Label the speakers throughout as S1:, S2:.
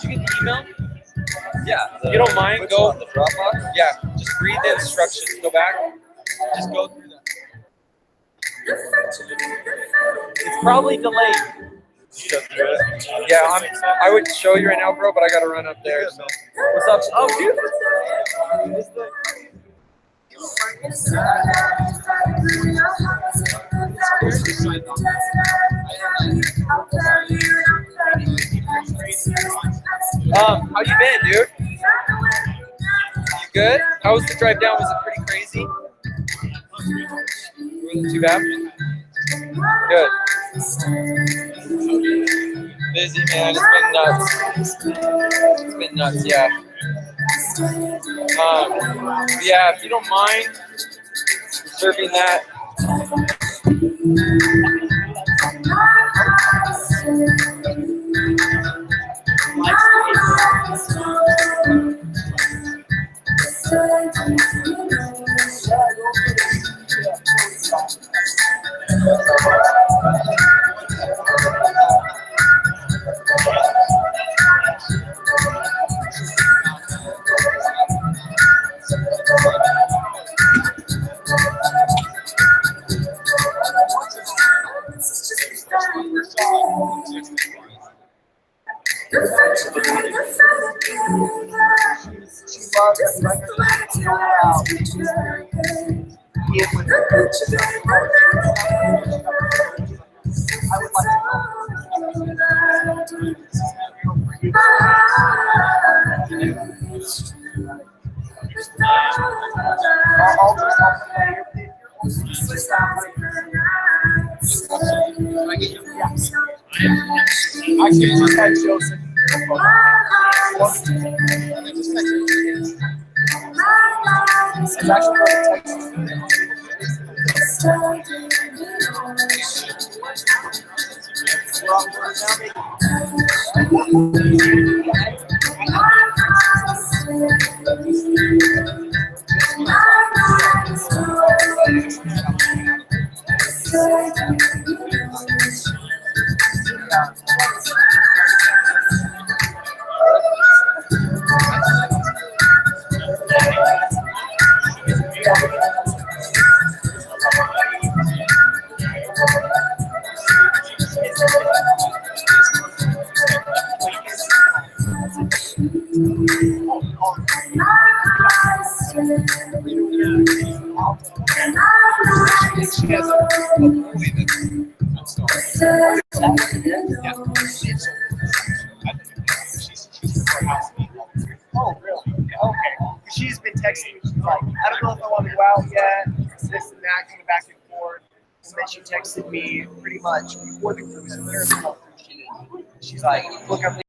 S1: Did you get the email?
S2: Yeah.
S1: If you don't mind, go.
S2: On the Dropbox?
S1: Yeah, just read the instructions. Go back. Just go through that. It's probably delayed. Yeah, I would show you right now, bro, but I gotta run up there. So. What's up? Oh, dude. How you been, dude? You good? How was the drive down? Was it pretty crazy? Wasn't too bad. Good. Busy, man. It's been nuts. It's been nuts, yeah. Yeah, if you don't mind serving that.
S3: Oh, really? Okay. She's been texting me. She's like, I don't know if I want to go out yet. This and that, kind of back and forth. And then she texted me pretty much before the cruise. And there's no cruise. She's like, look, I'm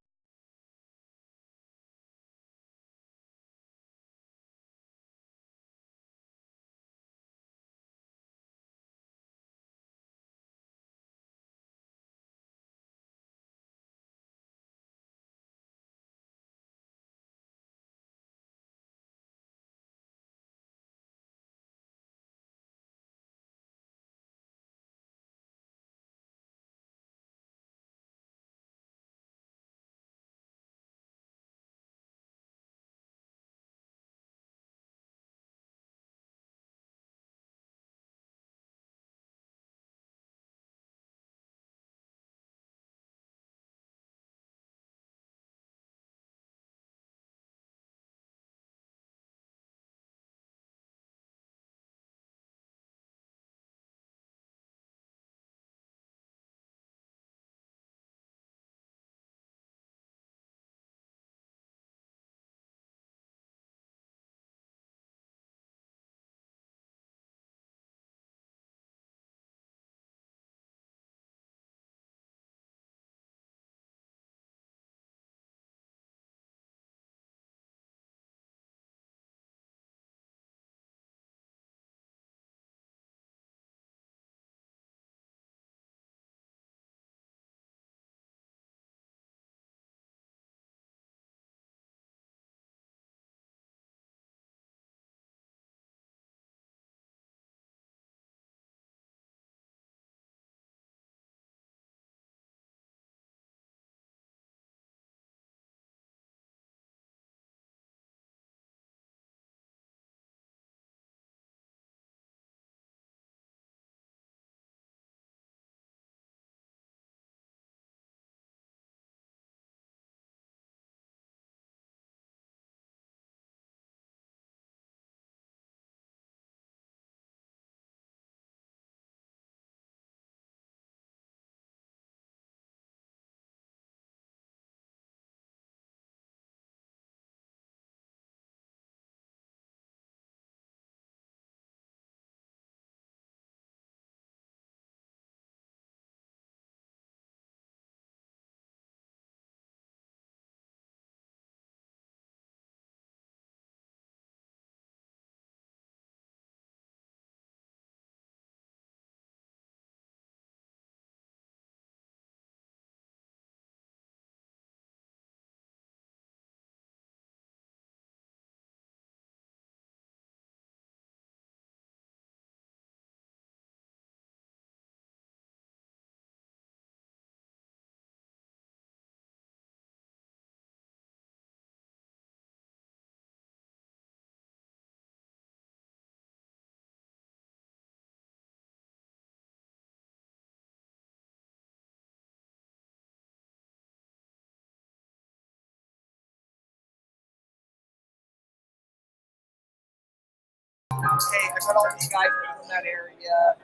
S3: hey, I got all these guys in that area.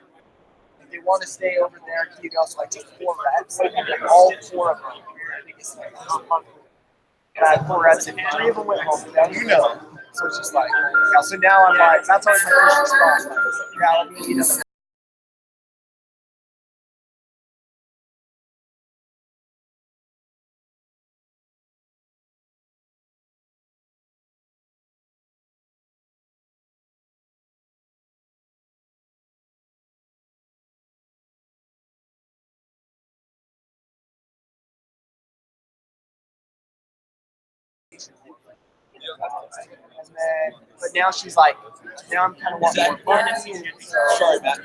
S3: If they want to stay over there, can you go? So I took 4 reps, and then all 4 of them. I think it's like I had 4 reps, and 3 of them went home. Now you know. So it's just like, yeah. So now I'm like, that's always my first response. Like, yeah, let me eat them. And then, but now she's like, now I'm kind of wanting more money. Sorry, Matt.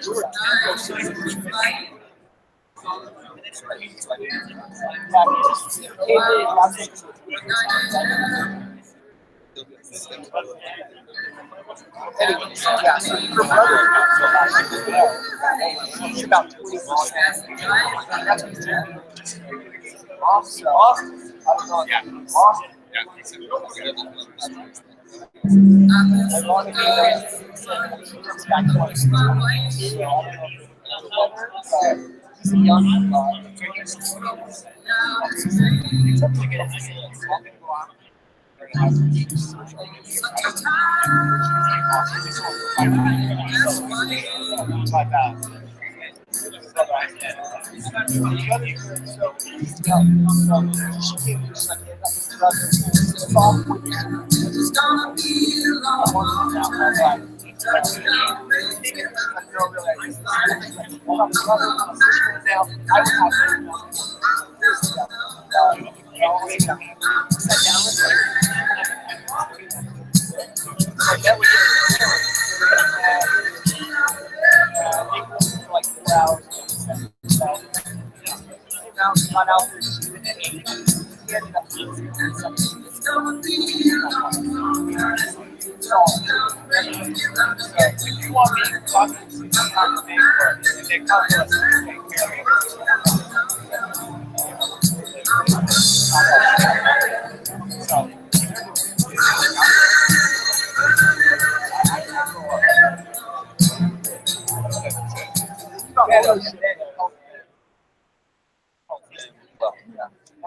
S3: Anyways, yeah, so her brother he's about 20%. That's what he's doing. Awesome. I don't know. Yeah. Awesome. I want to be back to he's a young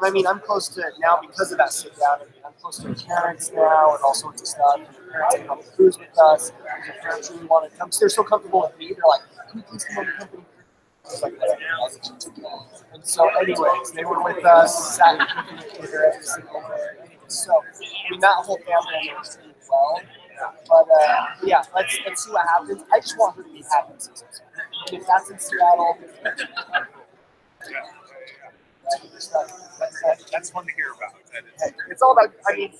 S3: And I mean, I'm close to now because of that sit down. I'm close to parents now and all sorts of stuff. And the parents come on the cruise with us. The parents really want to come. So they're so comfortable with me. They're like, "Can you please come on the company?" I was like, and so, anyways, they were with us, sat in the theater every single day. So, I mean, that whole family is doing well. But yeah, let's see what happens. I just want her to be happy. And if that's in Seattle,
S2: That's fun to hear about.
S3: it's all about. I mean,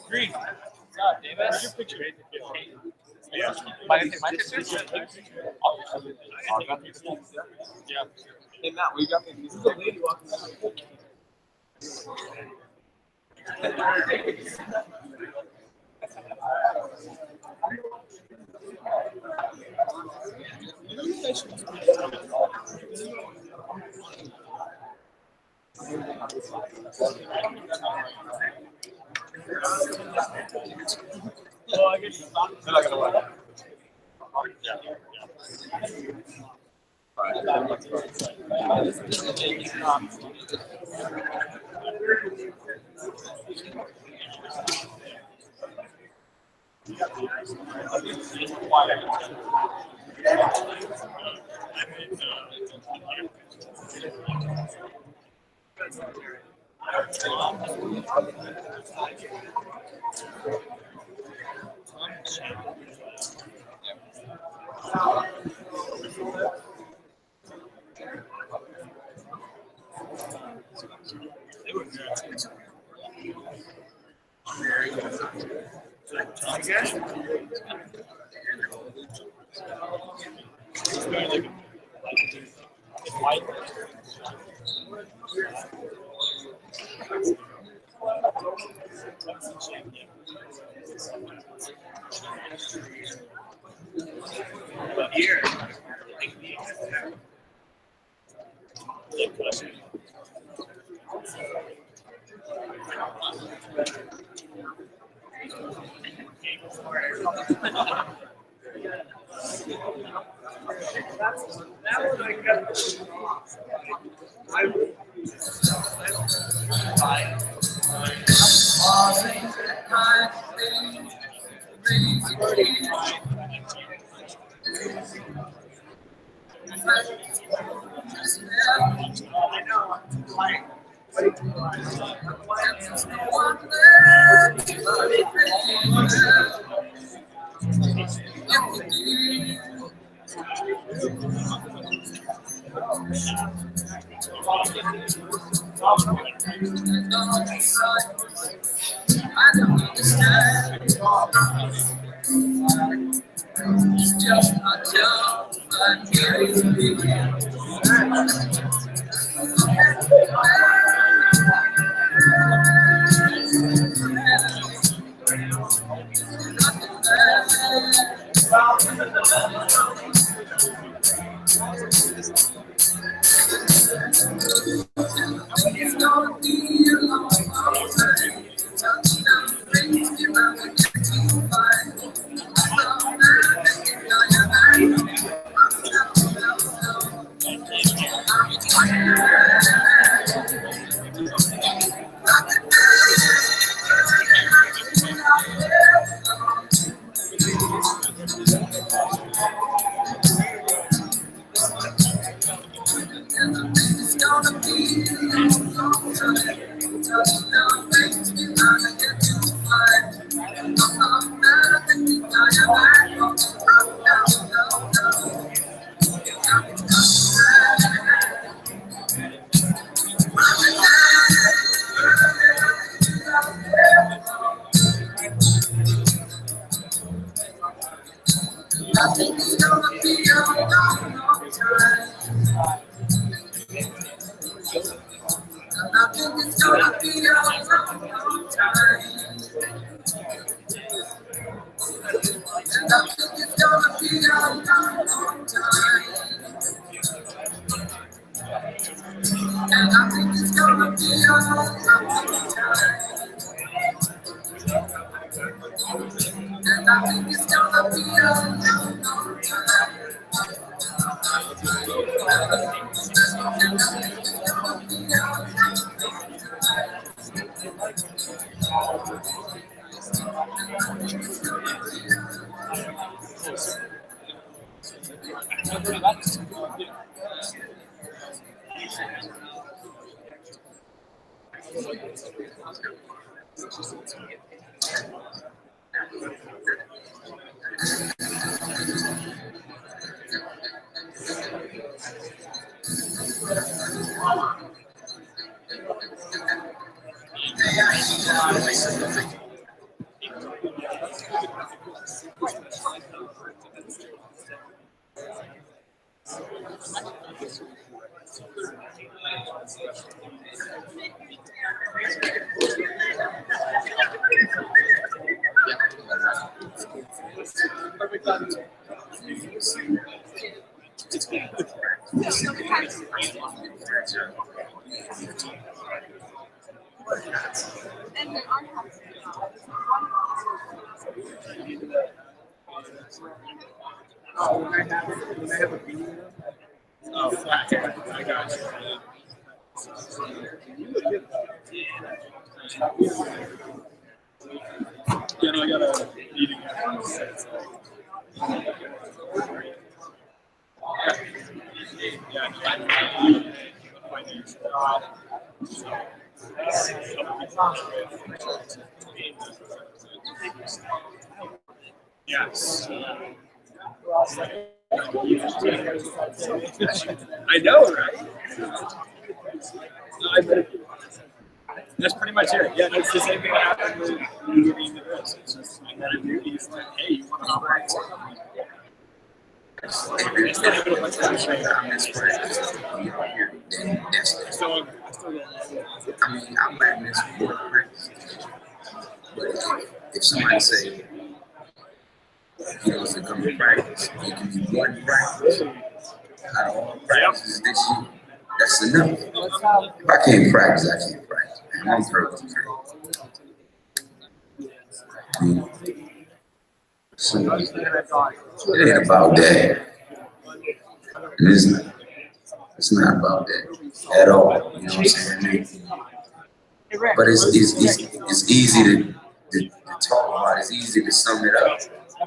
S1: Green. Davis.
S2: Where's your picture? Yeah.
S1: My picture?
S2: Yeah. Hey Matt, we got this is a lady walking down. Well, I guess they're not gonna work. Yeah, no, I got a meeting. Yeah, yes. I know, right? That's pretty much it. Yeah, that's the same thing that happened with moving to this. It's just I got a duty. It's like, hey, you want to operate? It's not even a bunch of shit. So
S4: I mean, I'm letting this work practice. But if somebody say, he wants to come to practice, he can do one practice. Out of all practices this year, that's enough. If I can't practice, I can't practice. one purpose. So it ain't about that. It's not about that at all. You know what I'm saying? But it's easy to talk about. It's easy to sum it up.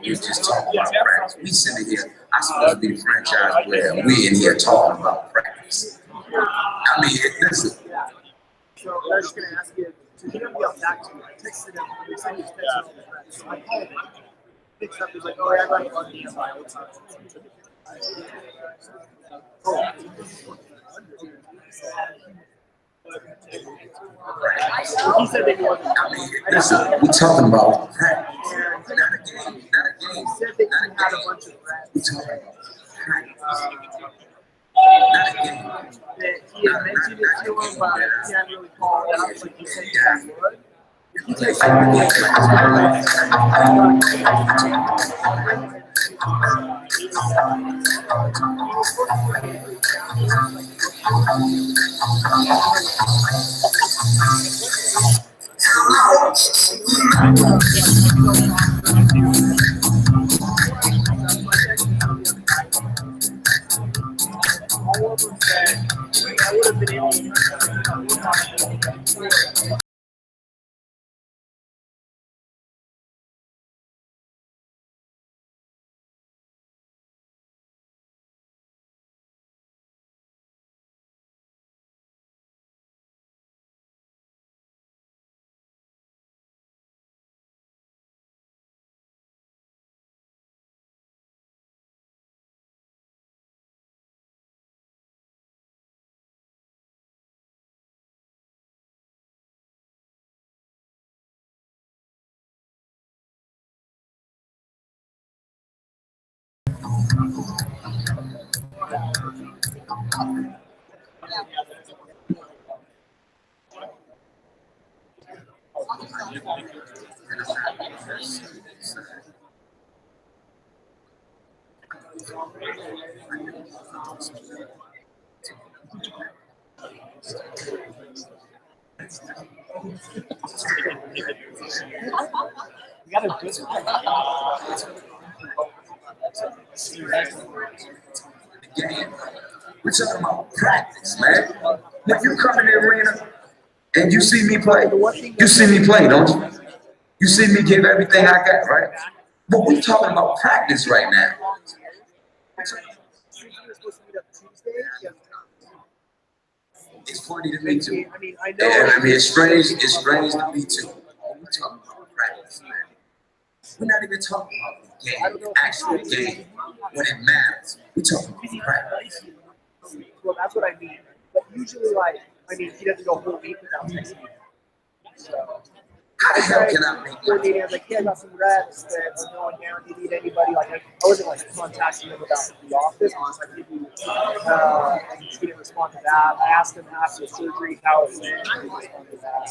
S4: You just talk about practice. We sitting here, I'm supposed to be the franchise player. We in here talking about practice. I mean, listen.
S3: So I was just going to ask you, to hear me up back to you, I texted him, he said he was texting his friends. So I called him, picks up, he's like, oh, yeah, I got it on DSI. What's up? He said they wasn't.
S4: I mean, listen, we talking about practice. Not a game.
S3: He said that he had a bunch of friends.
S4: We talking about practice. Not a game.
S3: That he had mentioned it to him, but he hadn't really followed up, like he said he would. All of them said, I would have been able to You got a good
S4: Game. We're talking about practice, man. When you come in the arena and you see me play, you see me play, don't you? You see me give everything I got, right? But we're talking about practice right now. It's funny to me too.
S3: I mean, I know.
S4: I mean, it's strange to me too. We're talking about practice, man. We're not even talking about the game, the actual game, when it matters. We're talking about practice.
S3: Well, that's what I mean. But usually, like, I mean, he doesn't go a whole week without texting me. So,
S4: How the hell can I make
S3: coordinating, I was like, yeah, I got some reps that are going down. Do you need anybody? Like, I wasn't like contacting him about the office. I was like, and he didn't respond to that. I asked him after the surgery how it went. He didn't respond to that.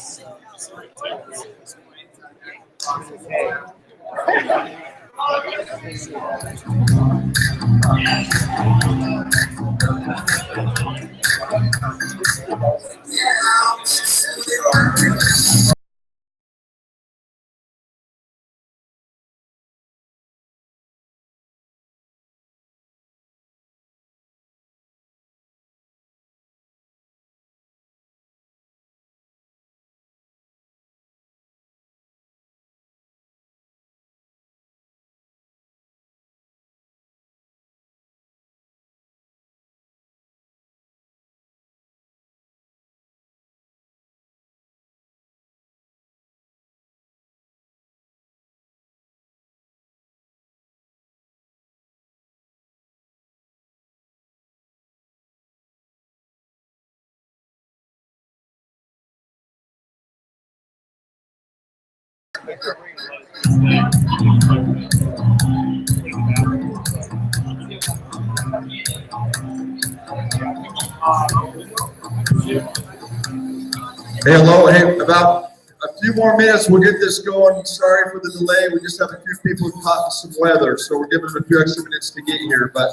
S5: Hey, hello. Hey, about a few more minutes, we'll get this going. Sorry for the delay. We just have a few people caught in some weather, so we're giving them a few extra minutes to get here. But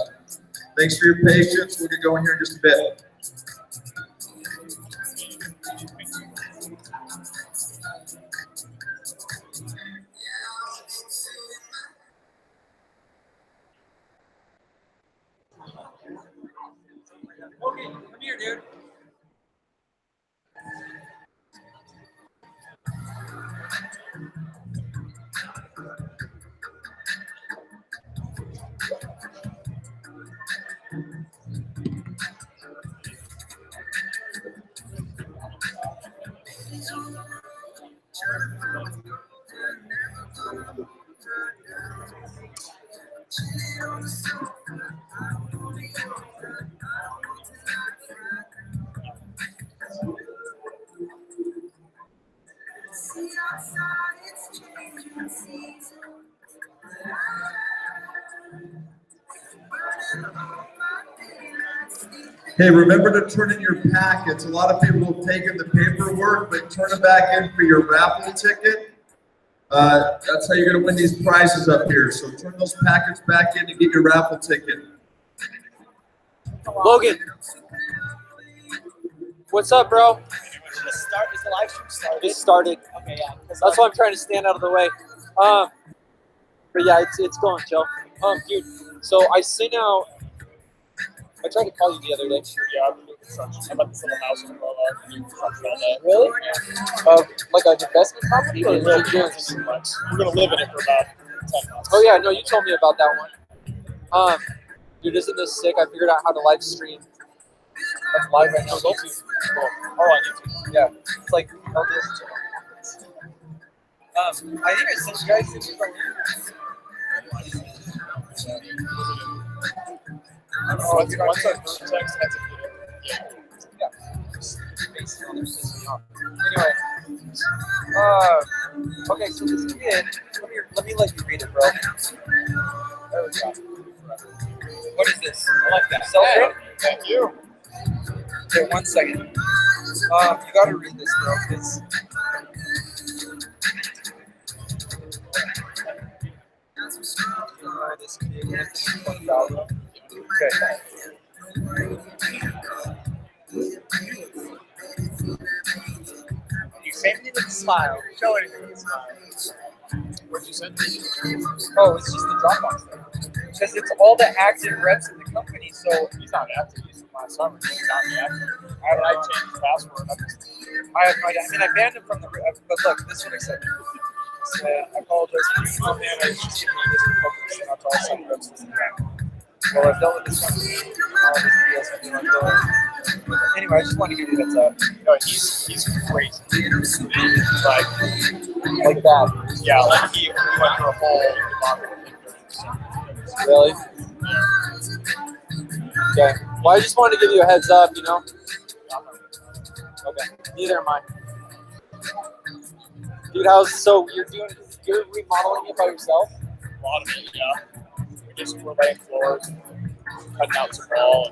S5: thanks for your patience. We'll get going here in just a bit.
S1: dude?
S5: Hey, remember to turn in your packets. A lot of people have taken the paperwork, but turn it back in for your raffle ticket. That's how you're gonna win these prizes up here. So turn those packets back in to get your raffle ticket.
S1: Logan, what's up, bro?
S3: Is the live stream started?
S1: Just started.
S3: Okay, yeah.
S1: That's why I'm trying to stand out of the way. But yeah, it's going, Joe. Dude, so I sent out. I tried to call you the other day.
S2: Yeah, I'm doing construction. I'm at this little house in Lola. I'm doing construction all day.
S1: Really? Like an investment property or is
S2: Really
S1: it yours?
S2: too much. We're gonna live in it for about 10 months.
S1: Oh yeah, no, you told me about that one. Dude, isn't this sick? I figured out how to live stream. That's live right now.
S2: Cool. Oh, on YouTube.
S1: Yeah, it's like all this. I think I sent you guys the
S2: Once our group text, that's a video.
S1: Yeah. Anyway, okay, so this kid, let me let you read it, bro. There we go. What is this? I like that. Self-tape?
S2: Thank you.
S1: Okay, 1 second. You gotta read this, bro, because this kid, okay.
S3: You saved it with a smile. Show it with a smile.
S2: What'd you send?
S1: Oh, it's just the Dropbox thing. Because it's all the active reps in the company, so
S2: He's not active. He's from last summer. He's not active. I changed his password.
S1: I have no idea. I mean, I banned him from the. But look, this is what I said. So, I apologize for this. Oh man, I just giving you this focus and that's all some reps this time. Well, I've dealt with this company, all this deals, and anyway, I just wanted to give you a heads up.
S2: No, he's crazy.
S1: Like that.
S2: Yeah, like he went through a whole debacle.
S1: Really? Okay. Well, I just wanted to give you a heads up, you know? Okay. Neither am I. Dude, you're remodeling it by yourself?
S2: A lot of it, yeah. We're laying floors, cutting out some wall.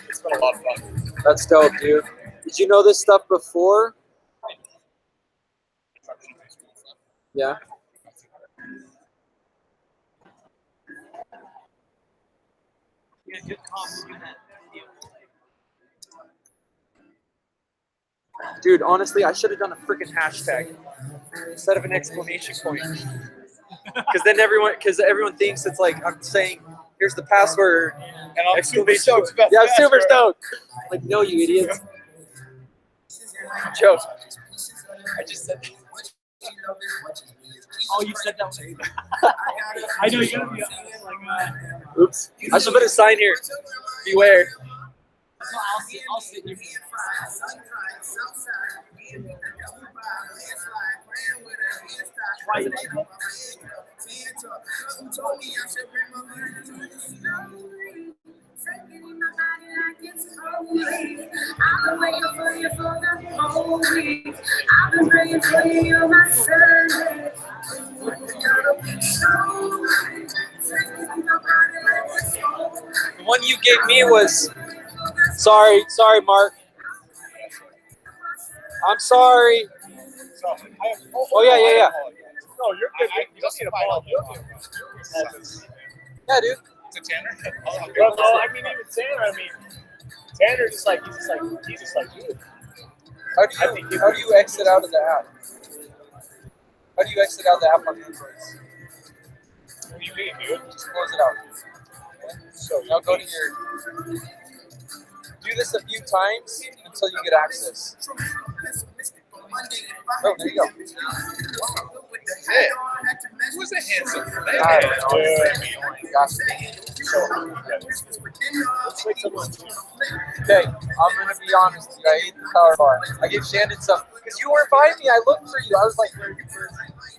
S2: It's been a lot of fun.
S1: That's dope, dude. Did you know this stuff before? Yeah. Dude, honestly, I should have done a freaking hashtag instead of an exclamation point. Because everyone thinks it's like I'm saying, here's the password.
S2: And I'm super stoked about
S1: Yeah, I'm
S2: that,
S1: super
S2: bro.
S1: stoked. Like, no, you idiots. Joe, I just said.
S3: Oh, you said that one. I know you're gonna be like,
S1: Oops. I should put a sign here. Beware.
S3: so I'll sit here. Right.
S6: I've been waiting for you for the whole week. I've been praying for you, you're my Sunday.
S1: The one you gave me was sorry, Mark. I'm sorry. Oh yeah.
S2: No, you're good. You don't need to apologize.
S1: Yeah, dude.
S2: To Tanner? Well, no, I mean, even Tanner, Tanner he's just like you.
S1: How do you exit out of the app? How do you exit out the app on Android?
S2: What do you mean, dude?
S1: Just close it out. Okay. So now go to your. Do this a few times until you get access. Oh, there you go.
S7: Shit. Who was that handsome?
S1: I don't know. Gotcha. Okay, I'm gonna be honest with you. I ate the power bar. I gave Shannon some because you weren't by me. I looked for you. I was like,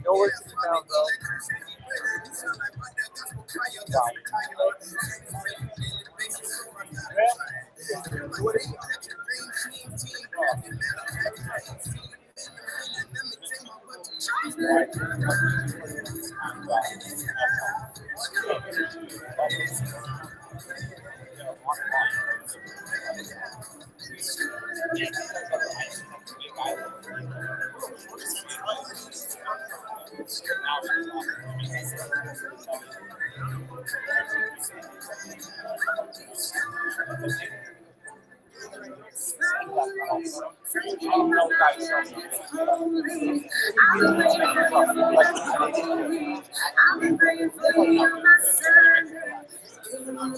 S1: nowhere to be found, bro.
S6: I've been praying for you, my son.
S5: We're going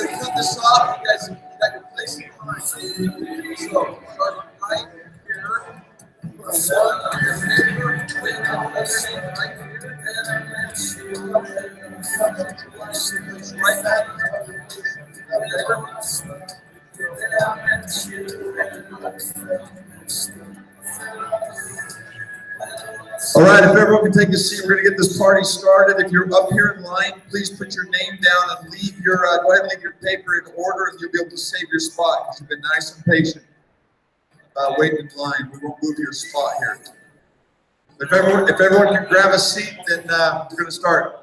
S5: to cut this off. You guys got your place in line. So, start right here. One on your paper. Wait on the same right here. Right back. All right, if everyone can take a seat, we're going to get this party started. If you're up here in line, please put your name down and leave your go ahead and leave your paper in order, and you'll be able to save your spot because you've been nice and patient waiting in line. We won't move your spot here. If everyone can grab a seat, then we're going to start.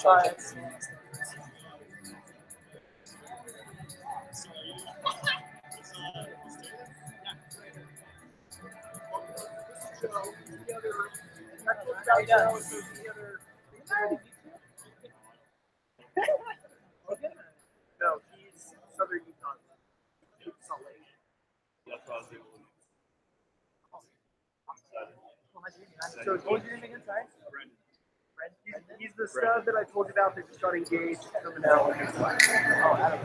S1: Try.
S3: No, he's Southern Utah. Salt Lake. So what was your name again, sorry? He's the stud that I told you about that just got engaged coming out with his wife. Oh, Adam.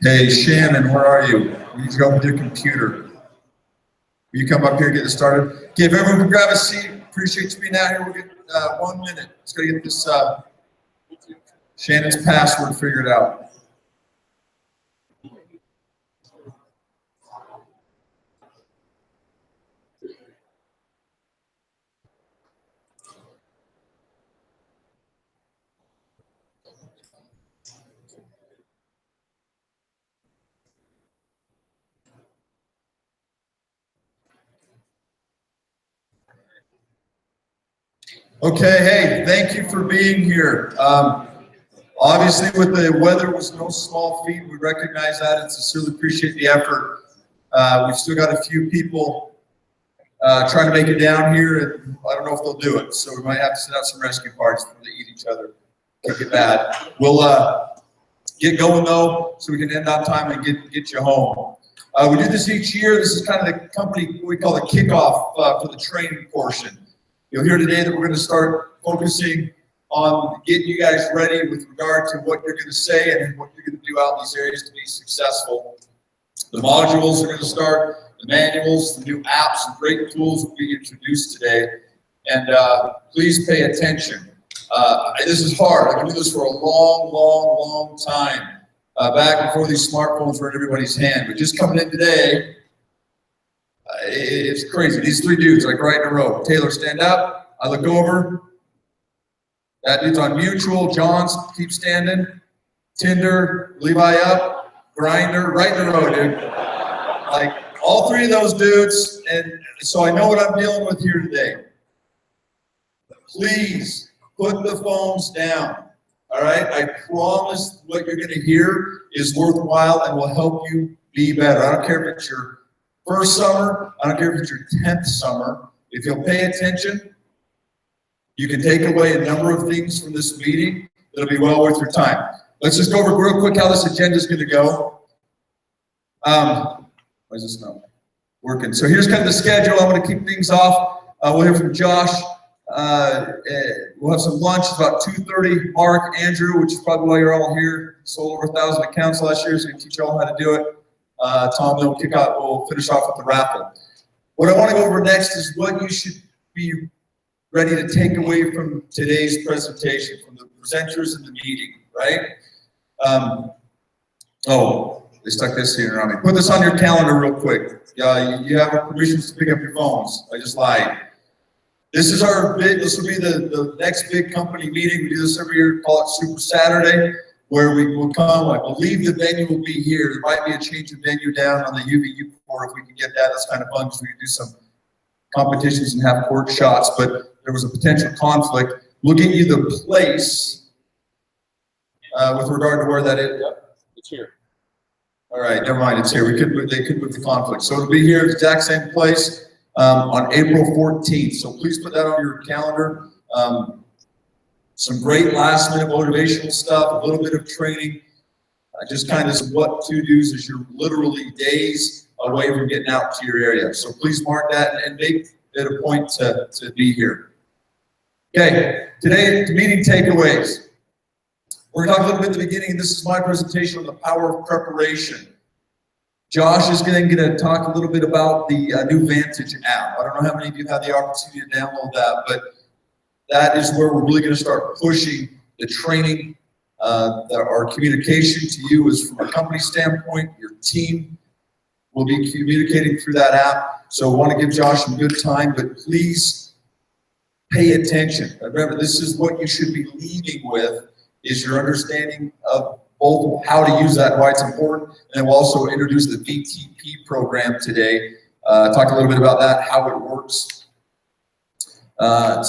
S5: Hey, Shannon, where are you? You need to go with your computer. Will you come up here and get this started? Okay, if everyone can grab a seat, appreciate you being out here. We'll get 1 minute. Let's go get this Shannon's password figured out. Okay, hey, thank you for being here. Obviously, with the weather was no small feat. We recognize that and sincerely appreciate the effort. We've still got a few people trying to make it down here, and I don't know if they'll do it. So we might have to set out some rescue parties before they eat each other. Kick it bad. We'll get going though, so we can end on time and get you home. We do this each year. This is kind of the company we call the kickoff for the training portion. You'll hear today that we're going to start focusing on getting you guys ready with regard to what you're going to say and what you're going to do out in these areas to be successful. The modules are going to start, the manuals, the new apps, and great tools will be introduced today. And please pay attention. This is hard. I've been doing this for a long time. Back before these smartphones were in everybody's hand. But just coming in today, it's crazy. These three dudes, like right in a row. Taylor, stand up. I look over. That dude's on Mutual. John's, keep standing. Tinder, Levi up. Grinder, right in a row, dude. Like all three of those dudes. And so I know what I'm dealing with here today. Please put the phones down. All right? I promise what you're going to hear is worthwhile and will help you be better. I don't care if it's your first summer, I don't care if it's your 10th summer. If you'll pay attention, you can take away a number of things from this meeting that'll be well worth your time. Let's just go over real quick how this agenda is going to go. Why is this not working? So here's kind of the schedule. I'm going to kick things off. We'll hear from Josh. We'll have some lunch about 2:30. Mark, Andrew, which is probably why you're all here. Sold over 1,000 accounts last year, so we can teach you all how to do it. Tom, then we'll finish off with the raffle. What I want to go over next is what you should be ready to take away from today's presentation, from the presenters in the meeting, right? Oh, they stuck this here on me. Put this on your calendar real quick. You have permissions to pick up your phones. I just lied. This is this will be the next big company meeting. We do this every year, call it Super Saturday, where we will come. I believe the venue will be here. There might be a change of venue down on the UVU floor if we can get that. That's kind of fun because we can do some competitions and have court shots, but there was a potential conflict. We'll get you the place with regard to where that is. Yep, it's here. All right, never mind, it's here. They could move the conflict. So it'll be here at the exact same place on April 14th. So please put that on your calendar. Some great last minute motivational stuff, a little bit of training, just kind of what to do's as you're literally days away from getting out to your area. So please mark that and make made a point to be here. Okay, today, meeting takeaways. We're going to talk a little bit at the beginning. This is my presentation on the power of preparation. Josh is going to talk a little bit about the new Vantage app. I don't know how many of you had the opportunity to download that, but that is where we're really going to start pushing the training. Our communication to you is from a company standpoint. Your team will be communicating through that app. So I want to give Josh some good time, but please pay attention. Remember, this is what you should be leading with, is your understanding of both how to use that and why it's important. And we'll also introduce the VTP program today. Talk a little bit about that, how it works.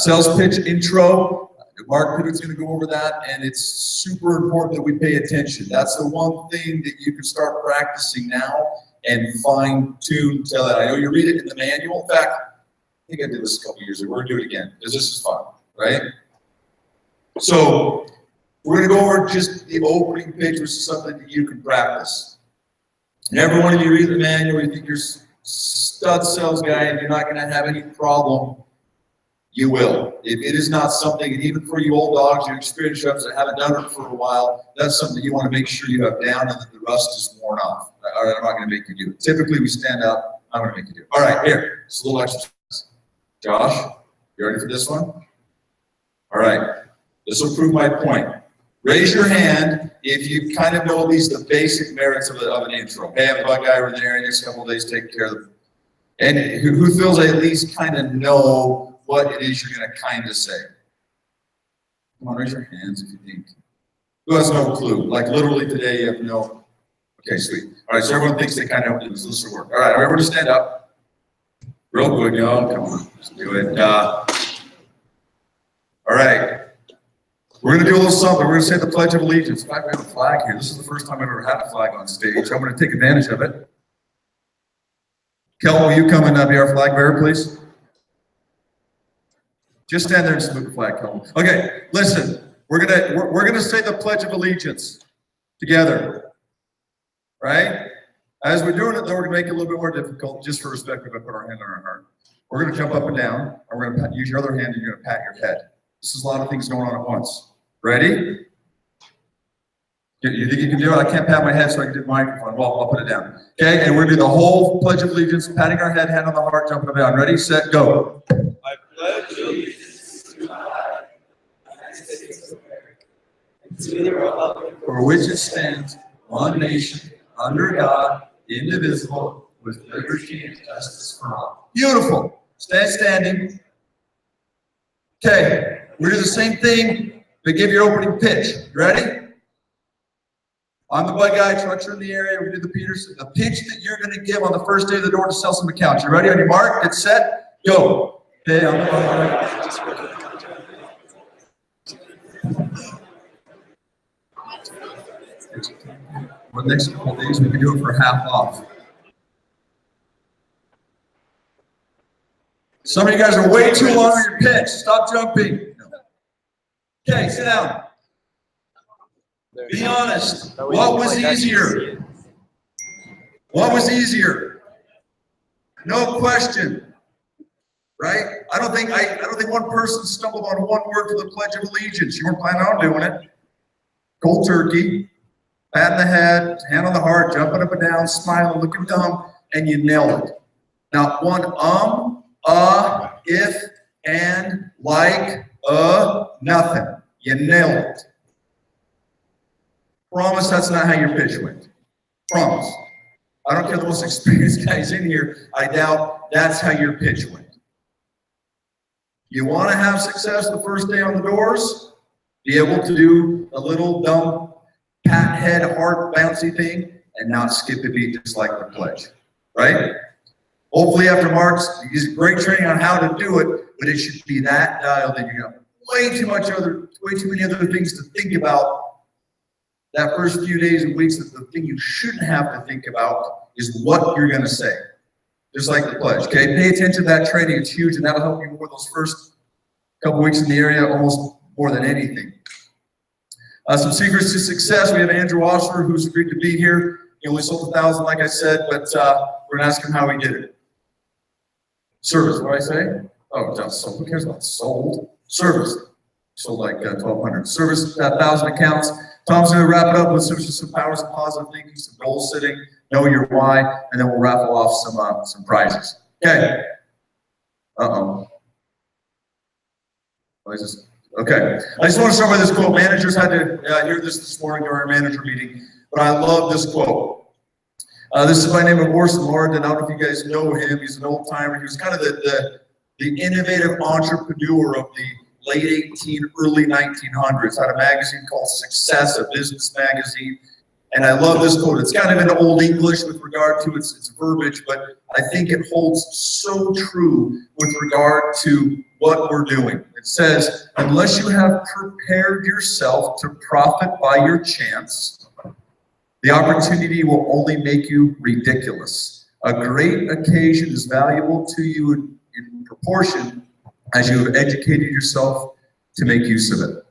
S5: Sales pitch intro. Mark Pitter's going to go over that, and it's super important that we pay attention. That's the one thing that you can start practicing now and fine-tune. I know you read it in the manual. In fact, I think I did this a couple years ago. We're going to do it again because this is fun, right? So we're going to go over just the opening pitch, which is something that you can practice. And every one of you read the manual, you think you're a stud sales guy and you're not going to have any problem. You will. If it is not something, and even for you old dogs, you experienced reps that haven't done it for a while, that's something that you want to make sure you have down and that the rust is worn off. All right, I'm not going to make you do it. Typically, we stand up. I'm going to make you do it. All right, here. It's a little exercise. Josh, you ready for this one? All right. This will prove my point. Raise your hand if you kind of know the basic merits of an intro. Hey, I'm a bug guy over there. Next couple of days, take care of them. And who feels they at least kind of know what it is you're going to kind of say? Come on, raise your hands if you think. Who has no clue? Like literally today, you have no. Okay, sweet. All right, so everyone thinks they kind of know this will work. All right, everyone to stand up. Real quick, y'all. Come on, let's do it. All right. We're going to do a little something. We're going to say the Pledge of Allegiance. In fact, we have a flag here. This is the first time I've ever had a flag on stage. I'm going to take advantage of it. Kel, will you come and be our flag bearer, please? Just stand there and salute the flag, Kel. Okay, listen. We're gonna say the Pledge of Allegiance together, right? As we're doing it, though, we're gonna make it a little bit more difficult, just for respect. We're gonna put our hand on our heart. We're gonna jump up and down, and we're gonna use your other hand, and you're gonna pat your head. This is a lot of things going on at once. Ready? You think you can do it? I can't pat my head, so I can do the microphone. Well, I'll put it down. Okay, and we're gonna do the whole Pledge of Allegiance, patting our head, hand on the heart, jumping up and down. Ready, set, go.
S7: I pledge allegiance to the flag of the United States of America, and to the republic
S5: for which it stands, one nation, under God, indivisible, with liberty and justice for all. Beautiful. Stand standing. Okay, we're doing the same thing, but give your opening pitch. Ready? I'm the bud guy, trucks are in the area, we do the Peterson. The pitch that you're going to give on the first day of the door to sell some accounts. You ready? On your mark, get set, go. Okay, I'm the bud guy. For the next couple of days, we can do it for half off. Some of you guys are way too long on your pitch. Stop jumping. Okay, sit down. Be honest. What was easier? What was easier? No question. Right? I don't think one person stumbled on one word for the Pledge of Allegiance. You weren't planning on doing it. Cold turkey, pat in the head, hand on the heart, jumping up and down, smiling, looking dumb, and you nailed it. Not one if, and, like, nothing. You nailed it. Promise that's not how your pitch went. Promise. I don't care the most experienced guys in here, I doubt that's how your pitch went. You want to have success the first day on the doors? Be able to do a little dumb pat head, heart bouncy thing and not skip a beat just like the pledge, right? Hopefully after Mark's, he's great training on how to do it, but it should be that dialed in. You got way too many other things to think about. That first few days and weeks, the thing you shouldn't have to think about is what you're going to say. Just like the pledge, okay? Pay attention to that training. It's huge, and that'll help you more those first couple weeks in the area, almost more than anything. Some secrets to success. We have Andrew Osler, who's agreed to be here. He only sold 1,000, like I said, but we're going to ask him how he did it. Service, what did I say? Oh, it's not sold. Who cares about sold? Service. Sold like 1,200. Service, 1,000 accounts. Tom's going to wrap it up with some powers of positive thinking, some goal setting, know your why, and then we'll raffle off some prizes. Okay. Uh-oh. What is this? Okay. I just want to start with this quote. Managers had to hear this morning during our manager meeting, but I love this quote. This is by name of Orson Lord, and I don't know if you guys know him. He's an old timer. He was kind of the innovative entrepreneur of the late early 1900s. Had a magazine called Success, a business magazine. And I love this quote. It's kind of in Old English with regard to its verbiage, but I think it holds so true with regard to what we're doing. It says, unless you have prepared yourself to profit by your chance, the opportunity will only make you ridiculous. A great occasion is valuable to you in proportion as you have educated yourself to make use of it.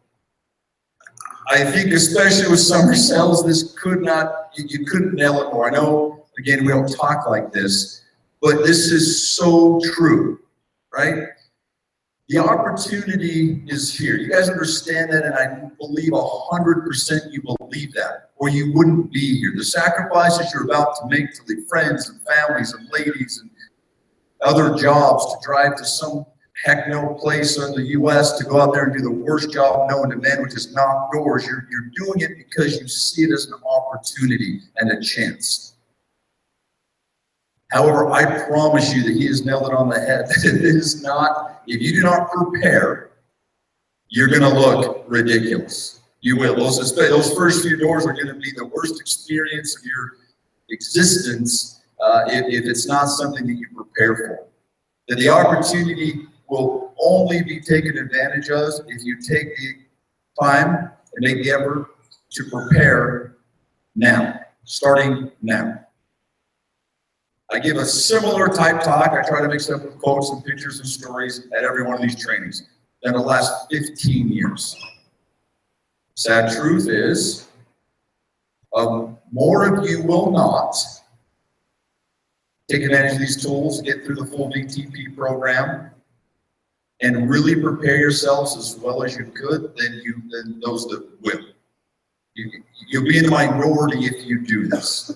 S5: I think especially with summer sales, this you couldn't nail it more. I know, again, we don't talk like this, but this is so true, right? The opportunity is here. You guys understand that, and I believe 100% you believe that, or you wouldn't be here. The sacrifices you're about to make to leave friends and families and ladies and other jobs to drive to some heck no place in the U.S. to go out there and do the worst job known to men, which is knock doors. You're doing it because you see it as an opportunity and a chance. However, I promise you that he has nailed it on the head. It is not, if you do not prepare, you're going to look ridiculous. You will. Those first few doors are going to be the worst experience of your existence if it's not something that you prepare for. That the opportunity will only be taken advantage of if you take the time and make the effort to prepare now, starting now. I give a similar type talk. I try to mix up with quotes and pictures and stories at every one of these trainings in the last 15 years. Sad truth is, more of you will not take advantage of these tools, get through the full VTP program, and really prepare yourselves as well as you could than those that will. You'll be in the minority if you do this.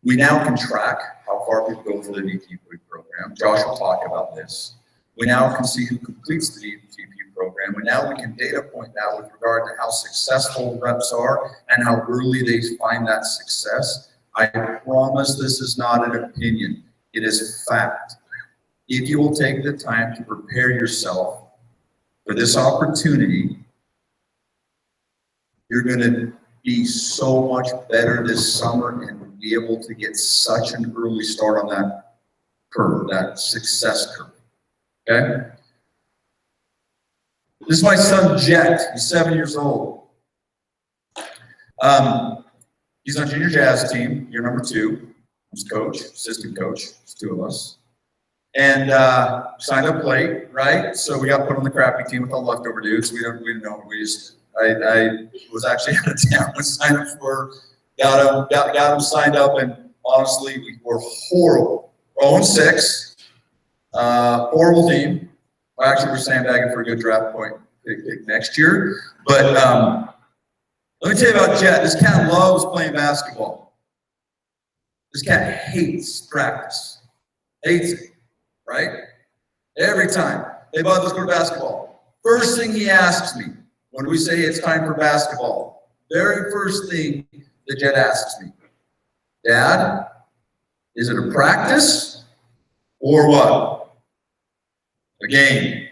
S5: We now can track how far people go through the VTP program. Josh will talk about this. We now can see who completes the VTP program. And now we can data point that with regard to how successful reps are and how early they find that success. I promise this is not an opinion. It is fact. If you will take the time to prepare yourself for this opportunity, you're going to be so much better this summer and be able to get such an early start on that curve, that success curve. Okay? This is my son, Jet. He's 7 years old. He's on junior jazz team, year number 2. He's coach, assistant coach. There's 2 of us. And signed up late, right? So we got put on the crappy team with all leftover dudes. We didn't know. I was actually out of town. We signed up for, got him signed up, and honestly, we were horrible. 0-6, horrible team. Actually, we're sandbagging for a good draft point pick next year. But let me tell you about Jet. This cat loves playing basketball. This cat hates practice. Hates it, right? Every time. Hey, bud, let's go to basketball. First thing he asks me when we say it's time for basketball, very first thing that Jet asks me, Dad, is it a practice or what? A game.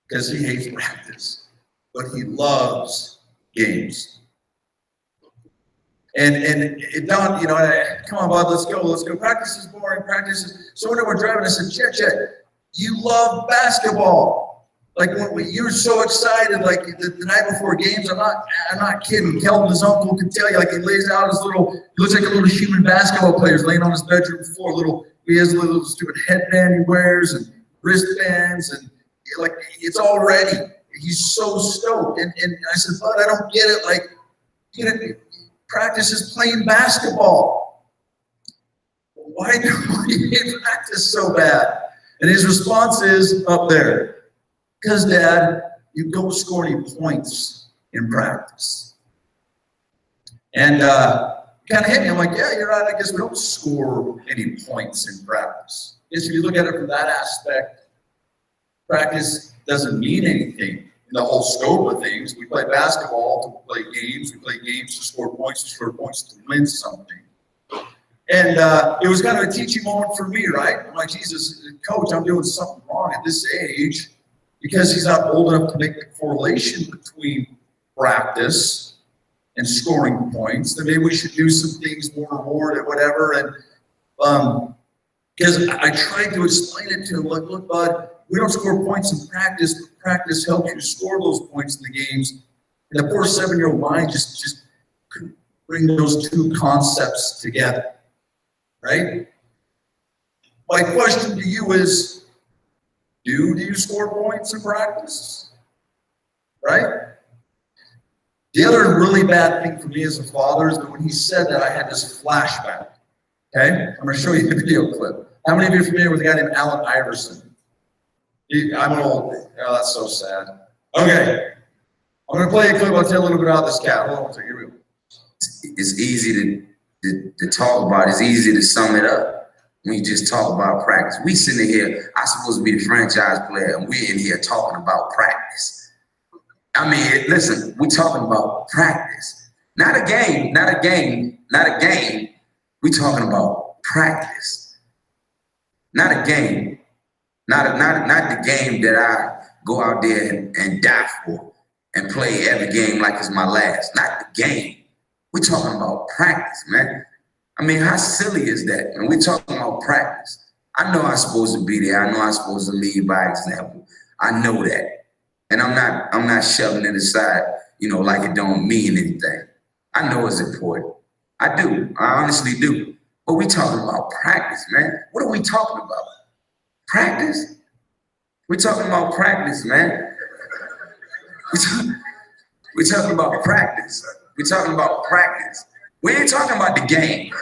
S5: Because he hates practice, but he loves games. And it dawned, come on, bud, let's go. Practice is boring. Practice is. So when we're driving, I said, Jet, you love basketball. Like when you're so excited, like the night before games. I'm not kidding. Kelvin, his uncle, can tell you, like he lays out his he looks like a little human basketball player laying on his bedroom floor. He has a little stupid headband he wears and wristbands, and like it's all ready. He's so stoked. And I said, bud, I don't get it. Like, practice is playing basketball. why do we hate practice so bad? And his response is up there, because Dad, you don't score any points in practice. And kind of hit me. I'm like, yeah, you're right. I guess we don't score any points in practice. If you look at it from that aspect, practice doesn't mean anything in the whole scope of things. We play basketball to play games. We play games to score points to win something. And it was kind of a teaching moment for me, right? I'm like, Jesus, Coach, I'm doing something wrong at this age because he's not old enough to make the correlation between practice and scoring points. Then maybe we should do some things more reward or whatever. And because I tried to explain it to him, like, look, bud, we don't score points in practice, but practice helps you score those points in the games. And the poor 7-year-old mind just couldn't bring those two concepts together, right? My question to you is, do you score points in practice? Right? The other really bad thing for me as a father is that when he said that, I had this flashback. Okay? I'm going to show you the video clip. How many of you are familiar with a guy named Allen Iverson? I'm old. Oh, that's so sad. Okay. I'm going to play a clip. I'll tell you a little bit about this cat. Hold on, here we go.
S4: It's easy to talk about. It's easy to sum it up when you just talk about practice. We sitting here, I'm supposed to be the franchise player, and we're in here talking about practice. I mean, listen, we're talking about practice. Not a game, not a game, not a game. We're talking about practice. Not a game. Not the game that I go out there and die for and play every game like it's my last. Not the game. We're talking about practice, man. I mean, how silly is that? And we're talking about practice. I know I'm supposed to be there. I know I'm supposed to lead by example. I know that. And I'm not shoving it aside, like it don't mean anything. I know it's important. I do. I honestly do. But we talking about practice, man. What are we talking about? Practice? We're talking about practice, man. We're talking about practice. We're talking about practice. We ain't talking about the game.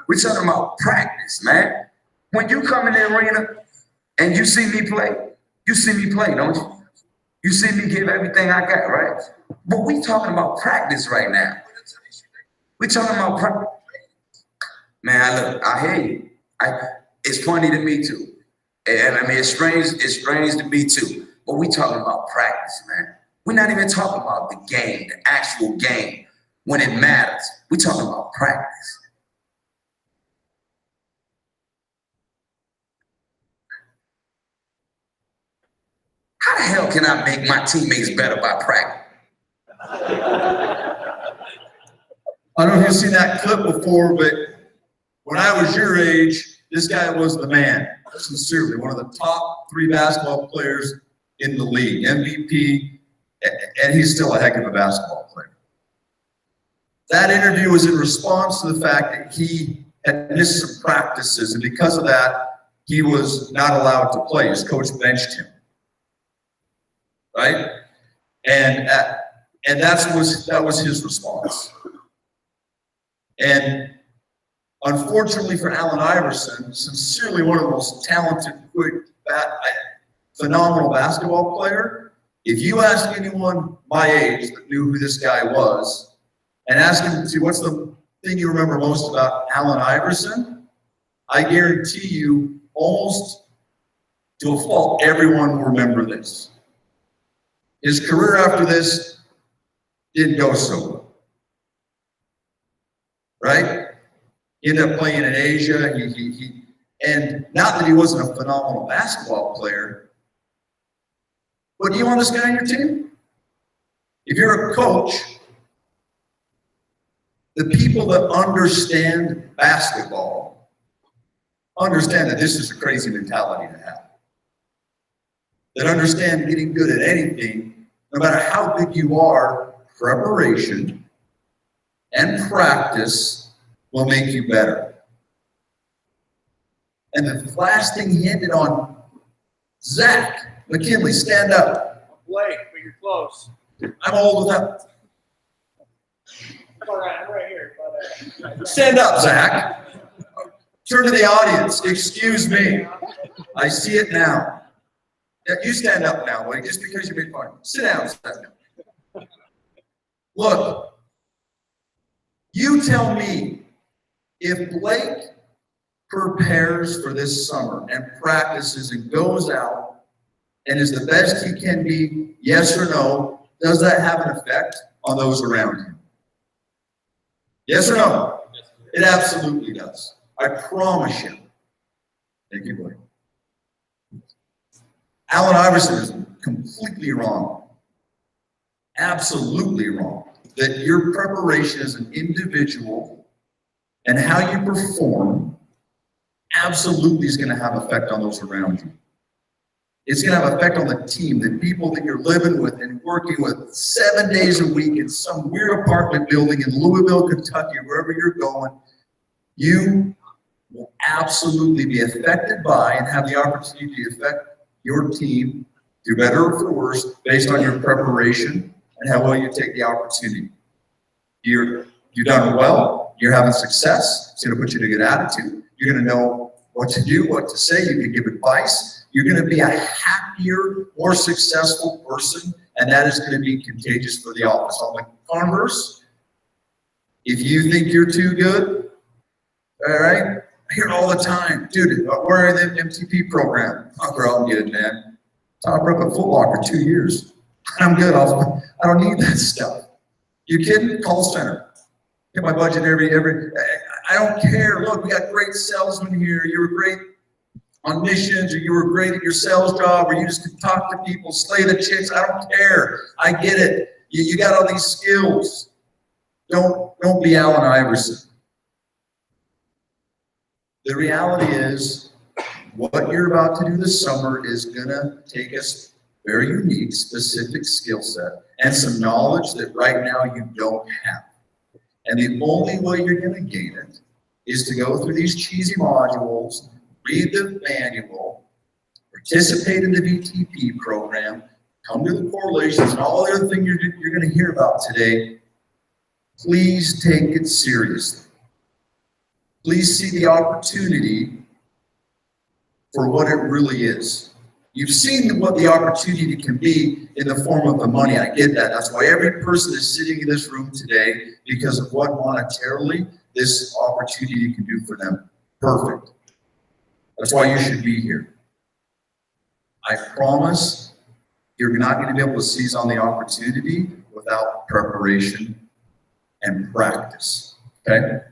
S4: We're talking about practice, man. When you come in the arena and you see me play, don't you? You see me give everything I got, right? But we talking about practice right now. We talking about practice. Man, look, I hear you. It's funny to me too. And I mean, it's strange to me too. But we talking about practice, man. We're not even talking about the game, the actual game, when it matters. We're talking about practice. How the hell can I make my teammates better by practice?
S5: I don't know if you've seen that clip before, but when I was your age, this guy was the man. Sincerely, one of the top 3 basketball players in the league, MVP, and he's still a heck of a basketball player. That interview was in response to the fact that he had missed some practices, and because of that, he was not allowed to play. His coach benched him. Right? And that was his response. And unfortunately for Allen Iverson, sincerely one of the most talented, quick, phenomenal basketball player, if you ask anyone my age that knew who this guy was, and ask him to what's the thing you remember most about Allen Iverson, I guarantee you almost to a fault, everyone will remember this. His career after this didn't go so well, right? He ended up playing in Asia. And not that he wasn't a phenomenal basketball player, but do you want this guy on your team? If you're a coach, the people that understand basketball understand that this is a crazy mentality to have. That understand getting good at anything, no matter how good you are, preparation and practice will make you better. And the last thing he ended on, Zach McKinley, stand up.
S3: Blake, but you're close.
S5: I'm old enough.
S3: All right, I'm right here.
S5: Stand up, Zach. Turn to the audience. Excuse me. I see it now. Yeah, you stand up now, Wade, just because you made fun. Sit down. Look, you tell me if Blake prepares for this summer and practices and goes out and is the best he can be, yes or no, does that have an effect on those around him? Yes or no? It absolutely does. I promise you. Thank you, Blake. Allen Iverson is completely wrong. Absolutely wrong. That your preparation as an individual and how you perform absolutely is going to have effect on those around you. It's going to have effect on the team, the people that you're living with and working with 7 days a week in some weird apartment building in Louisville, Kentucky, wherever you're going. You will absolutely be affected by and have the opportunity to affect your team, for better or for worse, based on your preparation and how well you take the opportunity. You've done well, you're having success, it's going to put you in a good attitude. You're going to know what to do, what to say, you can give advice. You're going to be a happier, more successful person, and that is going to be contagious for the office. On the converse, if you think you're too good, all right, I hear all the time, dude, we're in the MTP program. I'll go out and get it, man. Top rep at Foot Locker 2 years. I'm good. I don't need that stuff. You kidding? Call center. Get my budget every. I don't care. Look, we got great salesmen here. You were great on missions, or you were great at your sales job, or you just could talk to people, slay the chicks. I don't care. I get it. You got all these skills. Don't be Allen Iverson. The reality is, what you're about to do this summer is gonna take us very unique, specific skill set and some knowledge that right now you don't have. And the only way you're gonna gain it is to go through these cheesy modules, read the manual, participate in the VTP program, come to the correlations and all the other things you're gonna hear about today. Please take it seriously. Please see the opportunity for what it really is. You've seen what the opportunity can be in the form of the money. I get that. That's why every person is sitting in this room today, because of what monetarily this opportunity can do for them. Perfect. That's why you should be here. I promise you're not going to be able to seize on the opportunity without preparation and practice. Okay?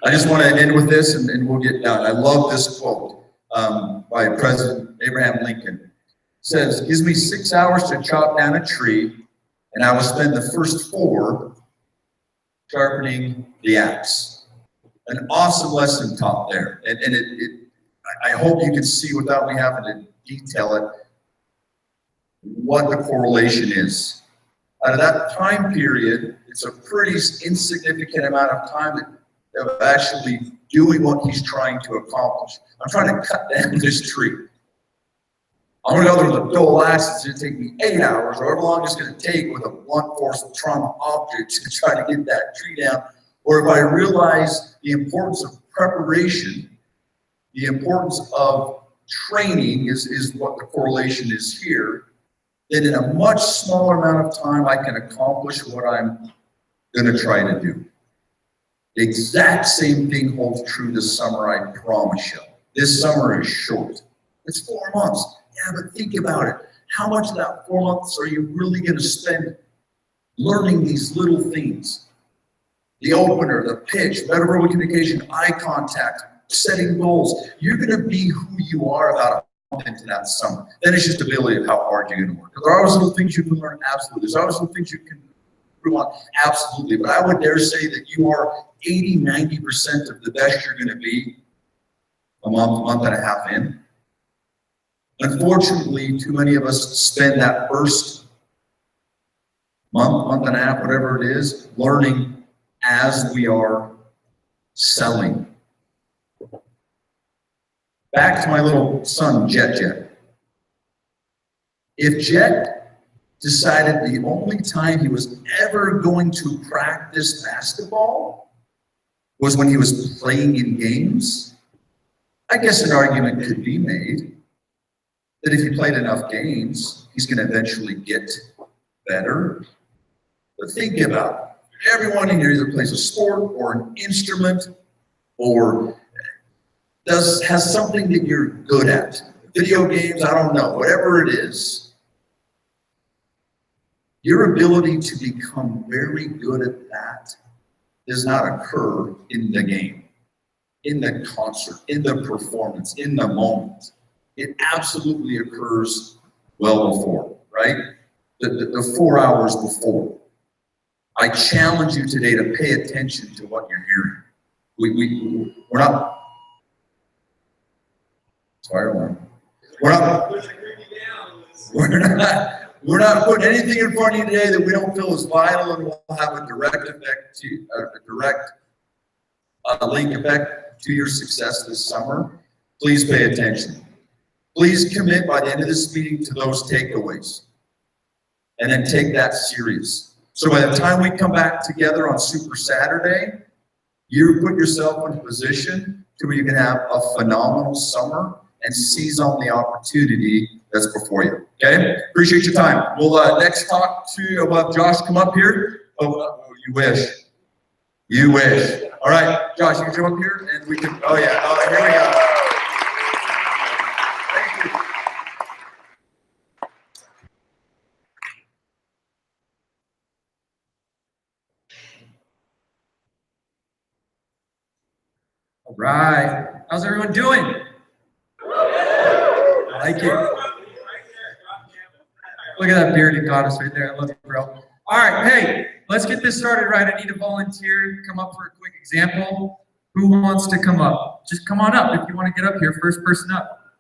S5: I just want to end with this and we'll get done. I love this quote by President Abraham Lincoln. It says, "Gives me 6 hours to chop down a tree, and I will spend the first 4 sharpening the axe." An awesome lesson taught there. And I hope you can see, without me having to detail it, what the correlation is. Out of that time period, it's a pretty insignificant amount of time of actually doing what he's trying to accomplish. I'm trying to cut down this tree. I'm going to go there with a dull axe. It's going to take me 8 hours, or however long it's going to take with a blunt force trauma object to try to get that tree down. Or if I realize the importance of preparation, the importance of training is what the correlation is here, then in a much smaller amount of time, I can accomplish what I'm going to try to do. The exact same thing holds true this summer, I promise you. This summer is short. It's 4 months. Yeah, but think about it. How much of that 4 months are you really going to spend learning these little things? The opener, the pitch, nonverbal communication, eye contact, setting goals. You're going to be who you are about a month into that summer. Then it's just ability of how hard you're going to work. There are always little things you can learn, absolutely. There's always little things you can improve on, absolutely. But I would dare say that you are 80, 90% of the best you're going to be a month and a half in. Unfortunately, too many of us spend that first month and a half, whatever it is, learning as we are selling. Back to my little son, Jet. If Jet decided the only time he was ever going to practice basketball was when he was playing in games, I guess an argument could be made that if he played enough games, he's going to eventually get better. But think about it. Everyone in here either plays a sport or an instrument or has something that you're good at. Video games, I don't know, whatever it is. Your ability to become very good at that does not occur in the game, in the concert, in the performance, in the moment. It absolutely occurs well before, right? The 4 hours before. I challenge you today to pay attention to what you're hearing. We're not. Sorry, we're not putting anything in front of you today that we don't feel is vital and will have a direct effect to link effect to your success this summer. Please pay attention. Please commit by the end of this meeting to those takeaways, and then take that serious. So by the time we come back together on Super Saturday, you put yourself in a position to where you can have a phenomenal summer and seize on the opportunity that's before you. Okay? Appreciate your time. We'll next talk to we'll have Josh come up here. Oh, you wish. You wish. All right, Josh, you can come up here and we can. Oh yeah. Oh, here we go. Thank you. All right. How's everyone doing? I like it. Look at that bearded goddess right there. I love you, bro. All right, hey, let's get this started right. I need a volunteer to come up for a quick example. Who wants to come up? Just come on up if you want to get up here. First person up.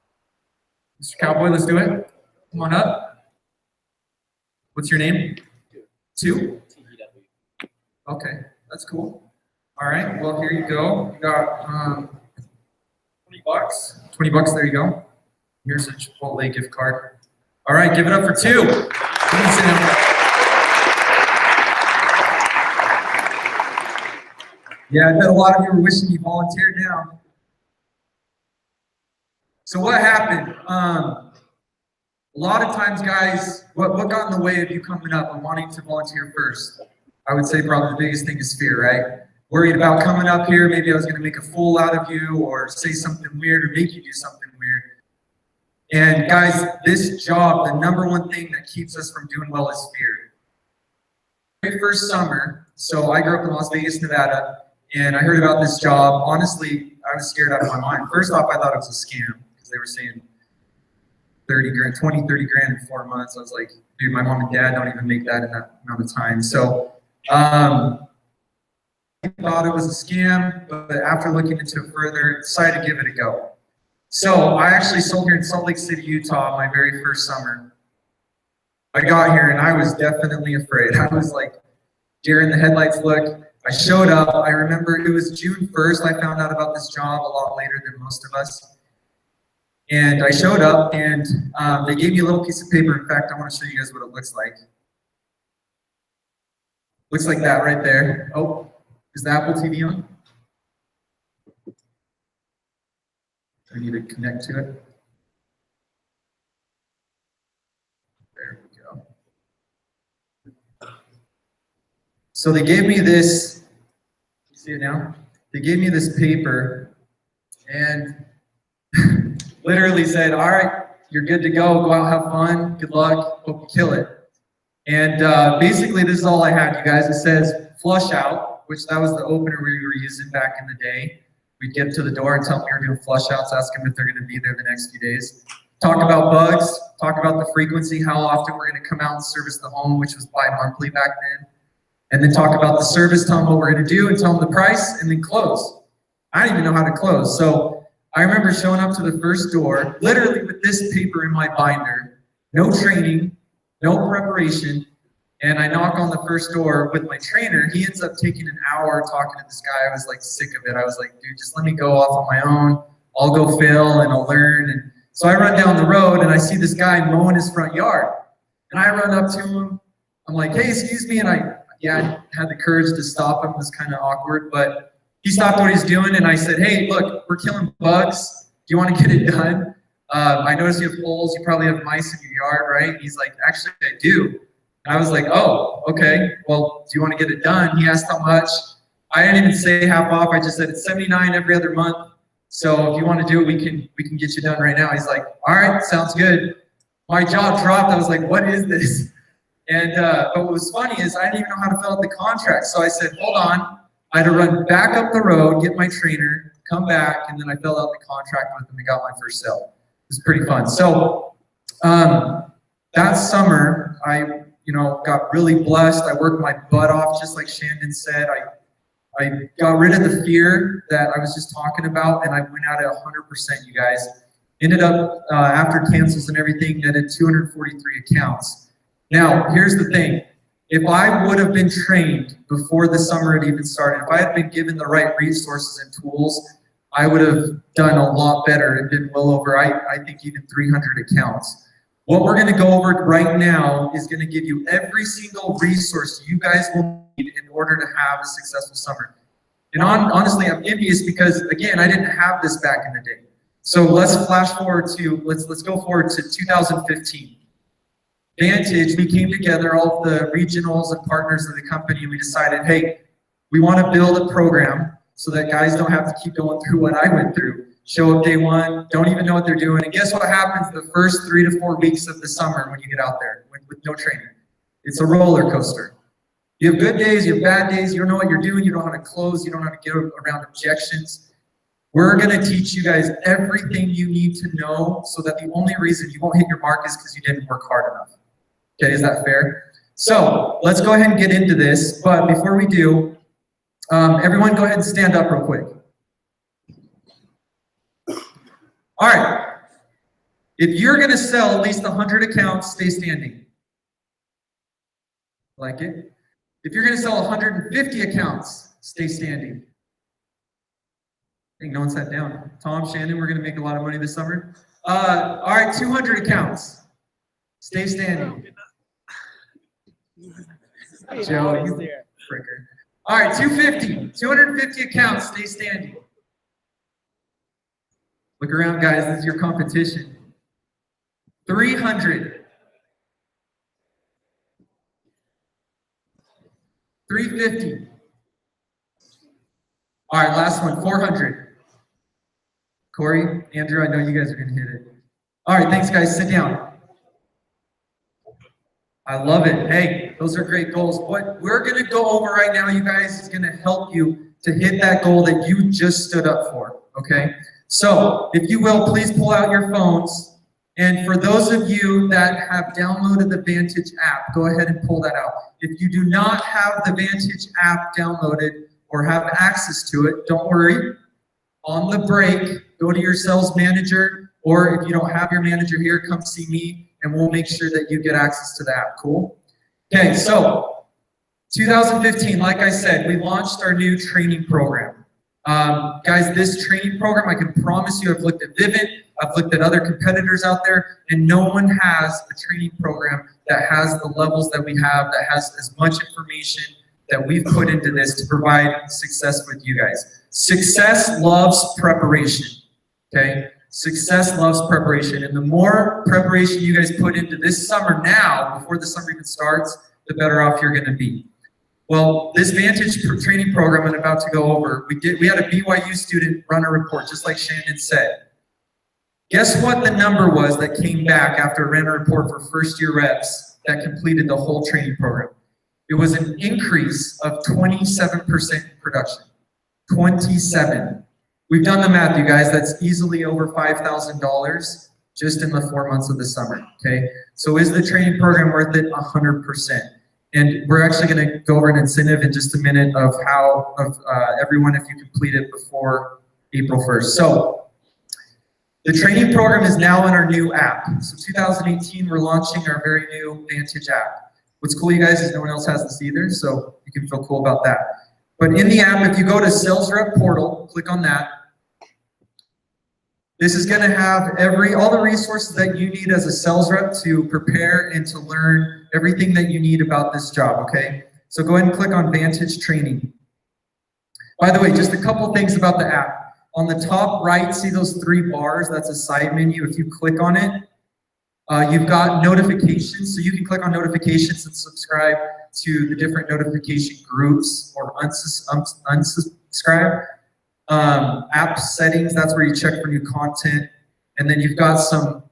S5: Mr. Cowboy, let's do it. Come on up. What's your name? Two? Okay, that's cool. All right, well, here you go. You got $20. $20, there you go. Here's a Chipotle gift card. All right, give it up for two. Yeah, I bet a lot of you were wishing you volunteered now. So what happened? A lot of times, guys, what got in the way of you coming up and wanting to volunteer first? I would say probably the biggest thing is fear, right? Worried about coming up here, maybe I was going to make a fool out of you or say something weird or make you do something weird. And guys, this job, the number one thing that keeps us from doing well is fear. Very first summer, so I grew up in Las Vegas, Nevada, and I heard about this job. Honestly, I was scared out of my mind. First off, I thought it was a scam because they were saying 30 grand in 4 months. I was like, dude, my mom and dad don't even make that in that amount of time. So I thought it was a scam, but after looking into it further, decided to give it a go. So I actually sold here in Salt Lake City, Utah, my very first summer. I got here and I was definitely afraid. I was like, deer in the headlights look. I showed up. I remember it was June 1st. I found out about this job a lot later than most of us. And I showed up and they gave me a little piece of paper. In fact, I want to show you guys what it looks like. Looks like that right there. Oh, is the Apple TV on? I need to connect to it. There we go. So they gave me this, you see it now? They gave me this paper and literally said, all right, you're good to go out, have fun, good luck, hope you kill it. And basically this is all I had, you guys. It says flush out, which that was the opener we were using back in the day. We'd get to the door and tell them we were doing flush outs, ask them if they're going to be there the next few days. Talk about bugs, talk about the frequency, how often we're going to come out and service the home, which was bi-monthly back then. And then talk about the service, tell them what we're going to do, and tell them the price, and then close. I didn't even know how to close. So I remember showing up to the first door, literally with this paper in my binder, no training, no preparation. And I knock on the first door with my trainer. He ends up taking an hour talking to this guy. I was like sick of it. I was like, dude, just let me go off on my own. I'll go fail and I'll learn. And so I run down the road and I see this guy mowing his front yard.
S8: And I run up to him. I'm like, hey, excuse me. And I had the courage to stop him. It was kind of awkward, but he stopped what he's doing. And I said, hey, look, we're killing bugs. Do you want to get it done? I noticed you have holes. You probably have mice in your yard, right? And he's like, actually, I do. And I was like, oh, okay. Well, do you want to get it done? He asked how much. I didn't even say half off. I just said it's $79 every other month. So if you want to do it, we can get you done right now. He's like, all right, sounds good. My jaw dropped. I was like, what is this? And but what was funny is I didn't even know how to fill out the contract. So I said, hold on. I had to run back up the road, get my trainer, come back, and then I filled out the contract with him and got my first sale. It was pretty fun. So that summer, I got really blessed. I worked my butt off, just like Shandon said. I got rid of the fear that I was just talking about, and I went at it 100%, you guys. Ended up, after cancels and everything, netted 243 accounts. Now, here's the thing. If I would have been trained before the summer had even started, if I had been given the right resources and tools, I would have done a lot better and been well over, I think, even 300 accounts. What we're going to go over right now is going to give you every single resource you guys will need in order to have a successful summer. And honestly, I'm envious because, again, I didn't have this back in the day. So let's flash forward to, let's go forward to 2015. Vantage, we came together, all of the regionals and partners of the company, and we decided, hey, we want to build a program so that guys don't have to keep going through what I went through. Show up day one, don't even know what they're doing. And guess what happens the first 3 to 4 weeks of the summer when you get out there with no training? It's a roller coaster. You have good days, you have bad days, you don't know what you're doing, you don't know how to close, you don't know how to get around objections. We're going to teach you guys everything you need to know so that the only reason you won't hit your mark is because you didn't work hard enough. Okay, is that fair? So let's go ahead and get into this. But before we do, everyone go ahead and stand up real quick. All right. If you're going to sell at least 100 accounts, stay standing. Like it? If you're going to sell 150 accounts, stay standing. I think no one sat down. Tom, Shannon, we're going to make a lot of money this summer. All right, 200 accounts. Stay standing. Joe, you fricker. All right, 250 accounts, stay standing. Look around, guys, this is your competition. 300. 350. All right, last one, 400. Corey, Andrew, I know you guys are going to hit it. All right, thanks, guys. Sit down. I love it. Hey, those are great goals. What we're going to go over right now, you guys, is going to help you to hit that goal that you just stood up for, okay? So, if you will, please pull out your phones. And for those of you that have downloaded the Vantage app, go ahead and pull that out. If you do not have the Vantage app downloaded or have access to it, don't worry. On the break, go to your sales manager, or if you don't have your manager here, come see me, and we'll make sure that you get access to the app. Cool? Okay, so 2015, like I said, we launched our new training program. Guys, this training program, I can promise you, I've looked at Vivint, I've looked at other competitors out there, and no one has a training program that has the levels that we have, that has as much information that we've put into this to provide success with you guys. Success loves preparation, okay? Success loves preparation, and the more preparation you guys put into this summer now, before the summer even starts, the better off you're gonna be. Well, this Vantage training program I'm about to go over, we had a BYU student run a report, just like Shannon said. Guess what the number was that came back after I ran a report for first-year reps that completed the whole training program? It was an increase of 27% in production. 27. We've done the math, you guys. That's easily over $5,000 just in the 4 months of the summer, okay? So is the training program worth it? 100%. And we're actually going to go over an incentive in just a minute of how, everyone, if you complete it before April 1st. So the training program is now in our new app. So 2018, we're launching our very new Vantage app. What's cool, you guys, is no one else has this either, so you can feel cool about that. But in the app, if you go to Sales Rep Portal, click on that. This is going to have all the resources that you need as a sales rep to prepare and to learn everything that you need about this job, okay? So go ahead and click on Vantage Training. By the way, just a couple things about the app. On the top right, see those 3 bars? That's a side menu. If you click on it, you've got notifications. So you can click on notifications and subscribe to the different notification groups or unsubscribe. App settings, that's where you check for new content. And then you've got some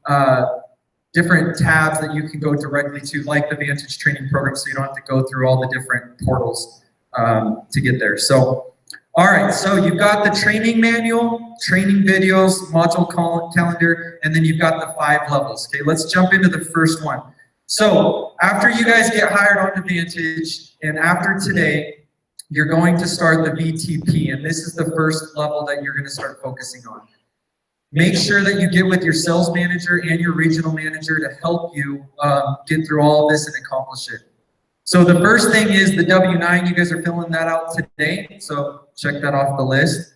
S8: different tabs that you can go directly to, like the Vantage Training Program, so you don't have to go through all the different portals to get there. So, all right, so you've got the training manual, training videos, module calendar, and then you've got the 5 levels. Okay, let's jump into the first one. So after you guys get hired onto Vantage, and after today, you're going to start the VTP, and this is the first level that you're going to start focusing on. Make sure that you get with your sales manager and your regional manager to help you get through all of this and accomplish it. So the first thing is the W-9. You guys are filling that out today, so check that off the list.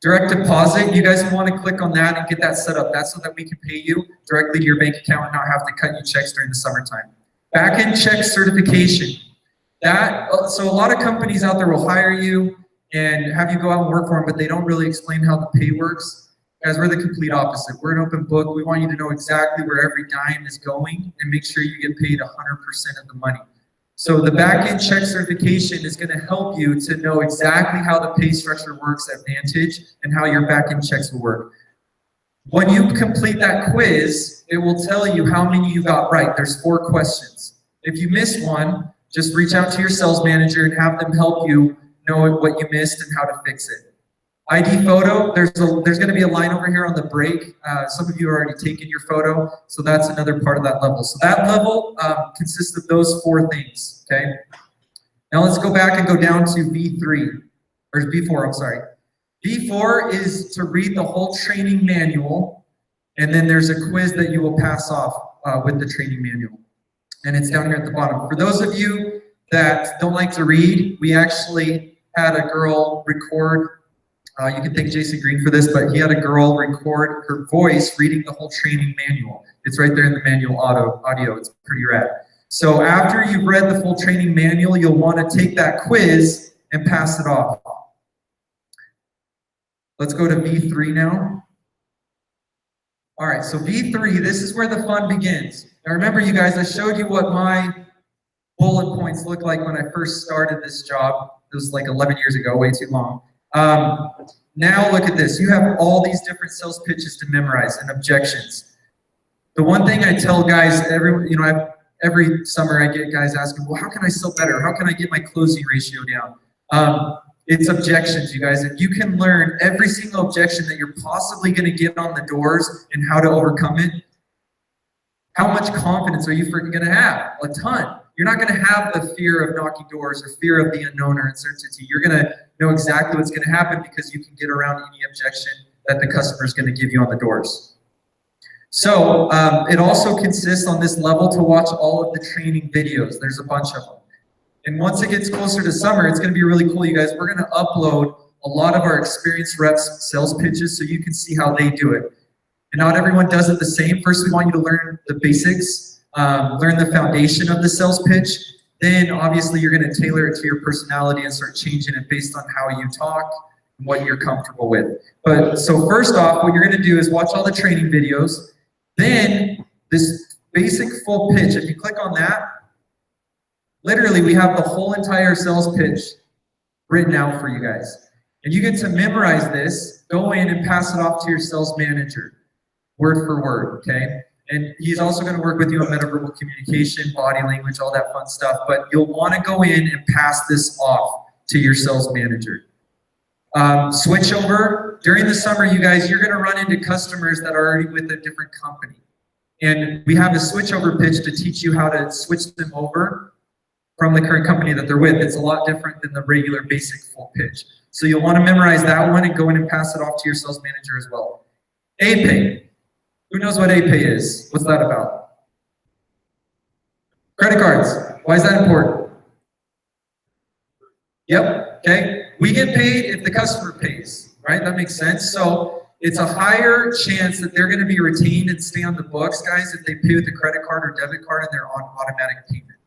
S8: Direct deposit, you guys want to click on that and get that set up. That's so that we can pay you directly to your bank account and not have to cut you checks during the summertime. Back-end check certification. So a lot of companies out there will hire you and have you go out and work for them, but they don't really explain how the pay works. Guys, we're the complete opposite. We're an open book. We want you to know exactly where every dime is going and make sure you get paid 100% of the money. So the back-end check certification is going to help you to know exactly how the pay structure works at Vantage and how your back-end checks will work. When you complete that quiz, it will tell you how many you got right. There's 4 questions. If you miss one, just reach out to your sales manager and have them help you know what you missed and how to fix it. ID photo, there's going to be a line over here on the break. Some of you are already taken your photo, so that's another part of that level. So that level consists of those 4 things, okay? Now let's go back and go down to V3, or V4, I'm sorry. V4 is to read the whole training manual, and then there's a quiz that you will pass off with the training manual. And it's down here at the bottom. For those of you that don't like to read, we actually had a girl record. You can thank Jason Green for this, but he had a girl record her voice reading the whole training manual. It's right there in the manual audio. It's pretty rad. So after you've read the full training manual, you'll want to take that quiz and pass it off. Let's go to V3 now. All right, so V3, this is where the fun begins. Now remember, you guys, I showed you what my bullet points looked like when I first started this job. It was like 11 years ago, way too long. Now look at this. You have all these different sales pitches to memorize and objections. The one thing I tell guys every summer I get guys asking, well, how can I sell better? How can I get my closing ratio down? It's objections, you guys. If you can learn every single objection that you're possibly going to get on the doors and how to overcome it, how much confidence are you going to have? A ton. You're not going to have the fear of knocking doors or fear of the unknown or uncertainty. You're going to know exactly what's going to happen because you can get around any objection that the customer is going to give you on the doors. So it also consists on this level to watch all of the training videos. There's a bunch of them. And once it gets closer to summer, it's going to be really cool, you guys. We're going to upload a lot of our experienced reps' sales pitches so you can see how they do it. And not everyone does it the same. First, we want you to learn the basics, learn the foundation of the sales pitch. Then, obviously, you're going to tailor it to your personality and start changing it based on how you talk and what you're comfortable with. But so first off, what you're going to do is watch all the training videos. Then, this basic full pitch, if you click on that, literally, we have the whole entire sales pitch written out for you guys. And you get to memorize this, go in and pass it off to your sales manager, word for word, okay? And he's also going to work with you on metaverbal communication, body language, all that fun stuff. But you'll want to go in and pass this off to your sales manager. Switch over. During the summer, you guys, you're going to run into customers that are already with a different company. And we have a switchover pitch to teach you how to switch them over from the current company that they're with. It's a lot different than the regular basic full pitch. So you'll want to memorize that one and go in and pass it off to your sales manager as well. APay. Who knows what APay is? What's that about? Credit cards. Why is that important? Yep, okay. We get paid if the customer pays, right? That makes sense. So it's a higher chance that they're going to be retained and stay on the books, guys, if they pay with a credit card or debit card and they're on automatic payment.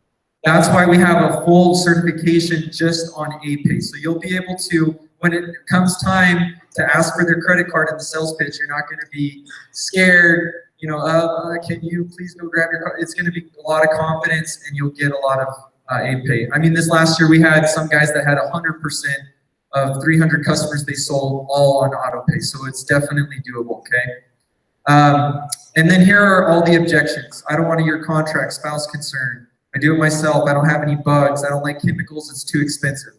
S8: That's why we have a full certification just on APay. So you'll be able to, when it comes time to ask for their credit card in the sales pitch, you're not going to be scared, you know, can you please go grab your card? It's going to be a lot of confidence and you'll get a lot of APay. I mean, this last year we had some guys that had 100% of 300 customers they sold all on auto pay. So it's definitely doable, okay? And then here are all the objections. I don't want a year contract, spouse concern. I do it myself. I don't have any bugs. I don't like chemicals. It's too expensive.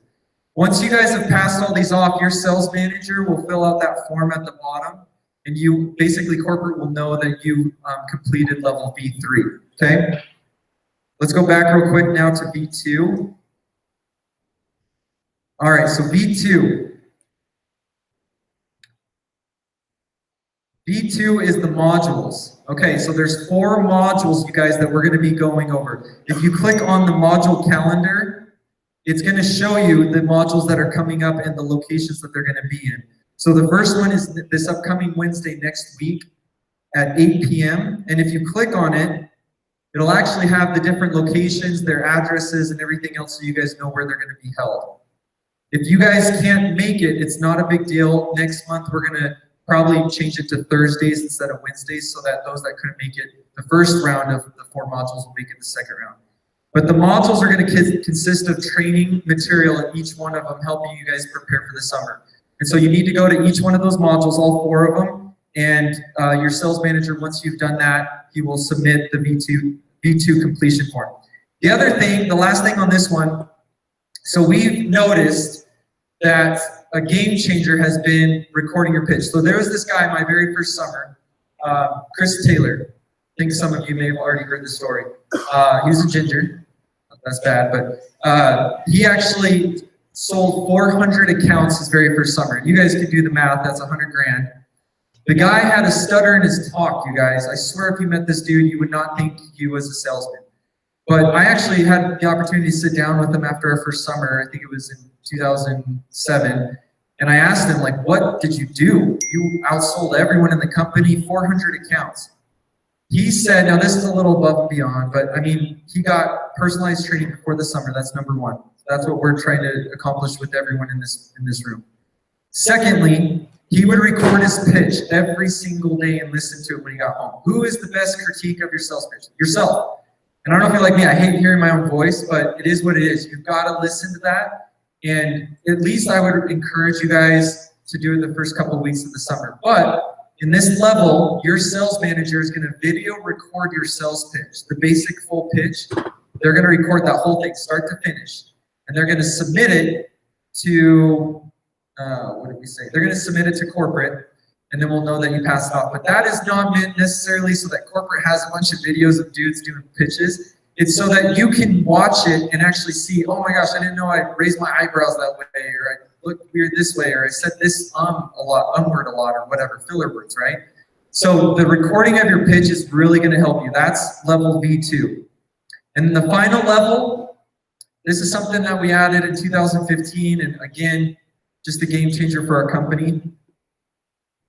S8: Once you guys have passed all these off, your sales manager will fill out that form at the bottom, and you basically, corporate will know that you completed level V3, okay? Let's go back real quick now to V2. All right, so V2. V2 is the modules. Okay, so there's 4 modules, you guys, that we're going to be going over. If you click on the module calendar, it's going to show you the modules that are coming up and the locations that they're going to be in. So the first one is this upcoming Wednesday next week at 8 p.m. And if you click on it, it'll actually have the different locations, their addresses, and everything else so you guys know where they're going to be held. If you guys can't make it, it's not a big deal. Next month, we're going to probably change it to Thursdays instead of Wednesdays so that those that couldn't make it the first round of the 4 modules will make it the second round. But the modules are going to consist of training material in each one of them, helping you guys prepare for the summer. And so you need to go to each one of those modules, all 4 of them, and your sales manager, once you've done that, he will submit the V2 completion form. The other thing, the last thing on this one, so we've noticed that a game changer has been recording your pitch. So there was this guy my very first summer, Chris Taylor. I think some of you may have already heard the story. He was a ginger. That's bad, but he actually sold 400 accounts his very first summer. You guys can do the math. That's 100 grand. The guy had a stutter in his talk, you guys. I swear if you met this dude, you would not think he was a salesman. But I actually had the opportunity to sit down with him after our first summer. I think it was in 2007. And I asked him, like, what did you do? You outsold everyone in the company, 400 accounts. He said, now this is a little above and beyond, but I mean, he got personalized training before the summer. That's number 1. That's what we're trying to accomplish with everyone in this room. Secondly, he would record his pitch every single day and listen to it when he got home. Who is the best critique of your sales pitch? Yourself. And I don't know if you're like me, I hate hearing my own voice, but it is what it is. You've got to listen to that. And at least I would encourage you guys to do it the first couple of weeks of the summer. But in this level, your sales manager is going to video record your sales pitch, the basic full pitch. They're going to record that whole thing, start to finish. And they're going to submit it to, what did we say? They're going to submit it to corporate, and then we'll know that you passed it off. But that is not meant necessarily so that corporate has a bunch of videos of dudes doing pitches. It's so that you can watch it and actually see, oh my gosh, I didn't know I raised my eyebrows that way, or I looked weird this way, or I said this a lot, word a lot, or whatever, filler words, right? So the recording of your pitch is really going to help you. That's level V2. And the final level, this is something that we added in 2015, and again, just a game changer for our company.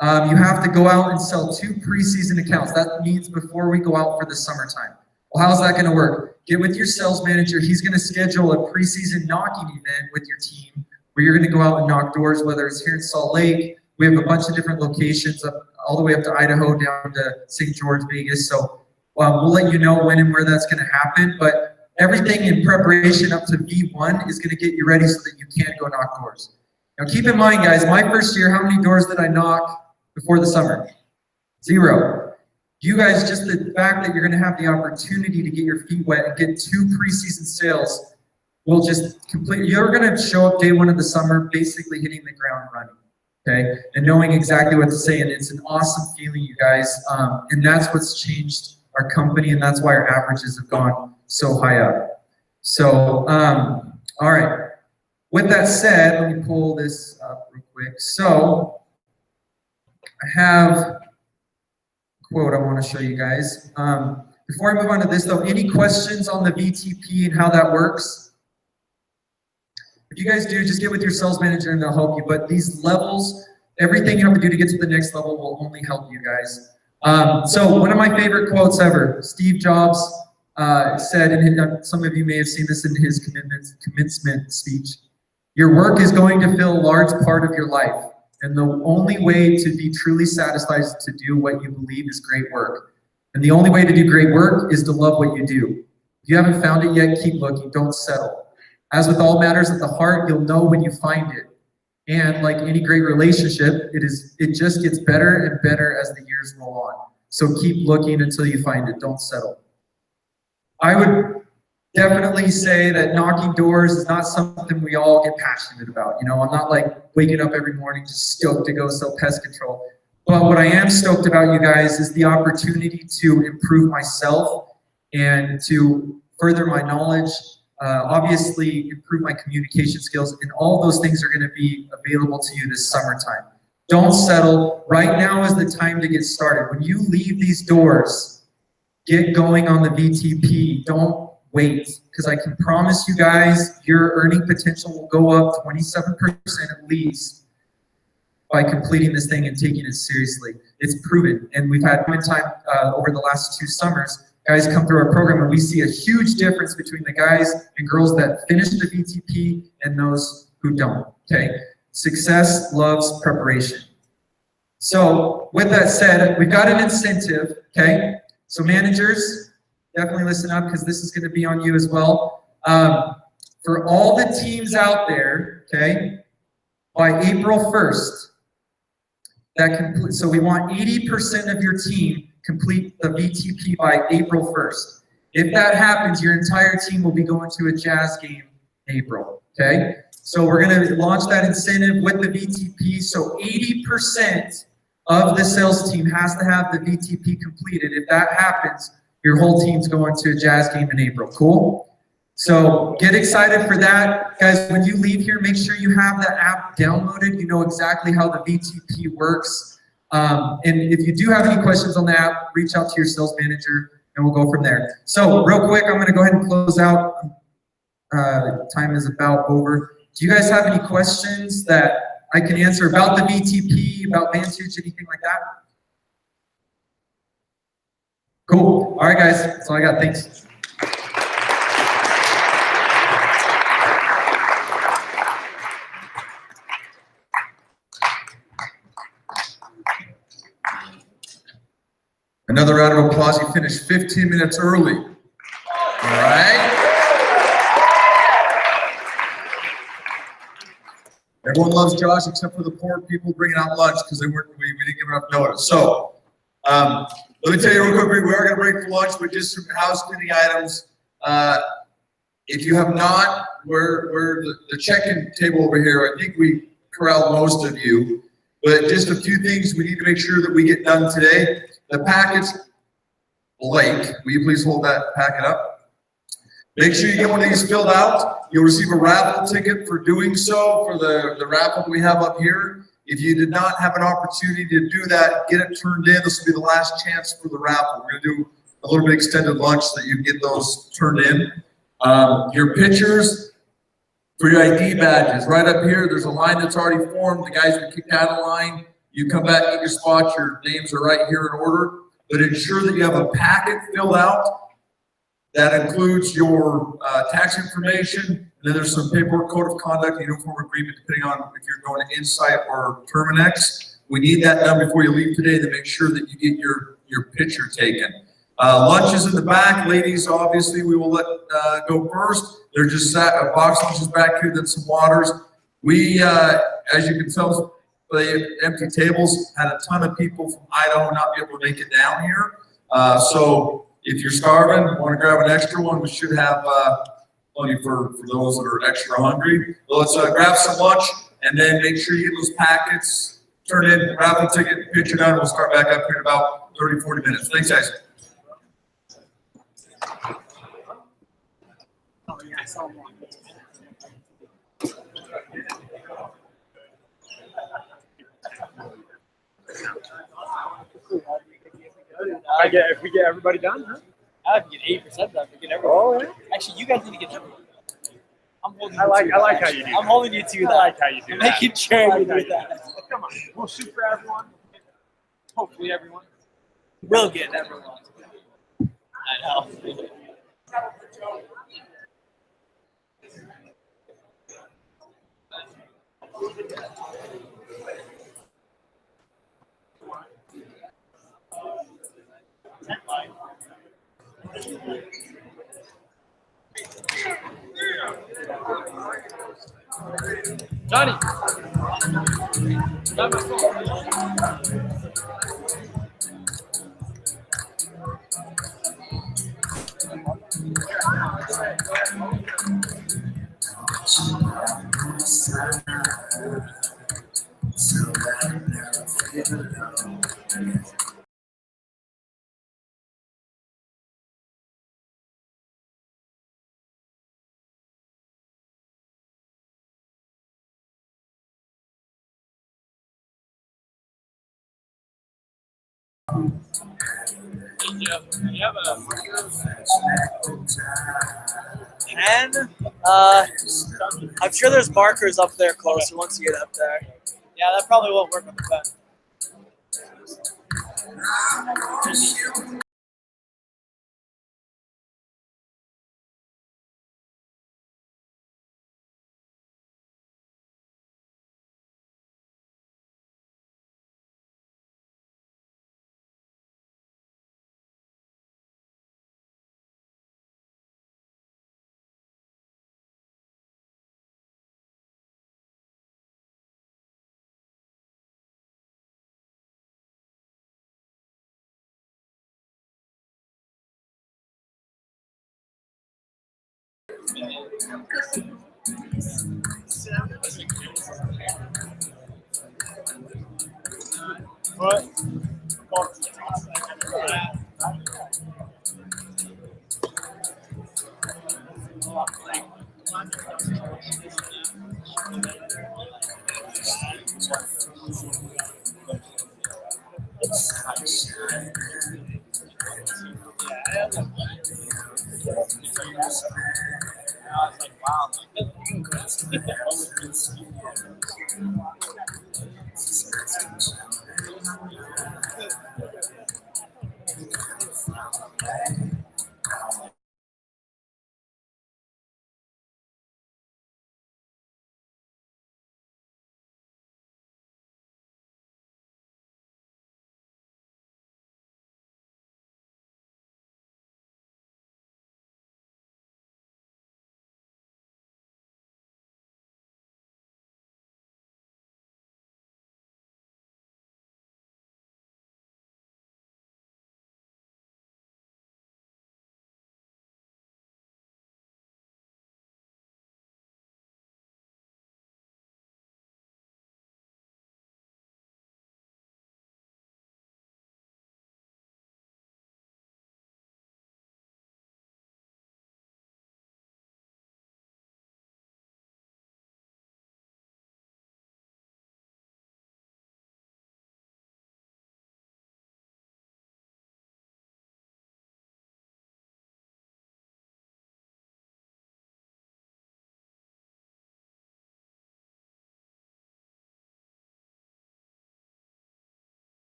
S8: You have to go out and sell 2 preseason accounts. That means before we go out for the summertime. Well, how's that going to work? Get with your sales manager. He's going to schedule a preseason knocking event with your team where you're going to go out and knock doors, whether it's here in Salt Lake. We have a bunch of different locations all the way up to Idaho, down to St. George, Vegas. So we'll let you know when and where that's going to happen. But everything in preparation up to V1 is going to get you ready so that you can go knock doors. Now keep in mind, guys, my first year, how many doors did I knock before the summer? 0. You guys, just the fact that you're going to have the opportunity to get your feet wet and get 2 preseason sales will just complete. You're going to show up day 1 of the summer basically hitting the ground running, okay, and knowing exactly what to say. And it's an awesome feeling, you guys, and that's what's changed our company, and that's why our averages have gone so high up. So, all right. With that said, let me pull this up real quick. So I have a quote I want to show you guys. Before I move on to this though, any questions on the VTP and how that works? If you guys do, just get with your sales manager and they'll help you. But these levels, everything you have to do to get to the next level will only help you guys. So one of my favorite quotes ever, Steve Jobs said, and some of you may have seen this in his commencement speech, your work is going to fill a large part of your life. And the only way to be truly satisfied is to do what you believe is great work. And the only way to do great work is to love what you do. If you haven't found it yet, keep looking, don't settle. As with all matters of the heart, you'll know when you find it. And like any great relationship, it just gets better and better as the years roll on. So keep looking until you find it, don't settle. I would definitely say that knocking doors is not something we all get passionate about. You know, I'm not like waking up every morning just stoked to go sell pest control. But what I am stoked about, you guys, is the opportunity to improve myself and to further my knowledge, obviously improve my communication skills, and all those things are going to be available to you this summertime. Don't settle. Right now is the time to get started. When you leave these doors, get going on the VTP. Don't wait, because I can promise you guys your earning potential will go up 27% at least by completing this thing and taking it seriously. It's proven, and we've had one time over the last 2 summers, guys come through our program and we see a huge difference between the guys and girls that finish the VTP and those who don't, okay? Success loves preparation. So with that said, we've got an incentive, okay? So managers, definitely listen up because this is going to be on you as well. For all the teams out there, okay, by April 1st, so we want 80% of your team complete the VTP by April 1st. If that happens, your entire team will be going to a Jazz game in April, okay? So we're going to launch that incentive with the VTP. So 80% of the sales team has to have the VTP completed. If that happens, your whole team's going to a Jazz game in April. Cool? So get excited for that. Guys, when you leave here, make sure you have the app downloaded. You know exactly how the VTP works. And if you do have any questions on the app, reach out to your sales manager and we'll go from there. So real quick, I'm going to go ahead and close out. Time is about over. Do you guys have any questions that I can answer about the VTP, about Vantage, anything like that? Cool. All right, guys. That's all I got. Thanks.
S5: Another round of applause. He finished 15 minutes early. All right. Everyone loves Josh except for the poor people bringing out lunch because we didn't give enough notice. So let me tell you real quick, we are going to break for lunch with just some house cleaning items. If you have not, we're the check-in table over here. I think we corralled most of you, but just a few things we need to make sure that we get done today. The packets, Blake, will you please hold that packet up? Make sure you get one of these filled out. You'll receive a raffle ticket for doing so for the raffle we have up here. If you did not have an opportunity to do that, get it turned in. This will be the last chance for the raffle. We're going to do a little bit extended lunch so that you get those turned in. Your pictures for your ID badges. Right up here, there's a line that's already formed. The guys will kick out a line. You come back, get your spot. Your names are right here in order. But ensure that you have a packet filled out. That includes your tax information, and then there's some paperwork, code of conduct, uniform agreement, depending on if you're going to Insight or Terminex. We need that done before you leave today to make sure that you get your picture taken. Lunch is in the back. Ladies, obviously, we will let go first. They're just a box lunch is back here, then some waters. We, as you can tell, the empty tables had a ton of people from Idaho not be able to make it down here. So if you're starving, want to grab an extra one, we should have plenty for those that are extra hungry. But let's grab some lunch and then make sure you get those packets, turn in, raffle ticket, picture done. We'll start back up here in about 30, 40 minutes. Thanks, guys.
S2: If we get everybody done, huh?
S3: I have to get 8% done to get everyone.
S2: Oh, yeah.
S3: Actually, you guys need to get everyone. I'm holding
S2: I like how you do
S3: I'm holding you to that.
S2: I like how you do
S3: I'm
S2: that.
S3: making sure you do that.
S2: Come come on. We'll shoot for everyone. Hopefully everyone.
S3: We'll get everyone.
S2: I know. Johnny. Grab my phone. You have a
S3: Pen? I'm sure there's markers up there closer once you get up there. Yeah, that probably won't work with the pen.
S2: foot.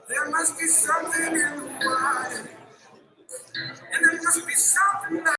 S7: There must be something in the water, and there must be something that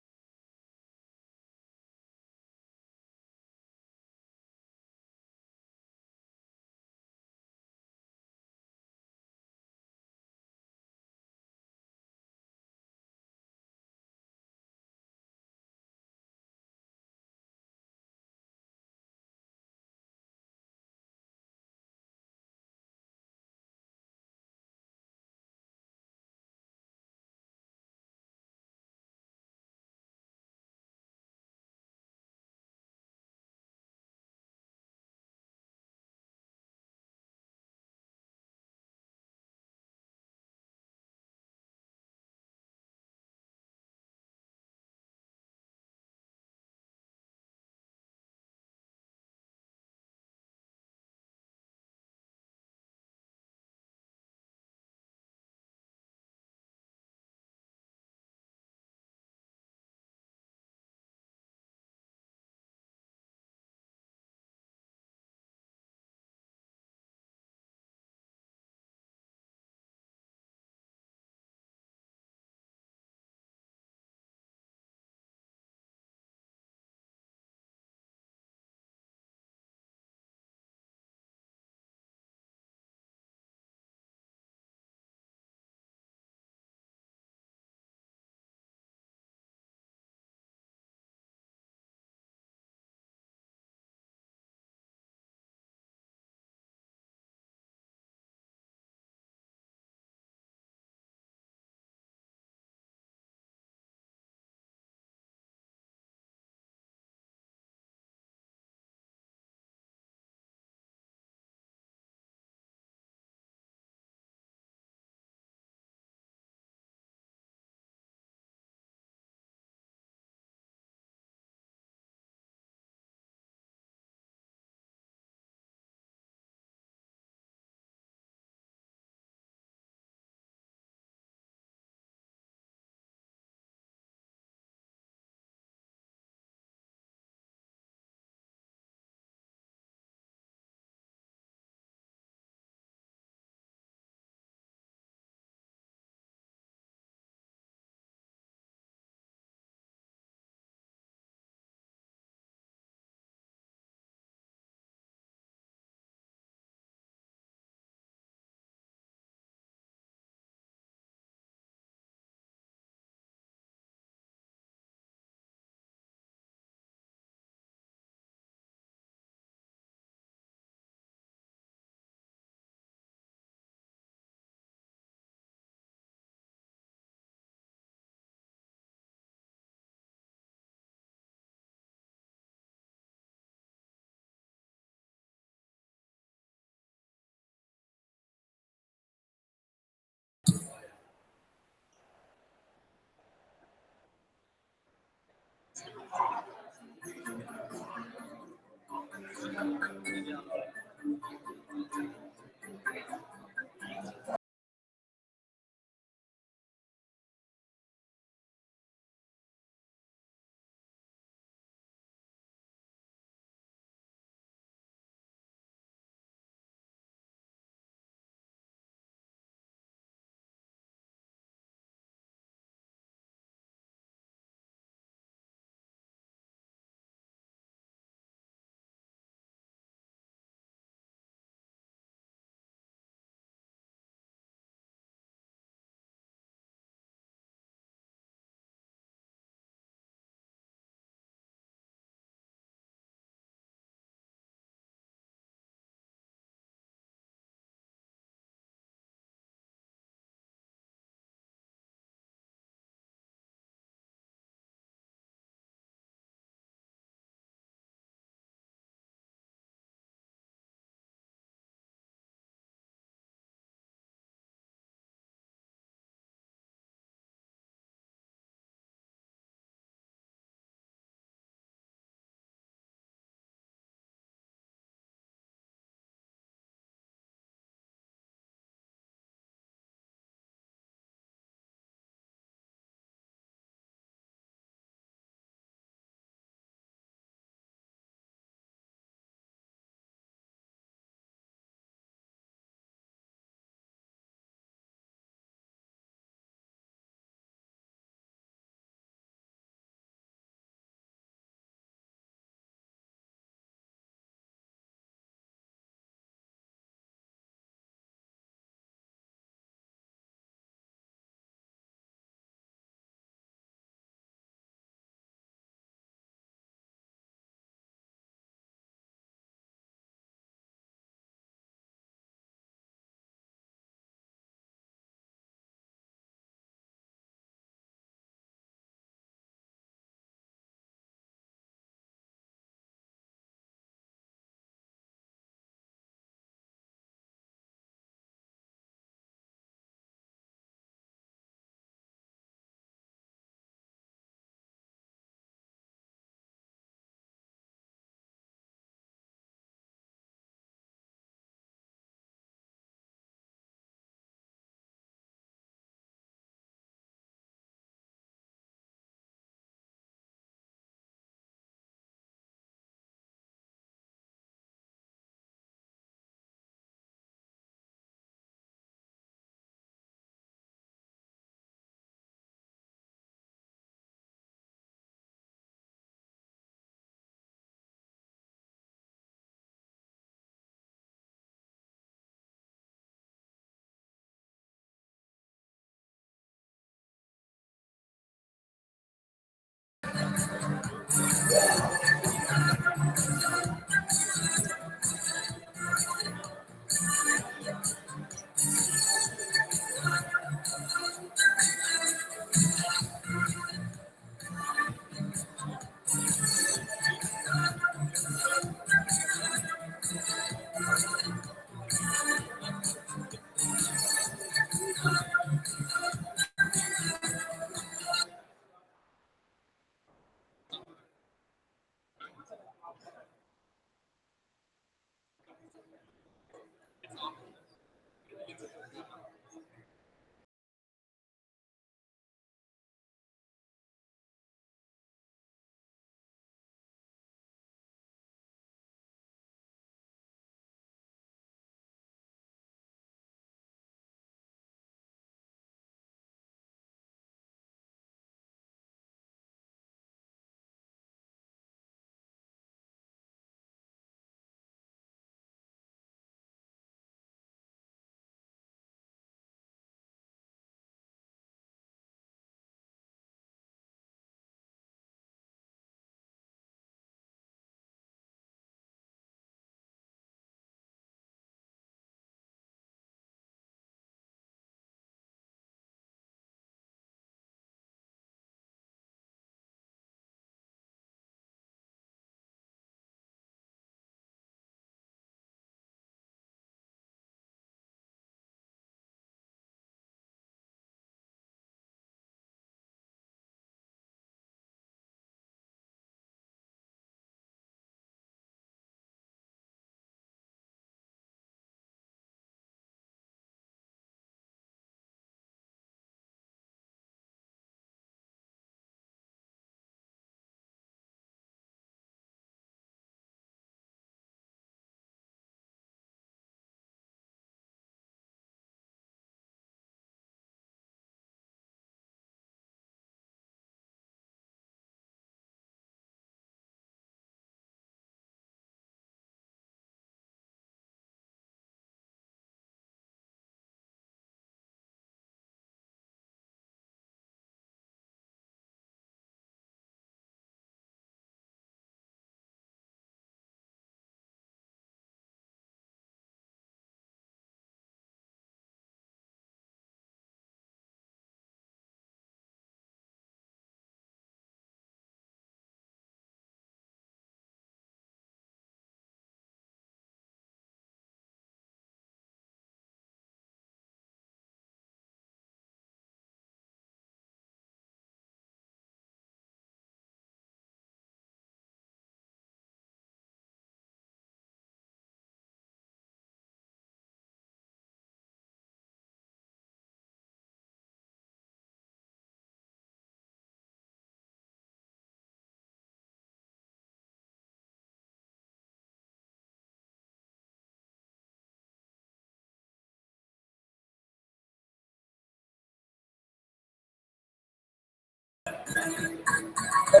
S2: Oh,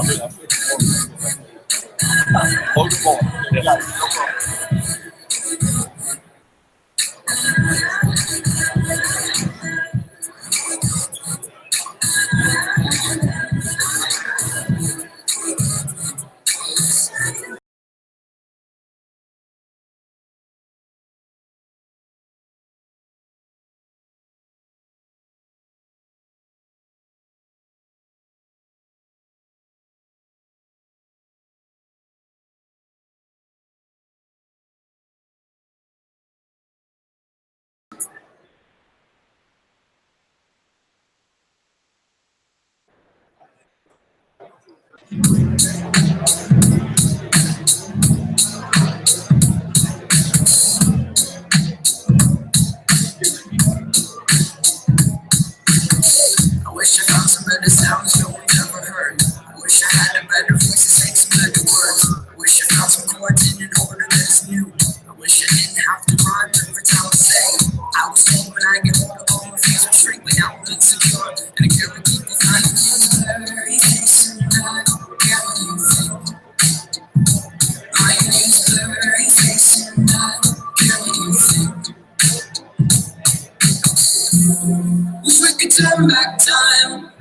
S2: dude, that's Logan Paul. Yeah.
S6: I wish I found some better sounds no one's ever heard. I wish I had a better voice to say some better words. I wish I found some chords in an order that is new. I wish I didn't have to rhyme every time I say. I was told when I get older, all my fears would shrink, but now I'm insecure. And I care what people think. Blurry face and I don't care what you think. My name's Blurry Face and I don't care what you think. Wish we could turn back time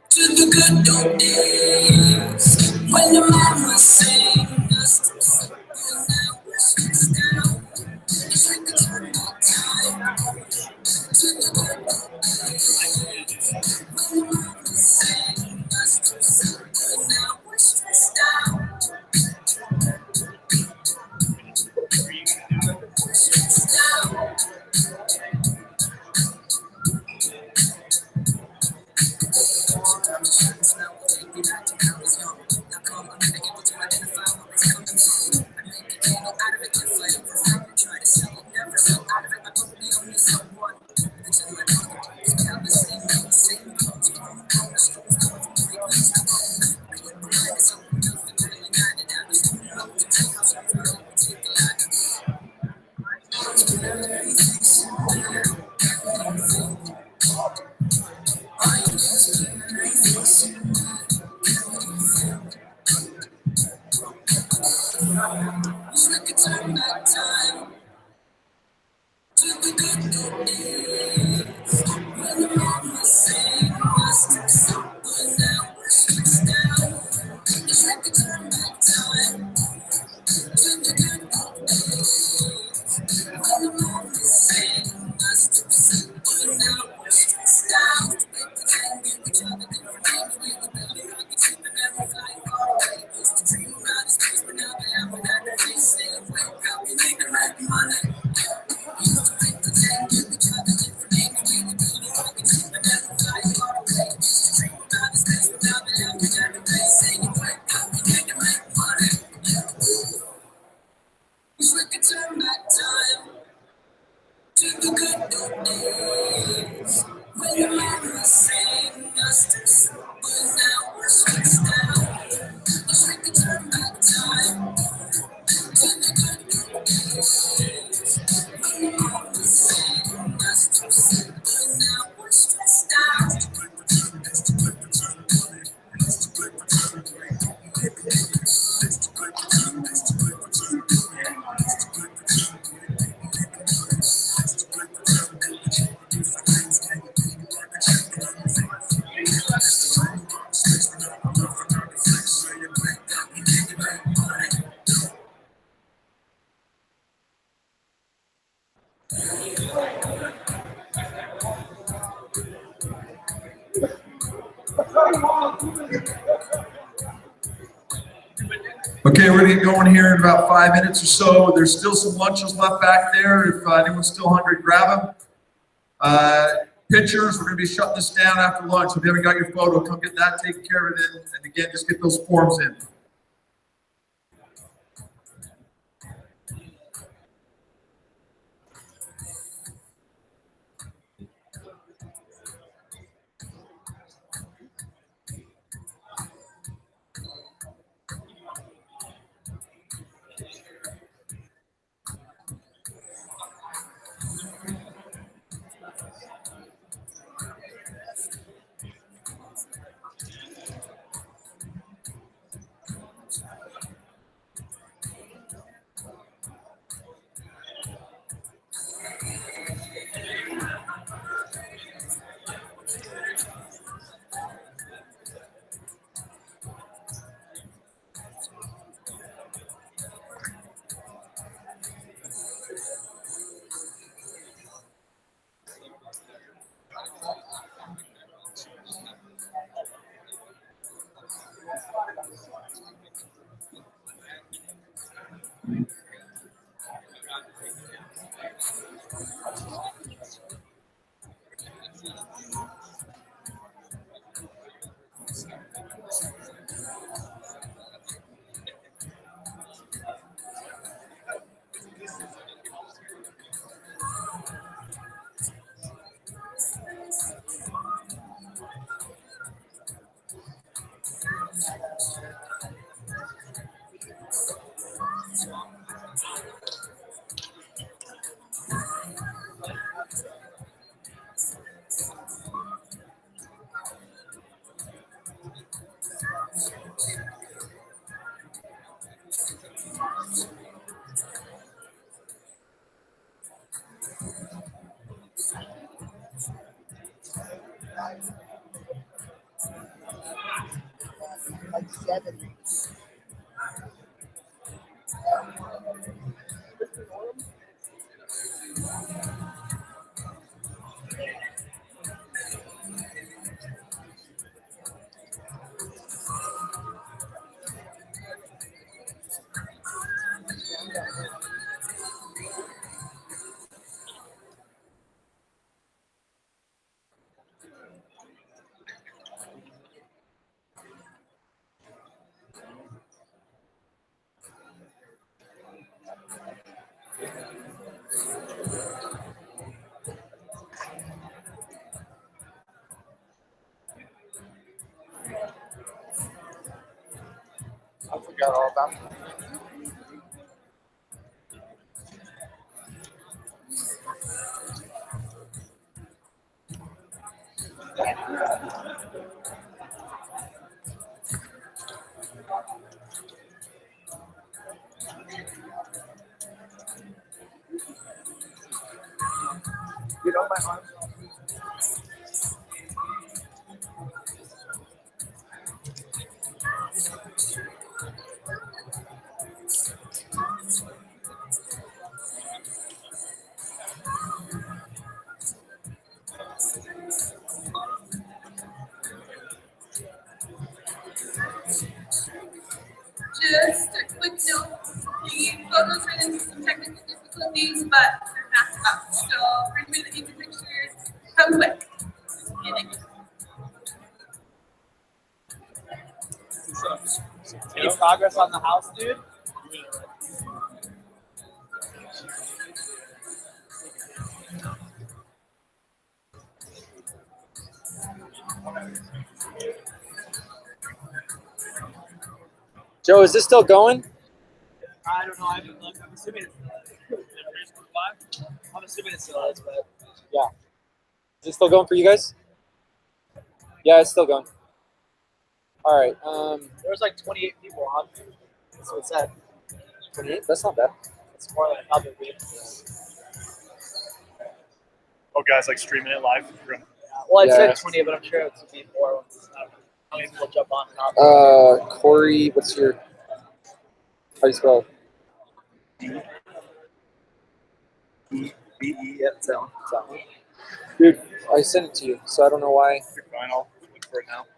S6: to the good old days when the man was saying us to something that was just down. Wish we could turn back time to the good old days when the man was saying us to something that was just down. Just down. Sometimes the certain smell will take me back to when I was young. Now come, I'm never able to identify where it's coming from. I make a candle out of it, get flame for fun. Try to sell it, never sell out of it. I probably only sell one. Until my brother is callously made, same clothes, from the stores, going from great place to home. I look behind myself, nothing really mattered. I was too low to take house on the road, take a ladder. It's blurry face and I don't care what you think. My name's Blurry Face and I don't care what you think. Wish we could turn back time to the good old days when the man was saying us to something that was just down. Wish we could turn back time to the good old days when the man was saying us to something that was just down. We pretend we were each other different names. We were building rockets, keeping them flying far away. Used to dream around space, but now they have another face saying, wake up, you need to make money. Used to pretend we were each other different names. We were building rockets, keeping them flying far away. Used to dream around space, but now they have another face saying, wake up, you need to make money. Wish we could turn back time to the good old days when the man was saying us to something that was just down. Wish we could turn back time to the good old days when the man was saying us to something that was just down.
S5: Okay, we're gonna get going here in about 5 minutes or so. There's still some lunches left back there. If anyone's still hungry, grab them. Pictures, we're gonna be shutting this down after lunch. If you haven't got your photo, come get that taken care of. And again, just get those forms in.
S3: Like 7.
S1: I forgot all about that. You know my arm.
S6: Just a quick note, the photos ran into some technical difficulties, but they're back up. So for anybody that needs a picture, come quick.
S1: Any progress on the house, dude? Joe, is this still going?
S3: I don't know. I haven't looked. I'm assuming it's live. I'm assuming it still is, but
S1: Yeah. Is it still going for you guys? Yeah, it's still going. All right.
S3: there was like 28 people on. That's what it said.
S1: 28. That's not bad.
S3: It's more than I thought there'd be.
S2: Oh, guys, like streaming it live from.
S3: Well, it
S1: Yeah.
S3: said 28, but I'm sure it's gonna be more. Once, how many people jump on and off?
S1: Corey, what's your? How do you spell it?
S2: B-E-N-L.
S1: Dude, I sent it to you, so I don't know why.
S2: You're fine. I'll look for it now.
S1: Okay,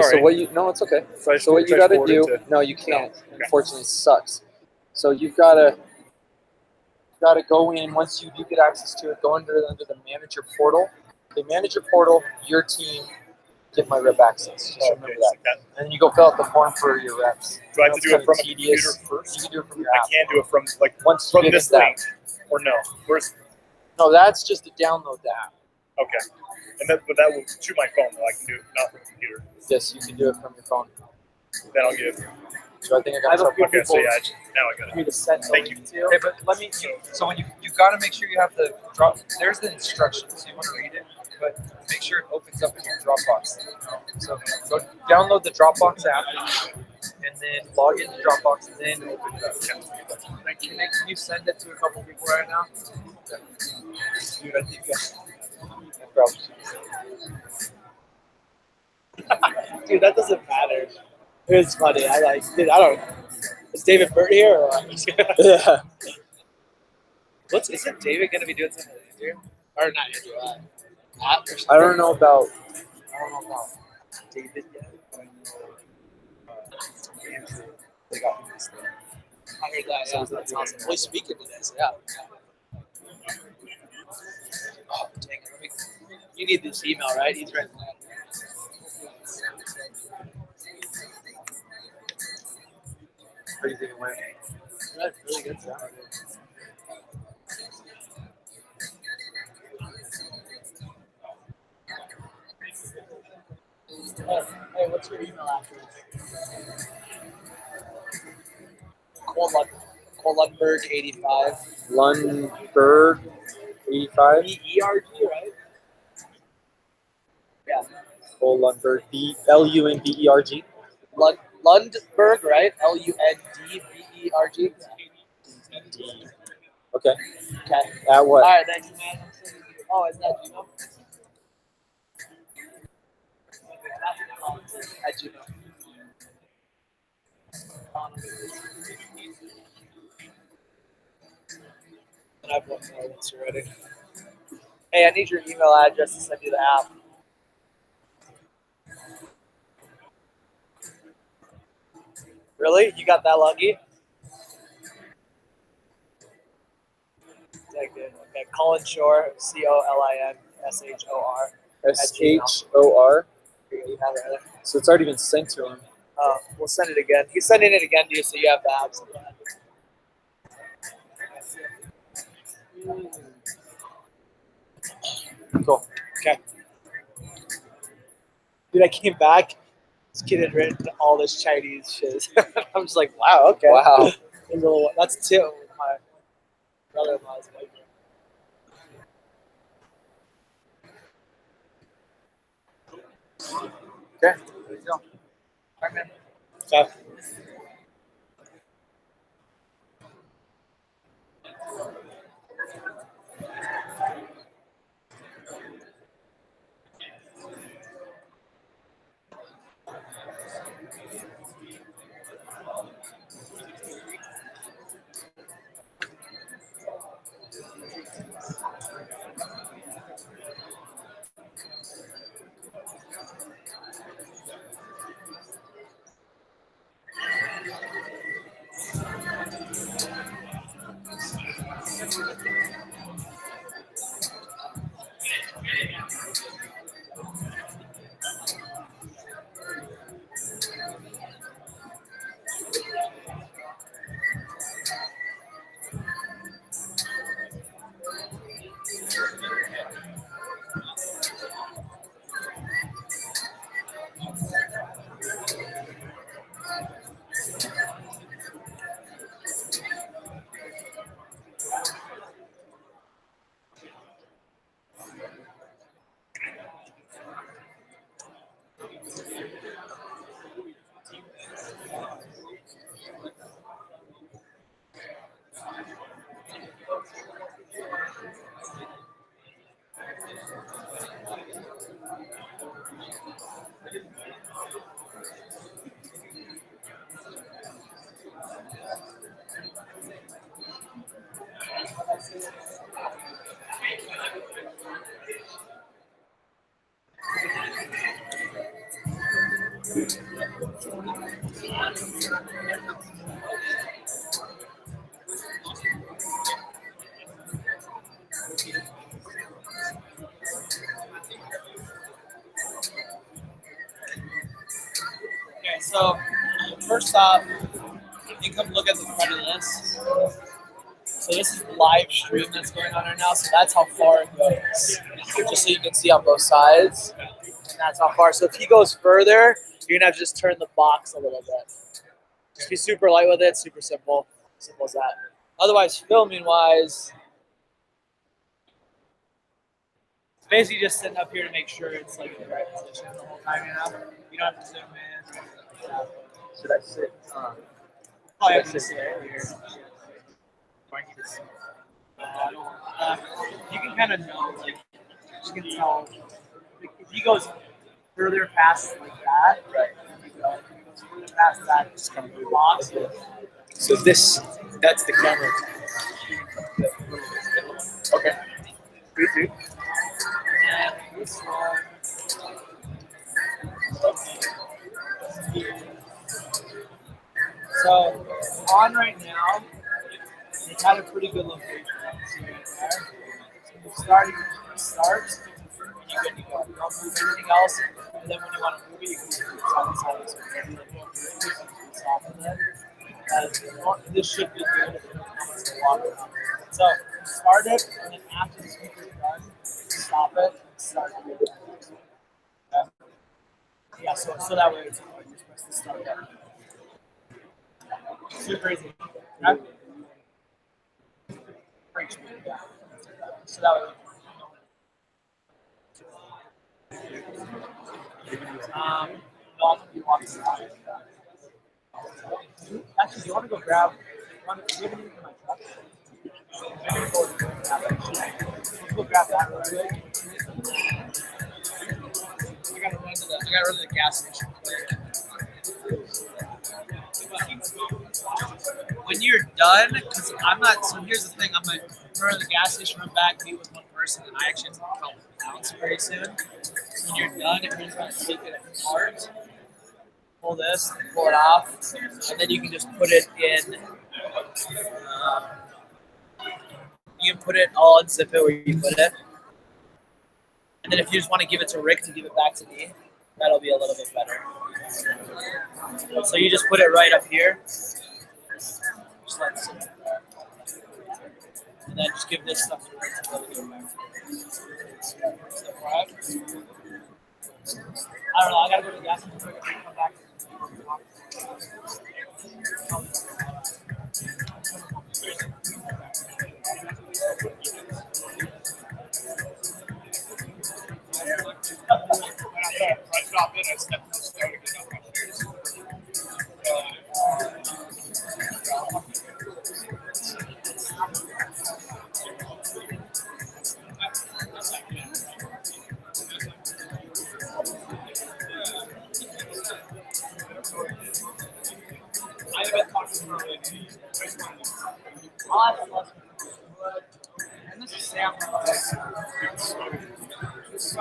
S2: Sorry.
S1: so what you? No, it's okay.
S2: So,
S1: So what you got to do? No, you can't.
S2: Okay.
S1: Unfortunately, it sucks. So you've got to go in once you do get access to it. Go under the manager portal. The manager portal, your team get my rep access. Just remember that. And then you go fill out the form for your reps.
S2: Do I have to
S1: That's
S2: do it
S1: kinda
S2: from a
S1: tedious.
S2: computer first?
S1: You can do it from your
S2: I
S1: app.
S2: can't do it from like
S1: Once you
S2: from
S1: get
S2: this
S1: into that.
S2: link, or no? Where's
S1: No, that's just to download the app.
S2: okay? And but that will to my phone though. I can do it not from a computer.
S1: Yes, you can do it from your phone.
S2: Then I'll get.
S1: So I think I
S3: I
S1: got
S3: have a
S1: trouble.
S3: few
S2: Okay, so
S3: people
S2: yeah, now I got
S3: for
S2: it.
S3: me to send
S2: Thank
S3: the link
S2: you.
S3: to.
S1: Okay, but let me. So when you got to make sure you have the drop. There's the instructions. You want to read it, but make sure it opens up in your Dropbox. So go download the Dropbox app, and then log into Dropbox, and then open it up. Like, can you send it to a couple people right now? Dude, I think. No problem.
S3: Dude, that doesn't matter. It's funny. I like. Dude, I don't. Is David Burt here or what?
S1: Yeah.
S3: Isn't David gonna be doing something with Andrew? Or not Andrew? Matt or something?
S1: I don't know about.
S3: I don't know about David yet. But I know Andrew. They got him this thing. I heard that. Yeah, that's awesome. Well, he's speaking today, so yeah. Oh, dang it. You need this email, right? He's writing that.
S1: What do you think it went?
S3: That's really good stuff. Hey, what's your email afterwards? Cole Lundberg 85.
S1: Lundberg, 85.
S3: BERG, right? Yeah.
S1: Cole Lundberg, Lundberg.
S3: Lundberg, right? LUNDBERG.
S1: Okay.
S3: Okay.
S1: At what?
S3: All right, thanks, man.
S1: Oh, is that Gmail? At Gmail. And I've looked more once already. Hey, I need your email address to send you the app. Really? You got that lucky? Yeah, good. Okay, Colin Shore, COLINSHOR.
S2: SHOR.
S1: You have it right there.
S2: So it's already been sent to him.
S1: We'll send it again. He's sending it again to you so you have the apps. Cool. Okay. Dude, I came back. This kid had written all this Chinese shit. I'm just like, wow, okay.
S2: Wow.
S1: That's Tim, my brother-in-law's wife. Okay. There you go. All right, man. Okay. Okay, so first off, you come look at the front of this. So this is the live stream that's going on right now. So that's how far it goes. Just so you can see on both sides. And that's how far. So if he goes further, you're gonna have to just turn the box a little bit. Just be super light with it, super simple. Simple as that. Otherwise, filming wise, it's basically just sitting up here to make sure it's like in the right position the whole time, you know? You don't have to zoom in.
S2: Should I sit?
S1: Probably have to sit right here. You can kind of know, like, you can tell, like, if he goes further past like that, right? If he goes further past that, just kind of box.
S2: So that's the camera. Okay. Good, dude.
S1: And this one. So on right now, it's at a pretty good location. So you start, and you're good to go. You don't move anything else, and then when you want to move it, you can just move side to side. So maybe like you can stop with it. This should be good if it comes to water. So start it, and then after the speaker is done, stop it and start it again. Okay? Yeah, so that way it's you just press the start button. Super easy. Okay? Break speed, yeah. So that way. No, you want to stop it. Actually, do you want to go grab? Do you have anything in my truck?
S3: We'll grab that real quick. I gotta run to the gas station. When you're done, because I'm not. So here's the thing: I'm gonna run to the gas station, run back, meet with one person, and I actually have to call the bounce very soon. So when you're done, if you're just gonna take it apart, pull this, pull it off, and then you can just put it in. You can put it all, unzip it where you put it. And then if you just want to give it to Rick to give it back to me, that'll be a little bit better. So you just put it right up here. Just like so. And then just give this stuff to Rick to give it back. Right? I don't know, I gotta go to the gas station quick and come back.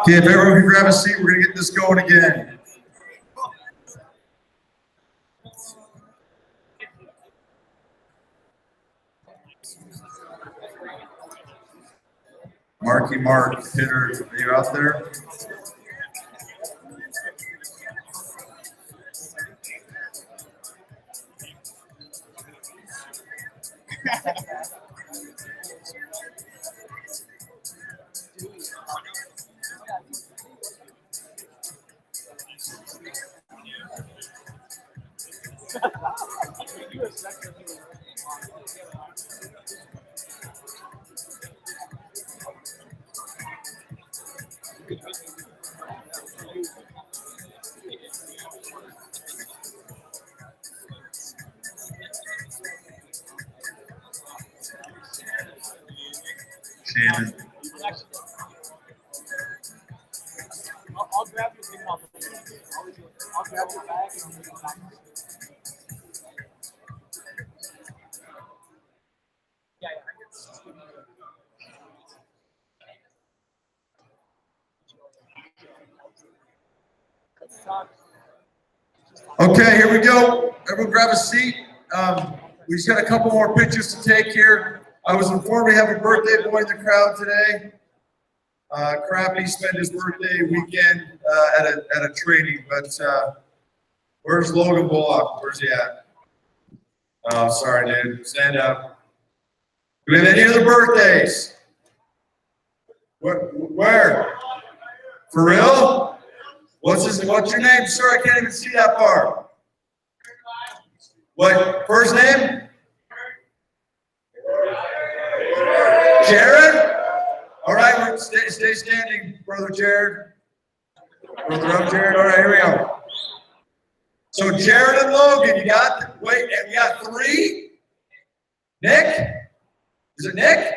S5: Okay, if everyone can grab a seat, we're gonna get this going again. Marky Mark, hitter, are you out there? Shannon.
S3: I'll grab your thing off. I'll grab your bag and I'll bring it back. Yeah,
S5: Okay, here we go. Everyone grab a seat. We just got a couple more pictures to take here. I was informed we have a birthday boy in the crowd today. Crappy spent his birthday weekend at a training, but where's Logan Bullock? Where's he at? Oh, sorry, dude. Stand up. Do we have any other birthdays? Where? For real? What's your name, sir? I can't even see that far. What? First name? Jared? All right, stay standing, Brother Jared. Brother up, Jared. All right, here we go. So Jared and Logan, you got, wait, we got three? Nick? Is it Nick?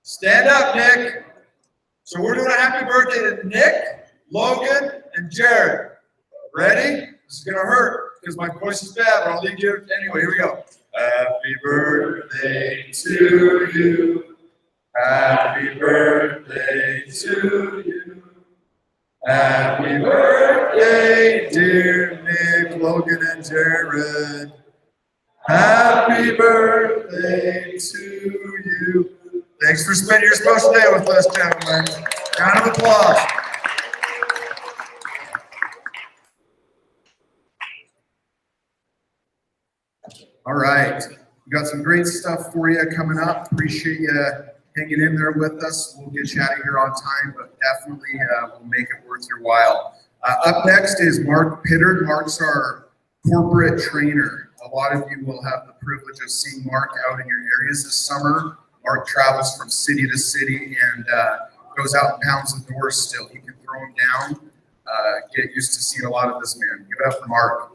S5: Stand up, Nick. So we're doing a happy birthday to Nick, Logan, and Jared. Ready? This is gonna hurt because my voice is bad, but I'll lead you anyway. Here we go. Happy birthday to you. Happy birthday to you. Happy birthday, dear Nick, Logan, and Jared. Happy birthday to you. Thanks for spending your special day with us, gentlemen. Round of applause. All right, we got some great stuff for you coming up. Appreciate you hanging in there with us. We'll get you out of here on time, but definitely we'll make it worth your while. Up next is Mark Pittard. Mark's our corporate trainer. A lot of you will have the privilege of seeing Mark out in your areas this summer. Mark travels from city to city and goes out and pounds the doors still. He can throw them down. Get used to seeing a lot of this man. Give it up for Mark.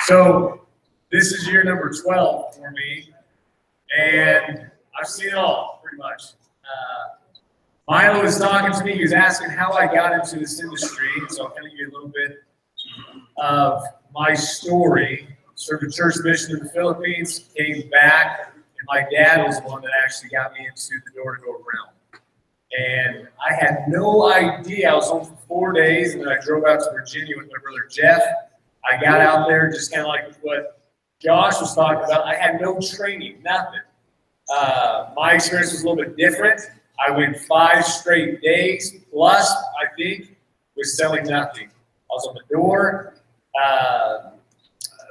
S9: So this is year number 12 for me, and I've seen it all pretty much. Milo was talking to me. He was asking how I got into this industry, so I'll kind of give you a little bit of my story. Served a church mission in the Philippines, came back, and my dad was the one that actually got me into the door-to-door realm. And I had no idea. I was home for 4 days, and then I drove out to Virginia with my brother Jeff. I got out there just kind of like what Josh was talking about. I had no training, nothing. My experience was a little bit different. I went 5 straight days plus, I think, was selling nothing. I was on the door,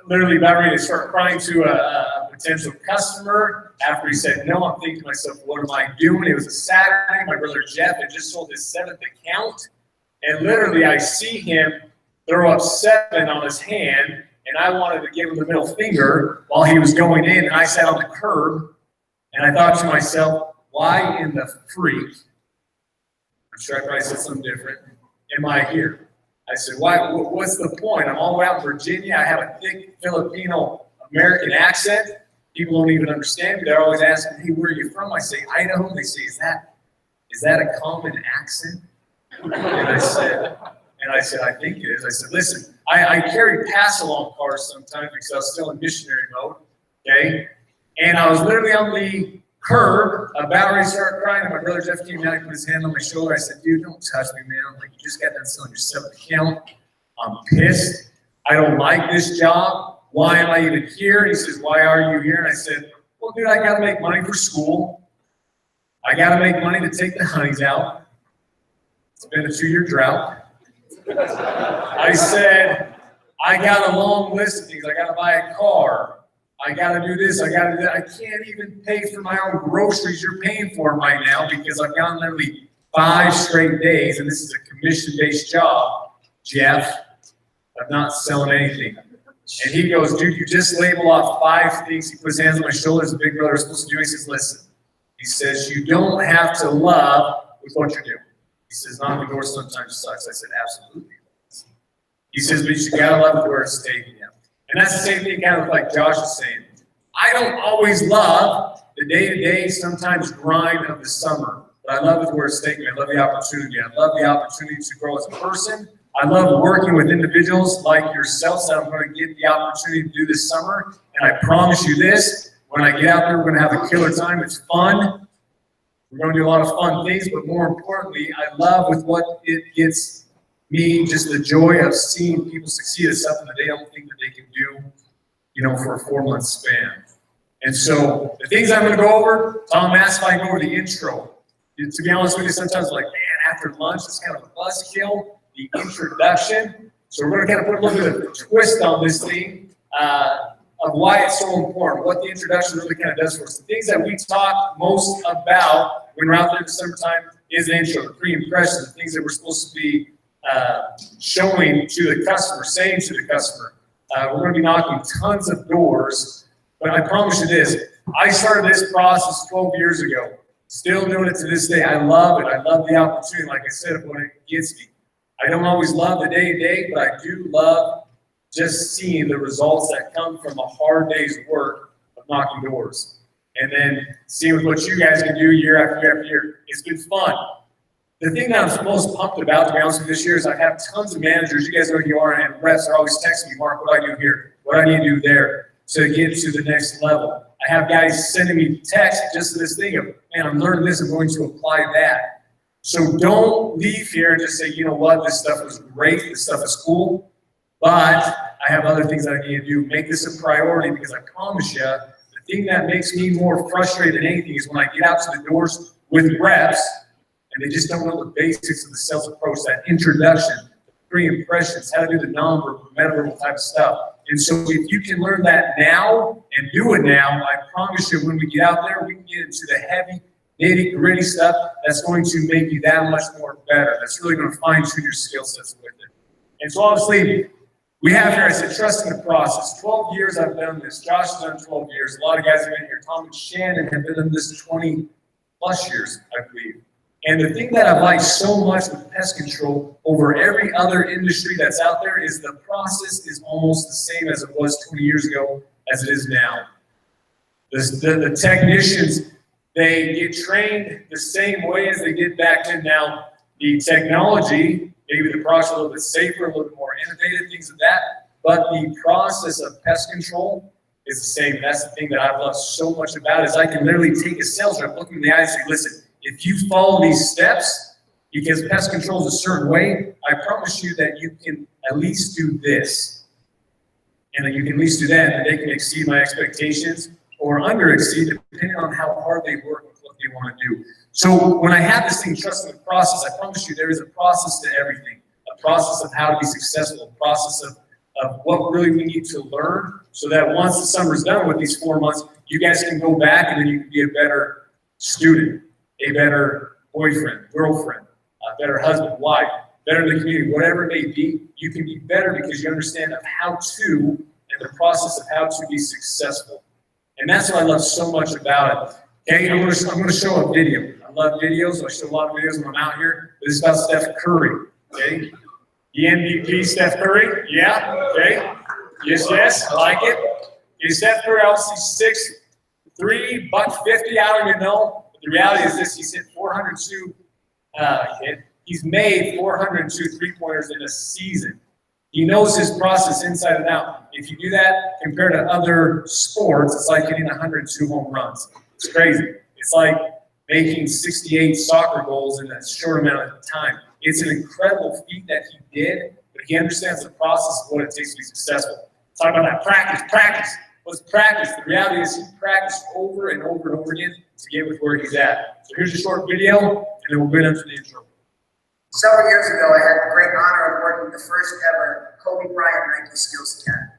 S9: literally about ready to start crying to a potential customer. After he said no, I'm thinking to myself, what am I doing? It was a Saturday. My brother Jeff had just sold his 7th account. And literally I see him throw up 7 on his hand, and I wanted to give him the middle finger while he was going in, and I sat on the curb, and I thought to myself, why in the freak, I'm sure I probably said something different, am I here? I said, why? What's the point? I'm all the way out in Virginia. I have a thick Filipino-American accent. People don't even understand me. They're always asking, hey, where are you from? I say, Idaho. They say, is that a common accent? And I said, I think it is. I said, listen, I carry pass-along cars sometimes because I was still in missionary mode, okay? And I was literally on the curb, about ready to start crying, and my brother Jeff came down, he put his hand on my shoulder. I said, dude, don't touch me, man. I'm like, you just got done selling your 7th account. I'm pissed. I don't like this job. Why am I even here? And he says, why are you here? And I said, well, dude, I got to make money for school. I got to make money to take the honeys out. It's been a 2-year drought. I said, I got a long list of things. I got to buy a car. I got to do this. I got to do that. I can't even pay for my own groceries you're paying for right now because I've gone literally 5 straight days, and this is a commission-based job, Jeff. I'm not selling anything. And he goes, dude, you just label off 5 things. He puts his hands on my shoulders, the big brother is supposed to do. He says, listen. He says, you don't have to love with what you're doing. He says, knocking doors sometimes sucks. I said, absolutely. He says, but you gotta love it where it's taking you. And that's the same thing kind of like Josh is saying. I don't always love the day-to-day, sometimes grind of the summer, but I love it where it's taking me. I love the opportunity. I love the opportunity to grow as a person. I love working with individuals like yourselves that I'm going to get the opportunity to do this summer. And I promise you this, when I get out there, we're going to have a killer time. It's fun. We're going to do a lot of fun things, but more importantly, I love with what it gets me, just the joy of seeing people succeed at something that they don't think that they can do, for a 4-month span. And so the things I'm going to go over, Tom asked if I go over the intro. To be honest with you, sometimes like, man, after lunch, it's kind of a buzzkill, the introduction. So we're going to kind of put a little bit of a twist on this thing of why it's so important, what the introduction really kind of does for us. The things that we talk most about when we're out there in the summertime is the intro, the pre-impression, the things that we're supposed to be showing to the customer, saying to the customer. We're going to be knocking tons of doors, but I promise you this, I started this process 12 years ago, still doing it to this day. I love it. I love the opportunity, like I said, of what it gets me. I don't always love the day-to-day, but I do love just seeing the results that come from a hard day's work of knocking doors. And then seeing what you guys can do year after year after year. It's been fun. The thing that I'm most pumped about, to be honest with you, this year is I have tons of managers. You guys know who you are, and reps are always texting me, Mark, what do I do here? What do I need to do there to get to the next level? I have guys sending me texts just to this thing of, man, I'm learning this, I'm going to apply that. So don't leave here and just say, you know what, this stuff is great, this stuff is cool, but I have other things that I need to do. Make this a priority, because I promise you, the thing that makes me more frustrated than anything is when I get out to the doors with reps and they just don't know the basics of the sales approach, that introduction, pre-impressions, how to do the non-verbal, metaverbal type of stuff. And so if you can learn that now and do it now, I promise you when we get out there, we can get into the heavy, nitty-gritty stuff that's going to make you that much more better. That's really going to fine-tune your skill sets with it. And so obviously, we have here, I said, trust in the process. 12 years I've done this. Josh has done 12 years. A lot of guys have been here. Tom and Shannon have been in this 20 plus years, I believe. And the thing that I like so much with pest control over every other industry that's out there is the process is almost the same as it was 20 years ago as it is now. The technicians, they get trained the same way as they did back then. Now, the technology, maybe the products are a little bit safer, a little bit more innovative, things of that, but the process of pest control is the same. That's the thing that I love so much about it, is I can literally take a sales rep, look him in the eye and say, listen, if you follow these steps, because pest control is a certain way, I promise you that you can at least do this. And then you can at least do that, and they can exceed my expectations or under exceed, depending on how hard they work with what they want to do. So when I have this thing, trust in the process, I promise you there is a process to everything, a process of how to be successful, a process of what really we need to learn, so that once the summer's done with these 4 months, you guys can go back and then you can be a better student, a better boyfriend, girlfriend, a better husband, wife, better in the community, whatever it may be. You can be better because you understand of how to, and the process of how to be successful. And that's what I love so much about it. Okay, I'm gonna show a video. I love videos. I show a lot of videos when I'm out here. This is about Steph Curry. Okay, the MVP, Steph Curry. Yeah. Okay. Yes. I like it. Okay, Steph Curry, obviously 6'3", $150. I don't even know. But the reality is this: he's hit 402. He's made 402 3-pointers in a season. He knows his process inside and out. If you do that compared to other sports, it's like hitting 102 home runs. It's crazy. It's like making 68 soccer goals in that short amount of time. It's an incredible feat that he did, but he understands the process of what it takes to be successful. Talk about that practice. What's practice? The reality is he practiced over and over and over again to get with where he's at. So here's a short video, and then we'll get into the intro.
S10: Several years ago, I had the great honor of working with the first ever Kobe Bryant Nike Skills Academy.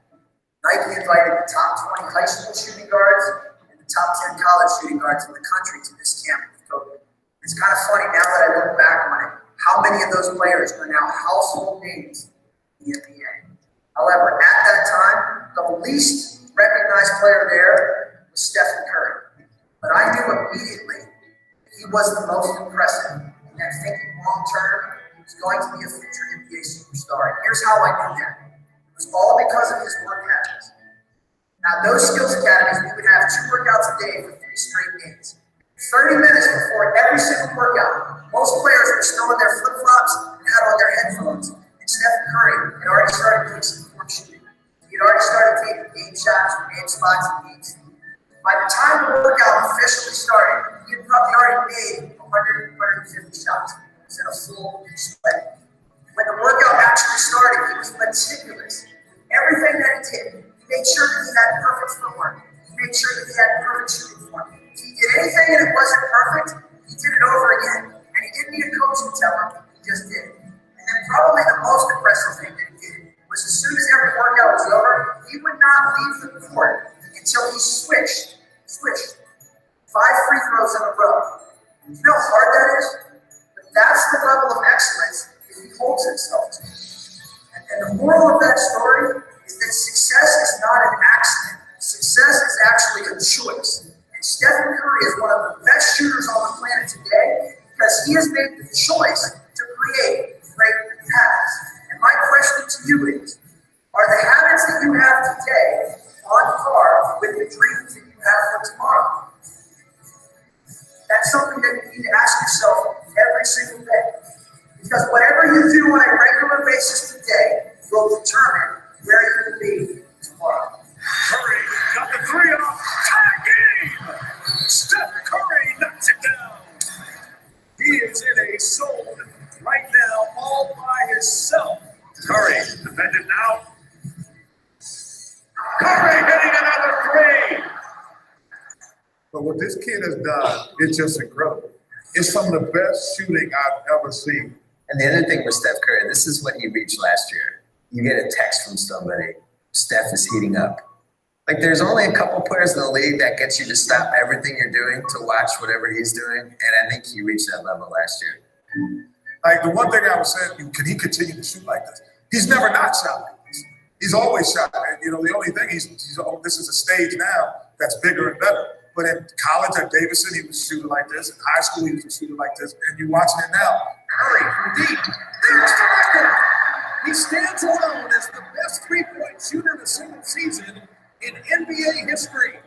S10: Nike invited the top 20 high school shooting guards and the top 10 college shooting guards in the country to this camp with Kobe. It's kind of funny now that I look back on it, how many of those players are now household names in the NBA. However, at that time, the least recognized player there was Stephen Curry. But I knew immediately that he was the most impressive, and that thinking long-term, he was going to be a future NBA superstar. And here's how I knew that. It was all because of his work habits. Now, those skills academies, we would have 2 workouts a day for 3 straight days. 30 minutes before every single workout, most players were still in their flip-flops and had on their headphones. And Stephen Curry had already started doing some form shooting. He had already started taking game shots from game spots and games. By the time the workout officially started, he had probably already made 150 shots. It was in a full sweat. When the workout actually started, he was meticulous. Everything that he did, he made sure that he had perfect footwork. He made sure that he had perfect shooting form. If he did anything and it wasn't perfect, he did it over again. And he didn't need a coach to tell him, he just did. And then probably the most impressive thing that he did was as soon as every workout was over, he would not leave the court until he switched 5 free throws in a row. You know how hard that is? But that's the level of excellence that he holds himself to. And the moral of that story is that success is not an accident. Success is actually a choice. And Stephen Curry is one of the best shooters on the planet today because he has made the choice to create great habits. And my question to you is, are the habits that you have today on par with the dreams that you have for tomorrow? That's something that you need to ask yourself every single day. Because whatever you do on a regular basis today will determine where you will be tomorrow.
S11: Curry got the 3 off. Tie game! Steph Curry knocks it down. He is in a zone right now all by himself. Curry defended now. Curry hitting another 3.
S12: But what this kid has done, it's just incredible. It's some of the best shooting I've ever seen.
S13: And the other thing with Steph Curry, this is what he reached last year. You get a text from somebody, Steph is heating up. Like there's only a couple players in the league that gets you to stop everything you're doing to watch whatever he's doing. And I think he reached that level last year.
S12: Like the one thing I was saying, can he continue to shoot like this? He's never not shot like this. He's always shot. And, you know, the only thing this is a stage now that's bigger and better. But in college at Davidson, he was shooting like this. In high school, he was shooting like this. And you're watching it now. Curry from deep. There's the record. He stands alone as the best three-point shooter in a single season in NBA history.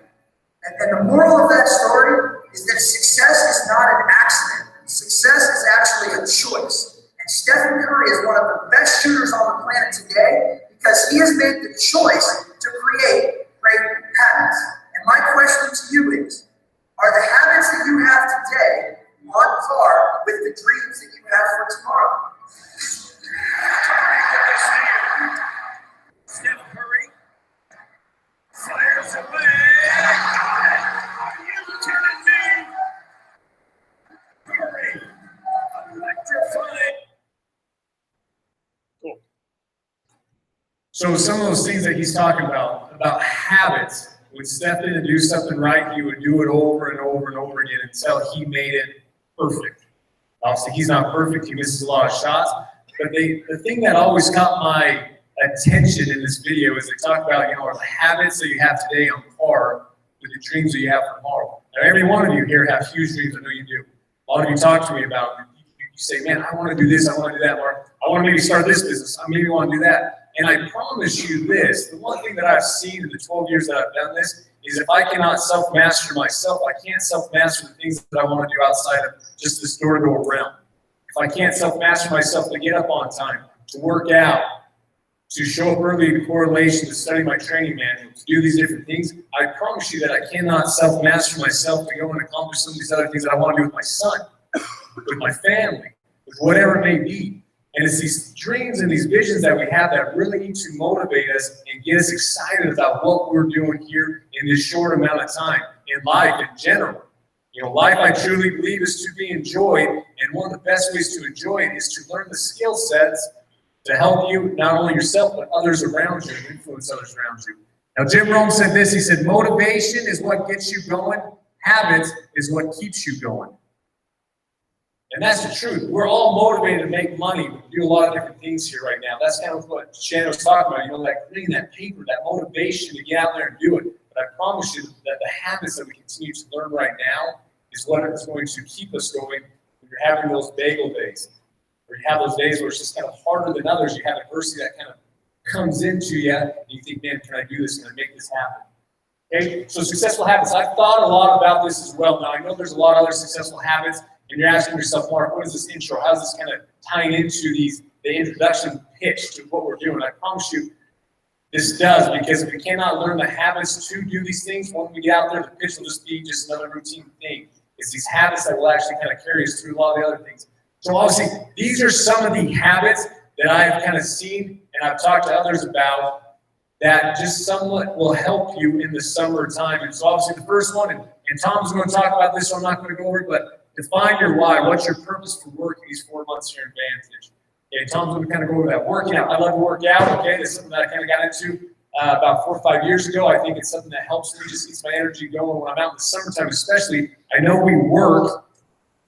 S10: And the moral of that story is that success is not an accident. Success is actually a choice. And Stephen Curry is one of the best shooters on the planet today because he has made the choice to create great habits. And my question to you is, are the habits that you have today on par with the dreams that you have for tomorrow?
S11: Steph Curry fires away. Are you kidding me? Curry, electrifying.
S9: Cool. So some of those things that he's talking about habits, when Steph didn't do something right, he would do it over and over and over again until he made it perfect. Obviously, he's not perfect. He misses a lot of shots. But the thing that always caught my attention in this video is they talk about, are the habits that you have today on par with the dreams that you have for tomorrow. Now, every one of you here have huge dreams. I know you do. A lot of you talk to me about it. You say, man, I want to do this. I want to do that. Or I want to maybe start this business. I maybe want to do that. And I promise you this, the one thing that I've seen in the 12 years that I've done this is if I cannot self-master myself, I can't self-master the things that I want to do outside of just this door-to-door realm. If I can't self-master myself to get up on time, to work out, to show up early to correlation, to study my training manual, to do these different things, I promise you that I cannot self-master myself to go and accomplish some of these other things that I want to do with my son, with my family, with whatever it may be. And it's these dreams and these visions that we have that really need to motivate us and get us excited about what we're doing here in this short amount of time in life in general. Life, I truly believe, is to be enjoyed, and one of the best ways to enjoy it is to learn the skill sets to help you, not only yourself, but others around you, and influence others around you. Now, Jim Rome said this, he said, motivation is what gets you going, habits is what keeps you going. And that's the truth. We're all motivated to make money. We do a lot of different things here right now. That's kind of what Shannon was talking about, like reading that paper, that motivation to get out there and do it. But I promise you that the habits that we continue to learn right now is what is going to keep us going when you're having those bagel days. Or you have those days where it's just kind of harder than others. You have adversity that kind of comes into you, and you think, man, can I do this? Can I make this happen? Okay, so successful habits. I've thought a lot about this as well. Now, I know there's a lot of other successful habits, and you're asking yourself, Mark, what is this intro? How's this kind of tying into the introduction pitch to what we're doing? I promise you, this does, because if we cannot learn the habits to do these things, when we get out there, the pitch will just be just another routine thing. It's these habits that will actually kind of carry us through a lot of the other things. So obviously, these are some of the habits that I've kind of seen and I've talked to others about that just somewhat will help you in the summertime. And so obviously the first one, and Tom's going to talk about this, so I'm not going to go over it, but define your why. What's your purpose for working these 4 months here in Vantage? Okay, Tom's going to kind of go over that. Working out. I love to work out. Okay, that's something that I kind of got into about 4 or 5 years ago. I think it's something that helps me, just keeps my energy going when I'm out in the summertime, especially. I know we work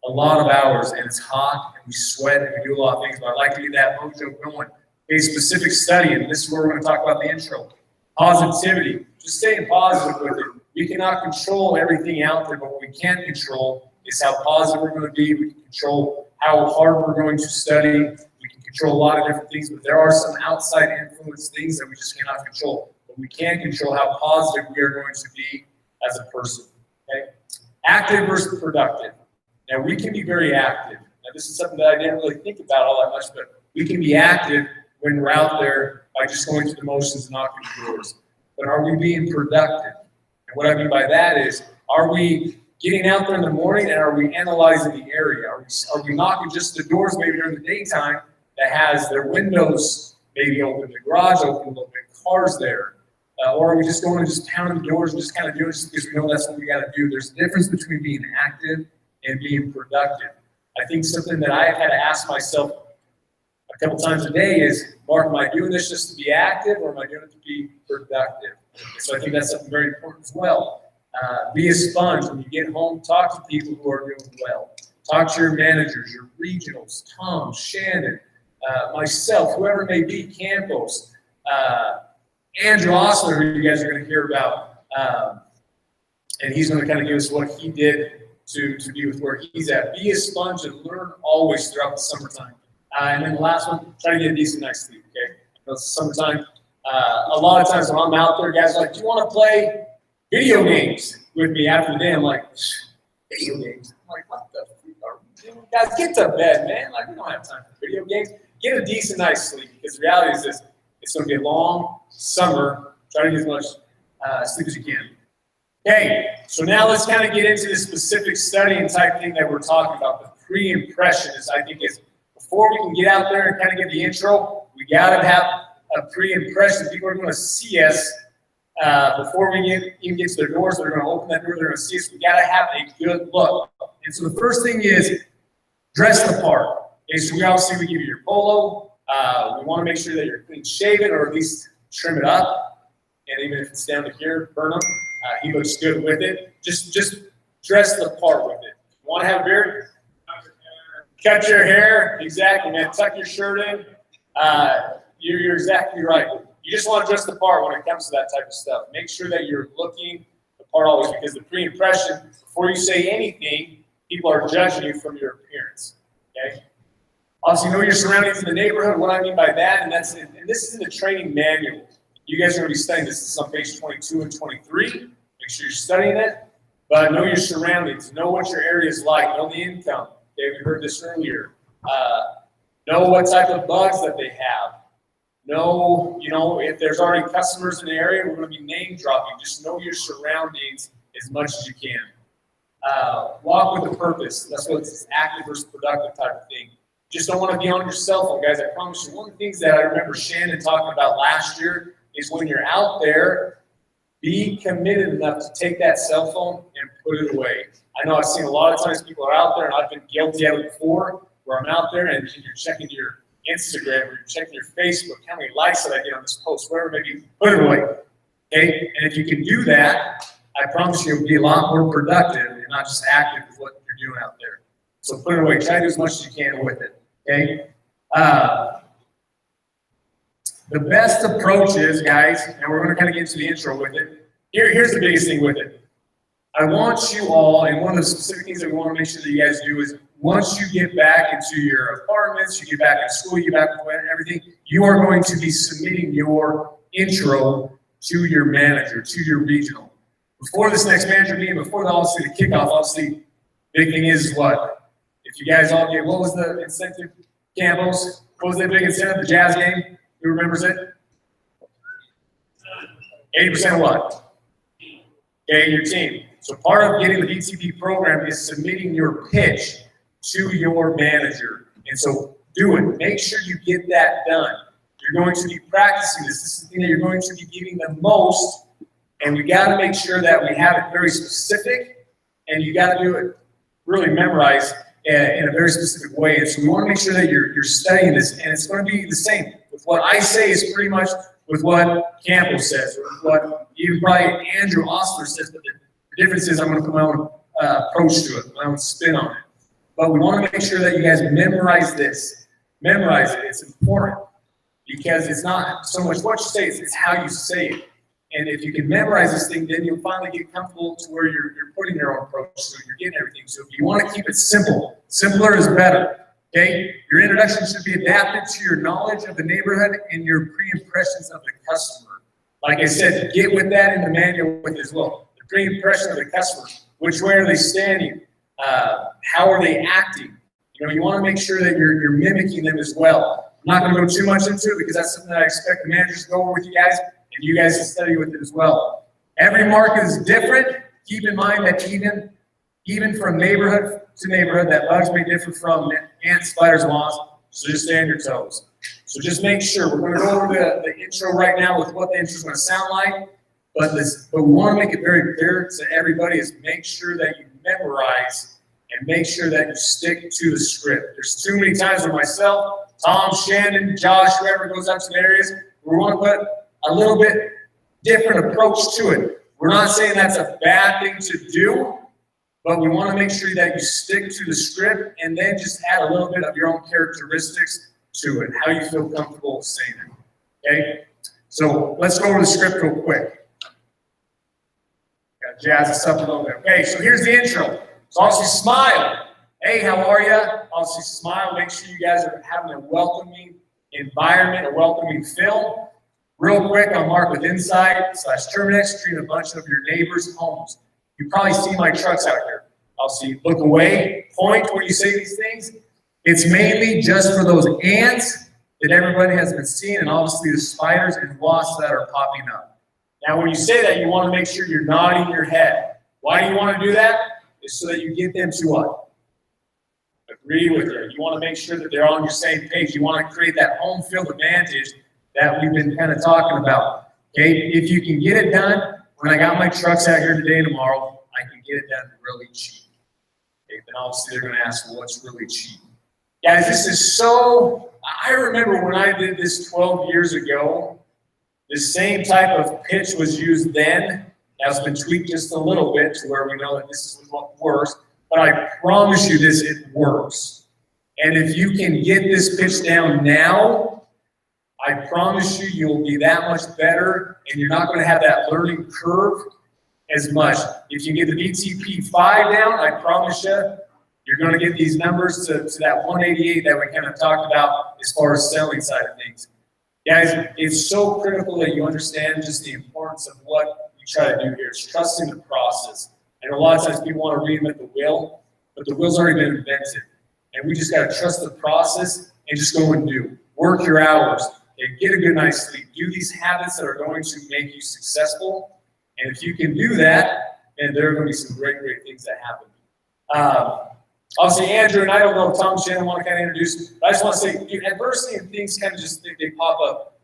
S9: a lot of hours and it's hot and we sweat and we do a lot of things, but I like to get that mojo going. A specific study, and this is where we're going to talk about the intro. Positivity. Just staying positive with it. We cannot control everything out there, but what we can control is how positive we're going to be. We can control how hard we're going to study. We can control a lot of different things, but there are some outside influence things that we just cannot control. But we can control how positive we are going to be as a person. Okay? Active versus productive. Now, we can be very active. Now, this is something that I didn't really think about all that much, but we can be active when we're out there by just going through the motions and knocking the doors. But are we being productive? And what I mean by that is, are we getting out there in the morning and are we analyzing the area? Are we knocking just the doors maybe during the daytime that has their windows maybe open, the garage open a little bit, cars there? Or are we just going and just pounding the doors and just kind of doing it just because we know that's what we got to do? There's a difference between being active and being productive. I think something that I've had to ask myself a couple times a day is, Mark, am I doing this just to be active or am I doing it to be productive? So I think that's something very important as well. Be a sponge. When you get home, talk to people who are doing well. Talk to your managers, your regionals, Tom, Shannon, myself, whoever it may be, Campos, Andrew Osler, who you guys are going to hear about, and he's going to kind of give us what he did to be with where he's at. Be a sponge and learn always throughout the summertime. And then the last one, try to get a decent night's sleep, okay? Because summertime, a lot of times when I'm out there, guys are like, do you want to play video games with me after the day? I'm like, video games? I'm like, what the freak are we doing? Guys, get to bed, man. Like, we don't have time for video games. Get a decent night's sleep, because the reality is this, it's going to be a long summer. Try to get as much sleep as you can. Okay, so now let's kind of get into the specific studying type thing that we're talking about. The pre-impression is, I think, is before we can get out there and kind of get the intro, we got to have a pre-impression. People are going to see us before we even get to their doors. They're going to open that door. They're going to see us. We got to have a good look. And so the first thing is dress the part. Okay, so we give you your polo. We want to make sure that you're clean shaven, or at least trim it up. And even if it's down to here, burn them. He looks good with it. Just dress the part with it. You want to have a beard? Cut your hair. Exactly, man. Tuck your shirt in. You're exactly right. You just want to dress the part when it comes to that type of stuff. Make sure that you're looking the part always, because the pre-impression, before you say anything, people are judging you from your appearance. Okay? Obviously, know your surroundings in the neighborhood. What I mean by that, and this is in the training manual. You guys are going to be studying this. This is on page 22 and 23. Make sure you're studying it. But know your surroundings. Know what your area is like. Know the income. Okay, we heard this earlier. Know what type of bugs that they have. Know, if there's already customers in the area, we're going to be name dropping. Just know your surroundings as much as you can. Walk with a purpose. That's what it's active versus productive type of thing. Just don't want to be on your cell phone, guys. I promise you. One of the things that I remember Shannon talking about last year is when you're out there, be committed enough to take that cell phone and put it away. I know I've seen a lot of times people are out there, and I've been guilty of it before, where I'm out there and you're checking your Instagram or you're checking your Facebook, how many likes did I get on this post, whatever, maybe put it away. Okay? And if you can do that, I promise you it'll be a lot more productive and not just active with what you're doing out there. So put it away. Try to do as much as you can with it. Okay? The best approach is, guys, and we're going to kind of get into the intro with it. Here's the biggest thing with it. I want you all, and one of the specific things that we want to make sure that you guys do is once you get back into your apartments, you get back in school, you get back to everything, you are going to be submitting your intro to your manager, to your regional. Before this next manager meeting, before obviously the kickoff, obviously, big thing is what? If you guys all get, what was the incentive, Campbell's? What was the big incentive, the Jazz game? Who remembers it? 80% what? Okay, your team. So part of getting the VTP program is submitting your pitch to your manager. And so do it. Make sure you get that done. You're going to be practicing this. This is the thing that you're going to be giving the most. And we got to make sure that we have it very specific. And you got to do it really memorized in a very specific way. And so we want to make sure that you're studying this. And it's going to be the same. With what I say is pretty much with what Campbell says, or what even probably Andrew Osler says, but the difference is I'm going to put my own approach to it, my own spin on it. But we want to make sure that you guys memorize this. Memorize it. It's important because it's not so much what you say, it's how you say it. And if you can memorize this thing, then you'll finally get comfortable to where you're putting your own approach, so you're getting everything. So if you want to keep it simple, simpler is better. Okay, your introduction should be adapted to your knowledge of the neighborhood and your pre-impressions of the customer. Like I said, get with that in the manual with as well. The pre-impression of the customer. Which way are they standing? How are they acting? You want to make sure that you're mimicking them as well. I'm not going to go too much into it because that's something that I expect the managers to go over with you guys, and you guys to study with it as well. Every market is different. Keep in mind that even from neighborhood to neighborhood, that bugs may differ from ants, spiders, moths, so just stay on your toes. So just make sure. We're going to go over the intro right now with what the intro is going to sound like, but we want to make it very clear to everybody is make sure that you memorize and make sure that you stick to the script. There's too many times where myself, Tom, Shannon, Josh, whoever goes out to the areas, we want to put a little bit different approach to it. We're not saying that's a bad thing to do, but we want to make sure that you stick to the script and then just add a little bit of your own characteristics to it, how you feel comfortable saying it. Okay? So let's go over the script real quick. Got jazz us up a little bit. Okay, so here's the intro. So obviously smile. Hey, how are you? Obviously smile. Make sure you guys are having a welcoming environment, a welcoming feel. Real quick, I'm Mark with Insight/Terminix, treating a bunch of your neighbors' homes. You probably see my trucks out here. Obviously, look away, point when you say these things. It's mainly just for those ants that everybody has been seeing, and obviously the spiders and wasps that are popping up. Now, when you say that, you want to make sure you're nodding your head. Why do you want to do that? It's so that you get them to what? Agree with you. You want to make sure that they're on your same page. You want to create that home field advantage that we've been kind of talking about. Okay, if you can get it done, when I got my trucks out here today and tomorrow, I can get it done really cheap. Okay, then obviously they're going to ask, well, what's really cheap? Guys, this is so, I remember when I did this 12 years ago, the same type of pitch was used then. That's been tweaked just a little bit to where we know that this is what works. But I promise you this, it works. And if you can get this pitch down now, I promise you, you'll be that much better, and you're not going to have that learning curve as much. If you get the VTP 5 down, I promise you, you're going to get these numbers to that 188 that we kind of talked about as far as selling side of things. Guys, it's so critical that you understand just the importance of what you try to do here. It's trusting the process. And a lot of times people want to reinvent the wheel, but the wheel's already been invented. And we just got to trust the process and just go and do. Work your hours and get a good night's sleep. Do these habits that are going to make you successful. And if you can do that, then there are going to be some great, great things that happen. Obviously, Andrew and I don't know if Tom Shannon want to kind of introduce, but I just want to say adversity and things kind of just they pop up.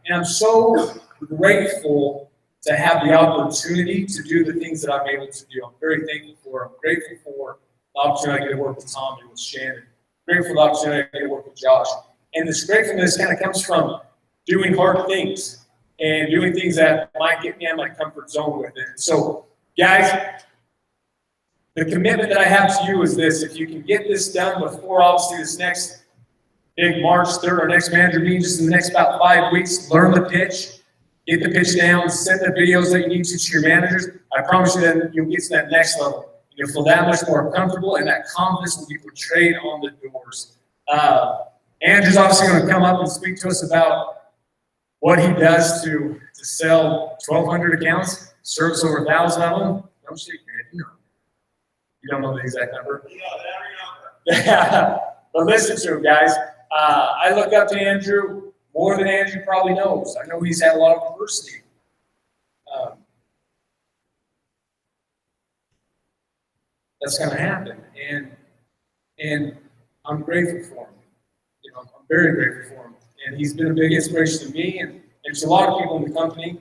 S9: And I'm so grateful to have the opportunity to do the things that I'm able to do. I'm very thankful for. I'm grateful for the opportunity I get to work with Tom and with Shannon. Grateful for the opportunity I get to work with Josh. And this gratefulness kind of comes from doing hard things and doing things that might get me out of my comfort zone with it. So, guys, the commitment that I have to you is this. If you can get this done before, obviously, this next big March 3rd, our next manager meeting, just in the next about 5 weeks, learn the pitch, get the pitch down, send the videos that you need to your managers. I promise you that you'll get to that next level. You'll feel that much more comfortable, and that confidence will be portrayed on the doors. Andrew's obviously going to come up and speak to us about what he does to sell 1,200 accounts, serves over 1,000 of them. Don't shake your head. You don't know the exact number? Yeah, but listen to him, guys. I look up to Andrew more than Andrew probably knows. I know he's had a lot of adversity. That's going to happen, and I'm grateful for him. You know, I'm very grateful for him, and he's been a big inspiration to me and to a lot of people in the company.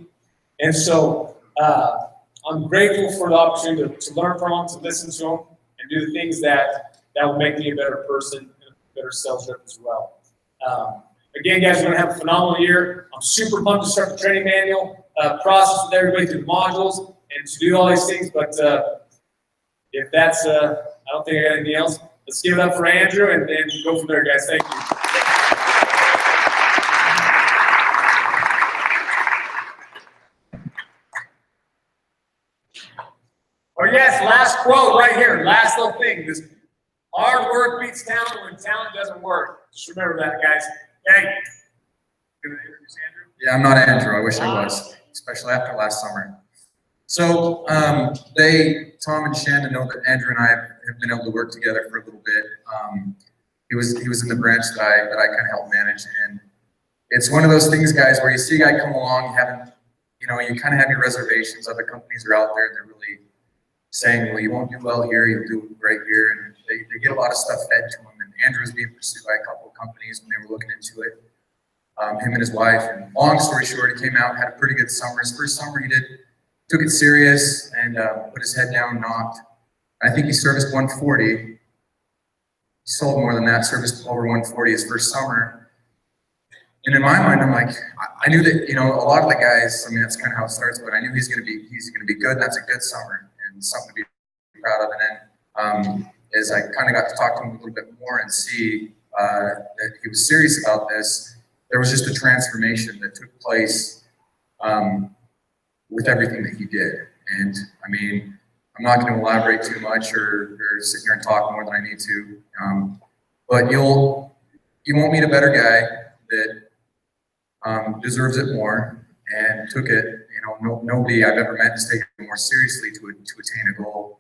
S9: And so I'm grateful for the opportunity to learn from him, to listen to him, and do the things that will make me a better person and a better sales rep as well. Again, guys, we're going to have a phenomenal year. I'm super pumped to start the training manual process with everybody through the modules and to do all these things. But if that's, I don't think I got anything else. Let's give it up for Andrew and go from there, guys. Thank you. Oh, yes, last quote right here. Last little thing. This hard work beats talent when talent doesn't work. Just remember that, guys. Okay.
S8: Yeah, I'm not Andrew. I wish I was, especially after last summer. So Tom and Shannon know that Andrew and I have been able to work together for a little bit. He was in the branch that I kind of helped manage, and it's one of those things, guys, where you see a guy come along, you kind of have your reservations. Other companies are out there, and they're really saying, well, you won't do well here, you'll do great here, and they get a lot of stuff fed to him. And Andrew was being pursued by a couple of companies when they were looking into it. Him and his wife. And long story short, he came out, had a pretty good summer. His first summer, he took it serious and put his head down, knocked. I think he serviced 140. He sold more than that, serviced over 140 his first summer. And in my mind, I'm like, I knew that, a lot of the guys, that's kind of how it starts, but I knew he's gonna be good, and that's a good summer and something to be proud of. And then as I kind of got to talk to him a little bit more and see that he was serious about this, there was just a transformation that took place with everything that he did. And I mean, I'm not going to elaborate too much or sit here and talk more than I need to. But you won't meet a better guy that deserves it more and took it. You know, nobody I've ever met has taken it more seriously to attain a goal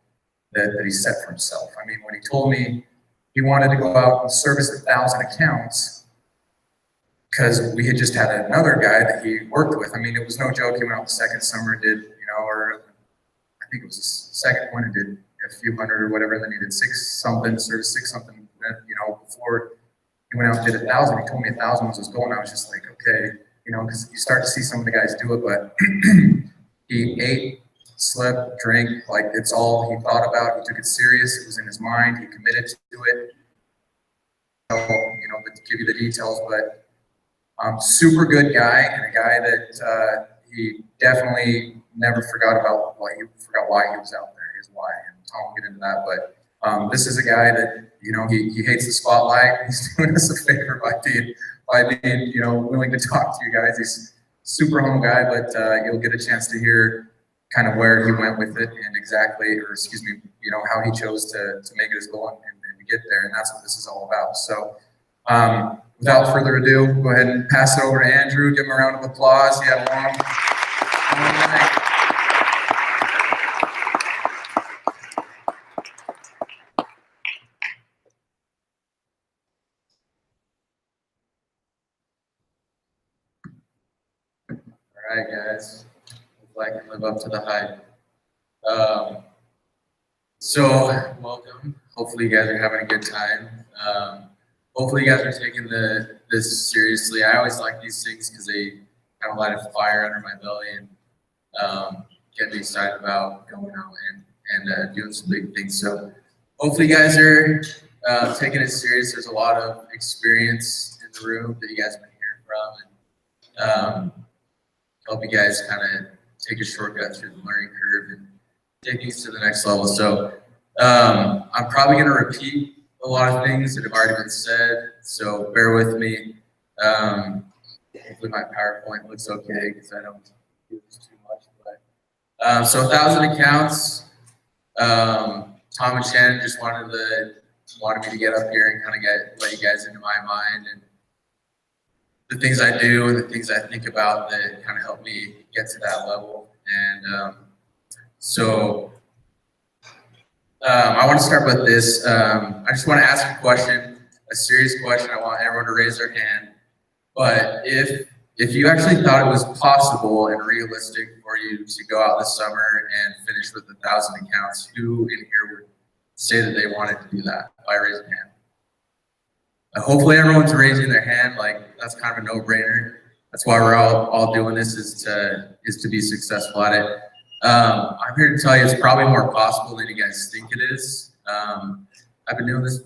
S8: that he set for himself. I mean, when he told me he wanted to go out and service 1,000 accounts, because we had just had another guy that he worked with. I mean, it was no joke. He went out the second summer, did, you know, or I think it was the second one, and did a few hundred or whatever, and then he did 6 something, service 6 something, you know, before he went out and did 1,000. He told me 1,000 was his goal, and I was just like, okay, you know, because you start to see some of the guys do it, but he ate, slept, drank, like it's all he thought about. He took it serious. It was in his mind. He committed to it. You know, to give you the details, but super good guy, and a guy that he definitely never forgot about why he was out there, his why, and Tom will get into that. But this is a guy that, you know, he hates the spotlight. He's doing us a favor by being, you know, willing to talk to you guys. He's a super humble guy, but you'll get a chance to hear kind of where he went with it and exactly, or excuse me, you know, how he chose to make it his goal and to get there. And that's what this is all about. So without further ado, go ahead and pass it over to Andrew. Give him a round of applause. He had a long night. All right, guys. Hopefully I can live up to the hype. So, welcome. Hopefully you guys are having a good time. Hopefully you guys are taking this seriously. I always like these things because they kind of light a fire under my belly and get me excited about going out and doing some big things. So hopefully you guys are taking it serious. There's a lot of experience in the room that you guys have been hearing from, and help you guys kind of take a shortcut through the learning curve and take these to the next level. So I'm probably going to repeat a lot of things that have already been said, so bear with me. Hopefully my PowerPoint looks okay because I don't do this too much. But so 1,000 accounts. Tom and Shannon just wanted me to get up here and kind of let you guys into my mind and the things I do and the things I think about that kind of help me get to that level. And I want to start with this. I just want to ask a question, a serious question. I want everyone to raise their hand. But if you actually thought it was possible and realistic for you to go out this summer and finish with 1,000 accounts, who in here would say that they wanted to do that by raising hand? Hopefully everyone's raising their hand. Like, that's kind of a no-brainer. That's why we're all doing this, is to be successful at it. I'm here to tell you it's probably more possible than you guys think it is. I've been doing this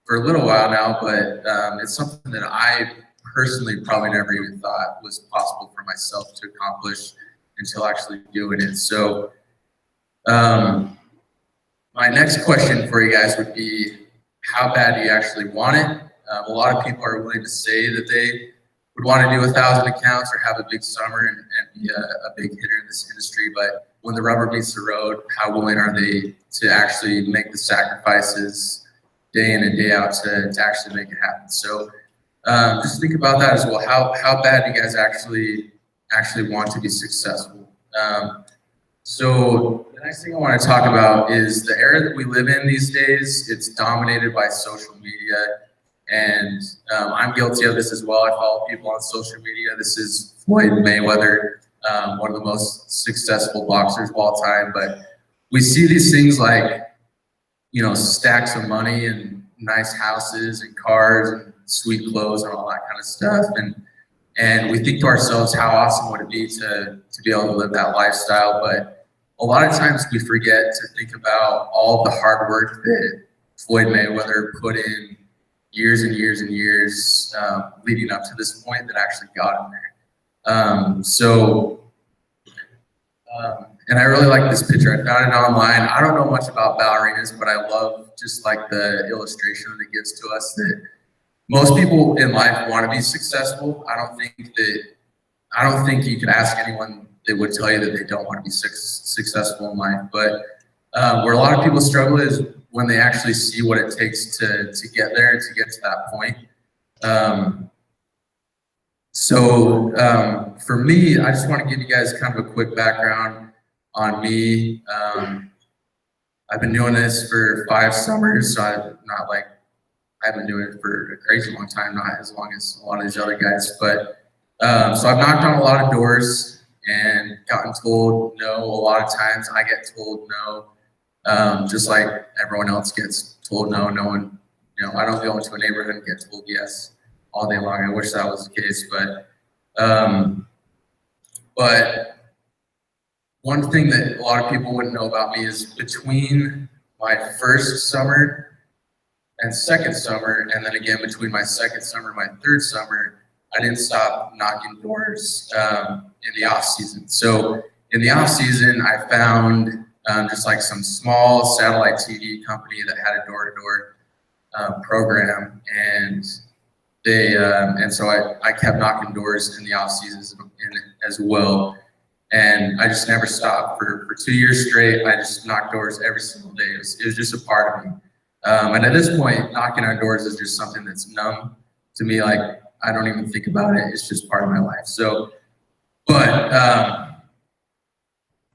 S8: for a little while now, but it's something that I personally probably never even thought was possible for myself to accomplish until actually doing it. So my next question for you guys would be, how bad do you actually want it? A lot of people are willing to say that they would want to do 1,000 accounts or have a big summer and be a big hitter in this industry, but when the rubber meets the road, how willing are they to actually make the sacrifices day in and day out to actually make it happen? So just think about that as well. How bad do you guys actually want to be successful? So the next thing I want to talk about is the era that we live in these days. It's dominated by social media, and I'm guilty of this as well. I follow people on social media. This is Floyd Mayweather, one of the most successful boxers of all time. But we see these things like, you know, stacks of money and nice houses and cars and sweet clothes and all that kind of stuff. And we think to ourselves, how awesome would it be to be able to live that lifestyle? But a lot of times we forget to think about all the hard work that Floyd Mayweather put in years and years and years leading up to this point that actually got him there. And I really like this picture. I found it online. I don't know much about ballerinas, but I love just like the illustration that it gives to us that most people in life want to be successful. I don't think you could ask anyone
S14: they would tell you that they don't want to be successful in life. But where a lot of people struggle is when they actually see what it takes to get there, to get to that point. For me, I just want to give you guys kind of a quick background on me. I've been doing this for 5 summers, so I've been doing it for a crazy long time, not as long as a lot of these other guys. But so I've knocked on a lot of doors and gotten told no a lot of times. I get told no, just like everyone else gets told no. No one, I don't go into a neighborhood and get told yes all day long. I wish that was the case, but one thing that a lot of people wouldn't know about me is between my first summer and second summer, and then again between my second summer and my third summer, I didn't stop knocking doors in the off season. So in the off season, I found just like some small satellite TV company that had a door-to-door program, and so I kept knocking doors in the off seasons as well. And I just never stopped for 2 years straight. I just knocked doors every single day. It was just a part of me. And at this point, knocking on doors is just something that's numb to me. Like, I don't even think about it. It's just part of my life. So, but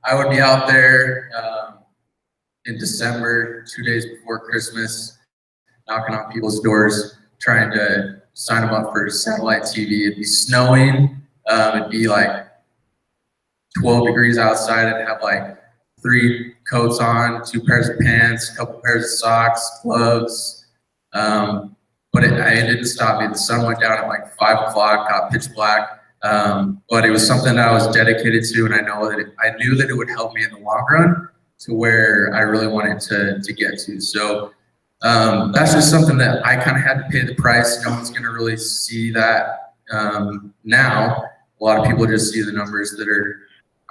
S14: I would be out there in December, 2 days before Christmas, knocking on people's doors, trying to sign them up for satellite TV. It'd be snowing. It'd be like 12 degrees outside. I'd have like 3 coats on, 2 pairs of pants, a couple pairs of socks, gloves. But it didn't stop me. The sun went down at like 5 o'clock, got pitch black. But it was something that I was dedicated to, and I knew that it would help me in the long run to where I really wanted to get to. So that's just something that I kind of had to pay the price. No one's going to really see that now. A lot of people just see the numbers that are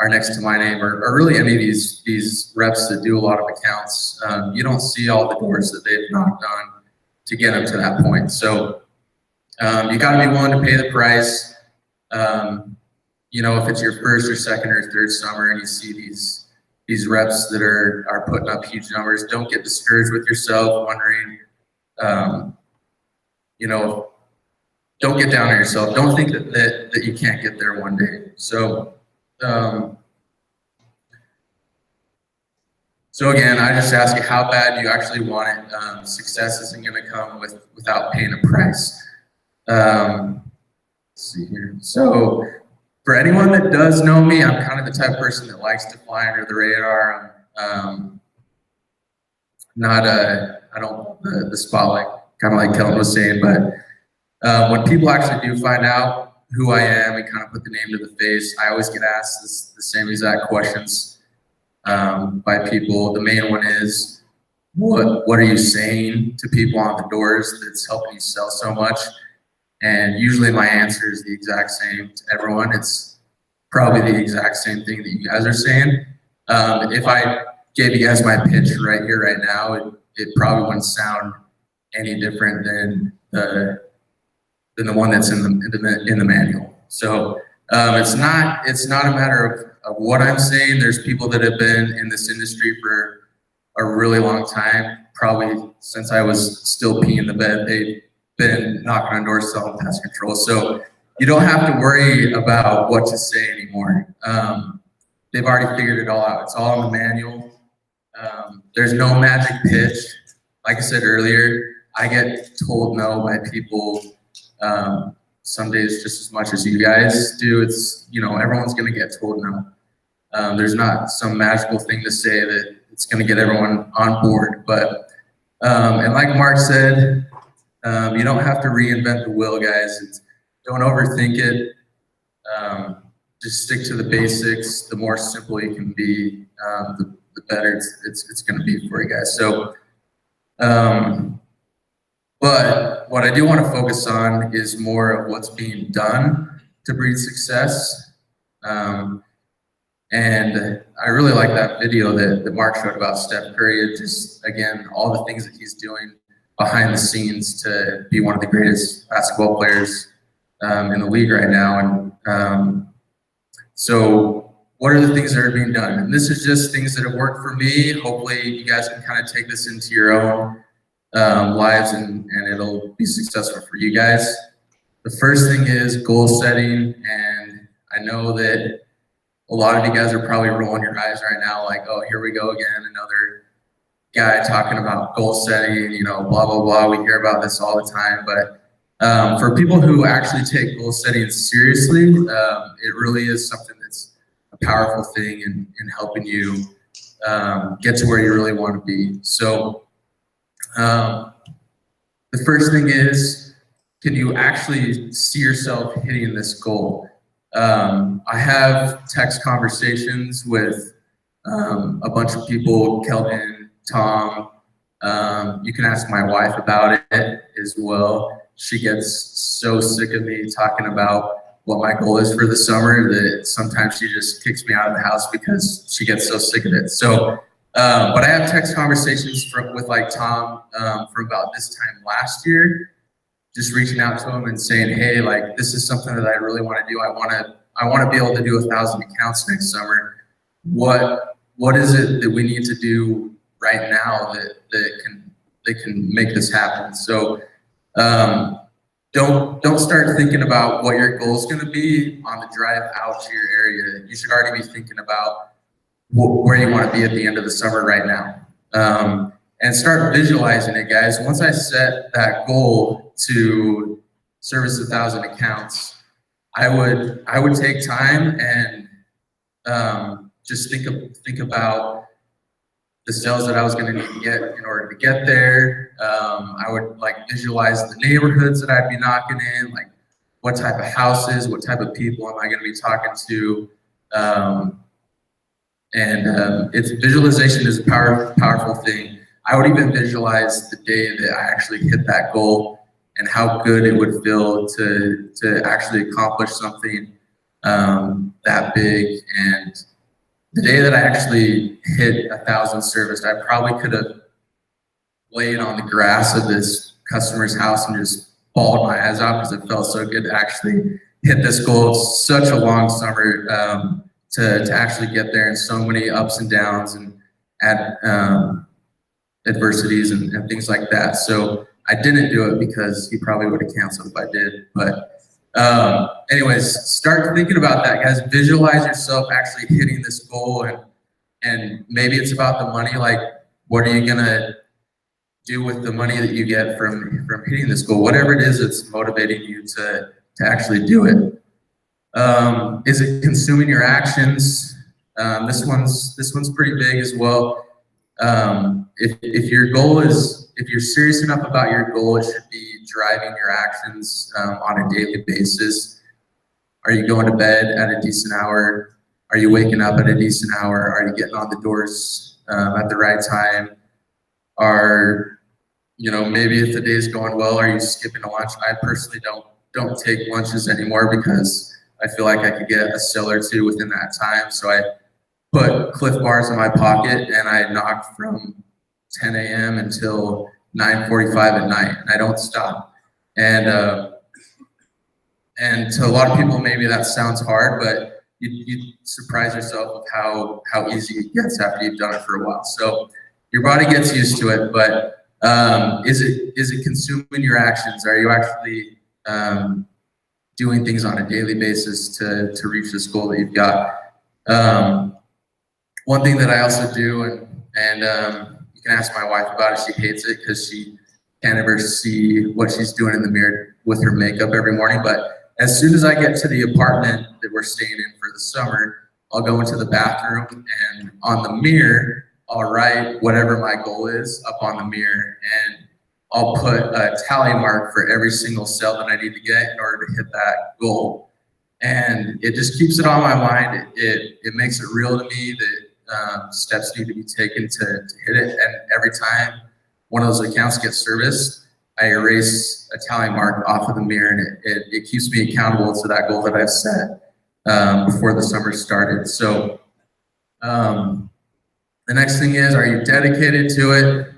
S14: next to my name, or really any of these reps that do a lot of accounts. You don't see all the doors that they've knocked on to get them to that point. So you got to be willing to pay the price. If it's your first or second or third summer and you see these reps that are putting up huge numbers, don't get discouraged with yourself, wondering, don't get down on yourself. Don't think that you can't get there one day. So again, I just ask you, how bad do you actually want it? Success isn't going to come without paying a price. Let's see here. So for anyone that does know me, I'm kind of the type of person that likes to fly under the radar. I don't want the spotlight, kind of like Kellen was saying, but when people actually do find out who I am and kind of put the name to the face, I always get asked the same exact questions by people. The main one is, what are you saying to people on the doors that's helping you sell so much? And usually my answer is the exact same to everyone. It's probably the exact same thing that you guys are saying. If I gave you guys my pitch right here, right now, it probably wouldn't sound any different than the one that's in the manual. So it's not a matter of what I'm saying. There's people that have been in this industry for a really long time, probably since I was still peeing the bed. They've been knocking on doors selling pest control. So you don't have to worry about what to say anymore. They've already figured it all out. It's all in the manual. There's no magic pitch. Like I said earlier, I get told no by people some days just as much as you guys do. It's, everyone's going to get told no. There's not some magical thing to say that it's going to get everyone on board. But, and like Mark said, you don't have to reinvent the wheel, guys. Don't overthink it. Just stick to the basics. The more simple you can be, the better it's going to be for you guys. So, but what I do want to focus on is more of what's being done to breed success. And I really like that video that Mark showed about Steph Curry. Just, again, all the things that he's doing behind the scenes to be one of the greatest basketball players in the league right now. And so what are the things that are being done? And this is just things that have worked for me. Hopefully you guys can kind of take this into your own lives and it'll be successful for you guys. The first thing is goal setting. And I know that a lot of you guys are probably rolling your eyes right now like, oh, here we go again, another guy talking about goal setting, you know, blah, blah, blah. We hear about this all the time. But for people who actually take goal setting seriously, it really is something that's a powerful thing in helping you get to where you really want to be. So the first thing is, can you actually see yourself hitting this goal? I have text conversations with a bunch of people, Kelvin, Tom. You can ask my wife about it as well. She gets so sick of me talking about what my goal is for the summer that sometimes she just kicks me out of the house because she gets so sick of it. So, but I have text conversations with like Tom for about this time last year, just reaching out to him and saying, hey, like, this is something that I really want to do. I want to be able to do 1,000 accounts next summer. What is it that we need to do right now that can make this happen? So don't start thinking about what your goal is going to be on the drive out to your area. You should already be thinking about where you want to be at the end of the summer right now. And start visualizing it, guys. Once I set that goal to service 1,000 accounts, I would take time and just think about the sales that I was going to need to get in order to get there. I would like visualize the neighborhoods that I'd be knocking in, like what type of houses, what type of people am I going to be talking to. It's visualization is a powerful thing. I would even visualize the day that I actually hit that goal and how good it would feel to actually accomplish something that big. And the day that I actually hit 1,000 serviced, I probably could have laid on the grass of this customer's house and just bawled my eyes out because it felt so good to actually hit this goal. It's such a long summer to actually get there, and so many ups and downs and adversities and things like that. So I didn't do it because he probably would have canceled if I did. But anyways, start thinking about that, guys. Visualize yourself actually hitting this goal, and maybe it's about the money. Like, what are you gonna do with the money that you get from hitting this goal? Whatever it is that's motivating you to actually do it. Is it consuming your actions? This one's pretty big as well. If your goal is, if you're serious enough about your goal, it should be driving your actions on a daily basis. Are you going to bed at a decent hour? Are you waking up at a decent hour? Are you getting on the doors at the right time? Maybe if the day's going well, are you skipping a lunch? I personally don't take lunches anymore because I feel like I could get a sale or two within that time. So I put Cliff Bars in my pocket and I knock from 10 a.m. until 9:45 at night, and I don't stop. And to a lot of people, maybe that sounds hard, but you surprise yourself with how easy it gets after you've done it for a while. So your body gets used to it, but is it consuming your actions? Are you actually doing things on a daily basis to reach this goal that you've got? One thing that I also do, and you can ask my wife about it, she hates it because she can't ever see what she's doing in the mirror with her makeup every morning. But as soon as I get to the apartment that we're staying in for the summer, I'll go into the bathroom, and on the mirror, I'll write whatever my goal is up on the mirror, and I'll put a tally mark for every single sale that I need to get in order to hit that goal. And it just keeps it on my mind. It makes it real to me that steps need to be taken to hit it. And every time one of those accounts gets serviced, I erase a tally mark off of the mirror, and it keeps me accountable to that goal that I've set before the summer started. So the next thing is, are you dedicated to it?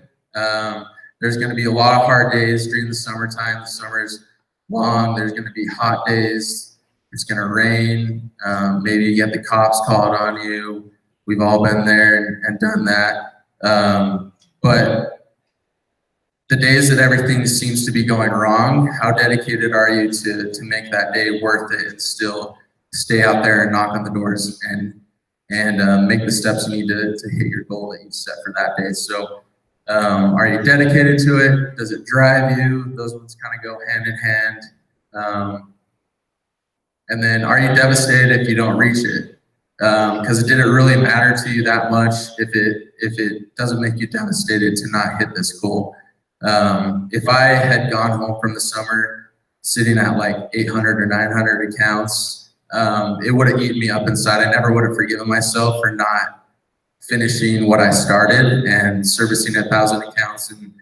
S14: There's going to be a lot of hard days during the summertime. The summer's long. There's going to be hot days. it's going to rain. Maybe you get the cops called on you. We've all been there and done that. But the days that everything seems to be going wrong, how dedicated are you to make that day worth it and still stay out there and knock on the doors and make the steps you need to hit your goal that you set for that day? So are you dedicated to it? Does it drive you? Those ones kind of go hand in hand. And then are you devastated if you don't reach it? Because it didn't really matter to you that much if it doesn't make you devastated to not hit this goal. If I had gone home from the summer sitting at like 800 or 900 accounts, it would have eaten me up inside. I never would have forgiven myself for not finishing what I started and servicing 1,000 accounts. And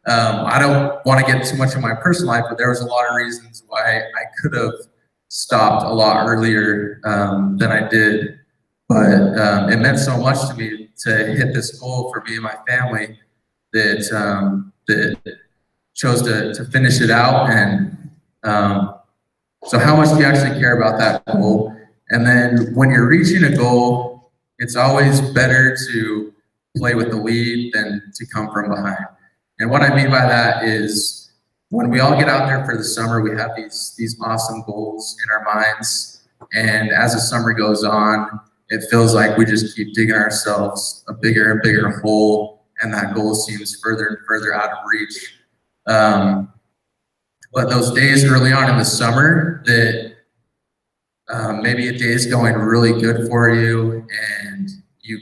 S14: I don't want to get too much in my personal life, but there was a lot of reasons why I could have stopped a lot earlier than I did. But it meant so much to me to hit this goal for me and my family that that chose to finish it out. And so how much do you actually care about that goal? And then when you're reaching a goal, it's always better to play with the lead than to come from behind. And what I mean by that is when we all get out there for the summer, we have these awesome goals in our minds. And as the summer goes on, it feels like we just keep digging ourselves a bigger and bigger hole, and that goal seems further and further out of reach. But those days early on in the summer that maybe a day is going really good for you, and you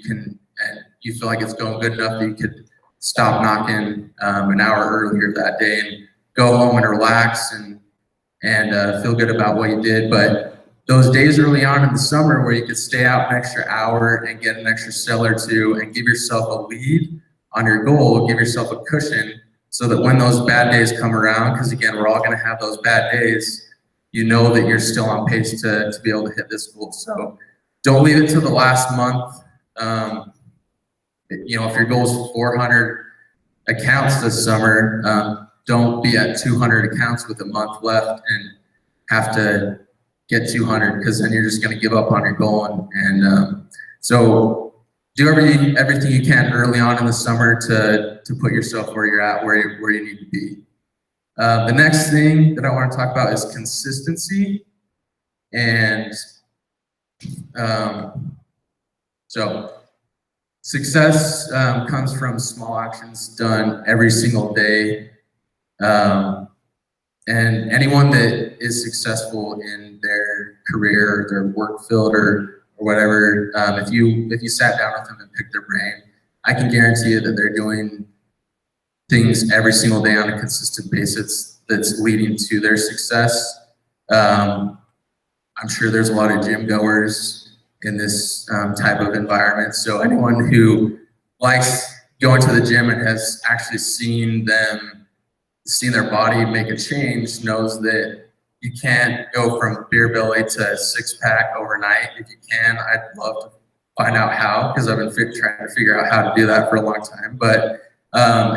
S14: feel like it's going good enough that you could stop knocking an hour earlier that day and go home and relax and feel good about what you did. But those days early on in the summer where you could stay out an extra hour and get an extra cell or two and give yourself a lead on your goal, give yourself a cushion so that when those bad days come around, because again, we're all going to have those bad days, you know that you're still on pace to be able to hit this goal. So don't leave it to the last month. You know, if your goal is 400 accounts this summer, don't be at 200 accounts with a month left and have to get 200, because then you're just going to give up on your goal. And so do everything you can early on in the summer to put yourself where you're at, where you need to be. The next thing that I want to talk about is consistency. And so success comes from small actions done every single day. And anyone that is successful in their career, their work field, or whatever, if you sat down with them and picked their brain, I can guarantee you that they're doing things every single day on a consistent basis that's leading to their success. I'm sure there's a lot of gym goers in this type of environment. So anyone who likes going to the gym and has actually seen their body make a change knows that you can't go from beer belly to six pack overnight. If you can, I'd love to find out how, because I've been trying to figure out how to do that for a long time. But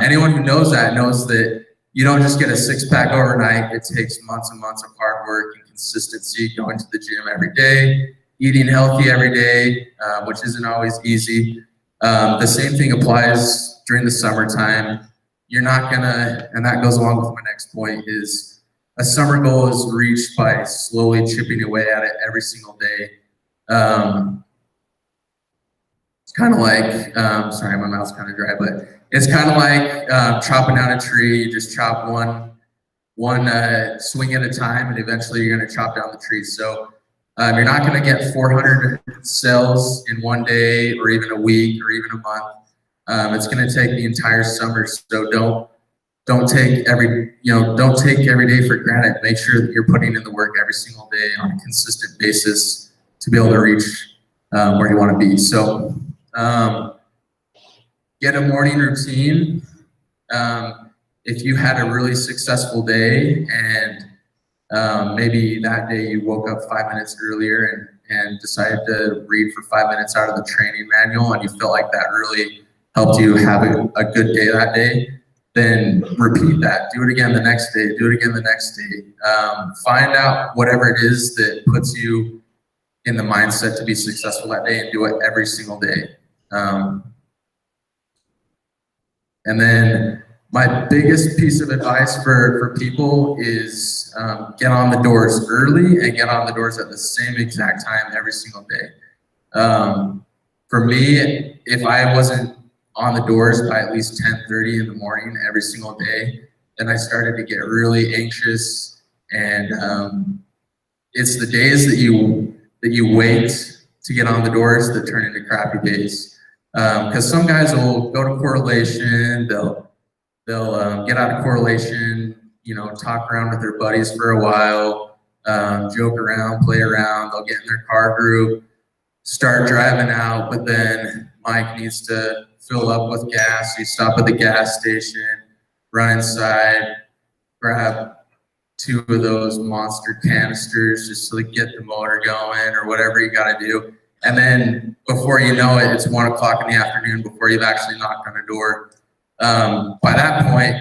S14: anyone who knows that knows that you don't just get a six pack overnight. It takes months and months of hard work and consistency, going to the gym every day, eating healthy every day, which isn't always easy. The same thing applies during the summertime. You're not gonna, and that goes along with my next point, is a summer goal is reached by slowly chipping away at it every single day. It's kind of like, sorry, my mouth's kind of dry, but it's kind of like chopping down a tree. You just chop one swing at a time, and eventually you're gonna chop down the tree. So you're not gonna get 400 cells in one day, or even a week, or even a month. It's going to take the entire summer, so don't take every day for granted. Make sure that you're putting in the work every single day on a consistent basis to be able to reach where you want to be. So get a morning routine. If you had a really successful day and maybe that day you woke up 5 minutes earlier and decided to read for 5 minutes out of the training manual, and you felt like that really helped you have a good day that day, then repeat that. Do it again the next day. Do it again the next day. Find out whatever it is that puts you in the mindset to be successful that day and do it every single day. And then my biggest piece of advice for people is get on the doors early and get on the doors at the same exact time every single day. For me, if I wasn't on the doors by at least 10:30 in the morning every single day, then I started to get really anxious. And it's the days that you wait to get on the doors that turn into crappy days. Because some guys will go to correlation, they'll get out of correlation, you know, talk around with their buddies for a while, joke around, play around, they'll get in their car group, start driving out, but then Mike needs to fill up with gas. You stop at the gas station, run inside, grab 2 of those monster canisters just to get the motor going or whatever you got to do. And then before you know it, it's 1 o'clock in the afternoon before you've actually knocked on a door. By that point,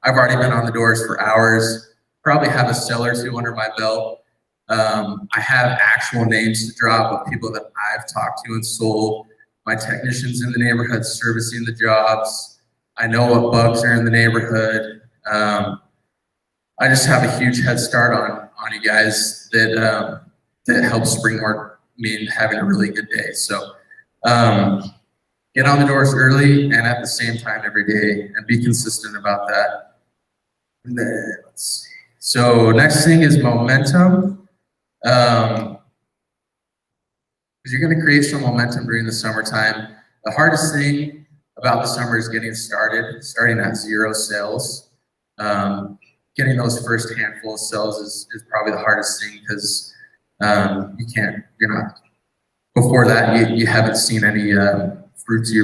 S14: I've already been on the doors for hours, probably have a sale or 2 under my belt. I have actual names to drop of people that I've talked to and sold. My technicians in the neighborhood servicing the jobs. I know what bugs are in the neighborhood. I just have a huge head start on you guys that helps springboard me in having a really good day. So get on the doors early and at the same time every day and be consistent about that. And then let's see. So next thing is momentum. Because you're going to create some momentum during the summertime. The hardest thing about the summer is getting started, starting at 0 sales. Getting those first handful of sales is probably the hardest thing because before that, you haven't seen any fruits of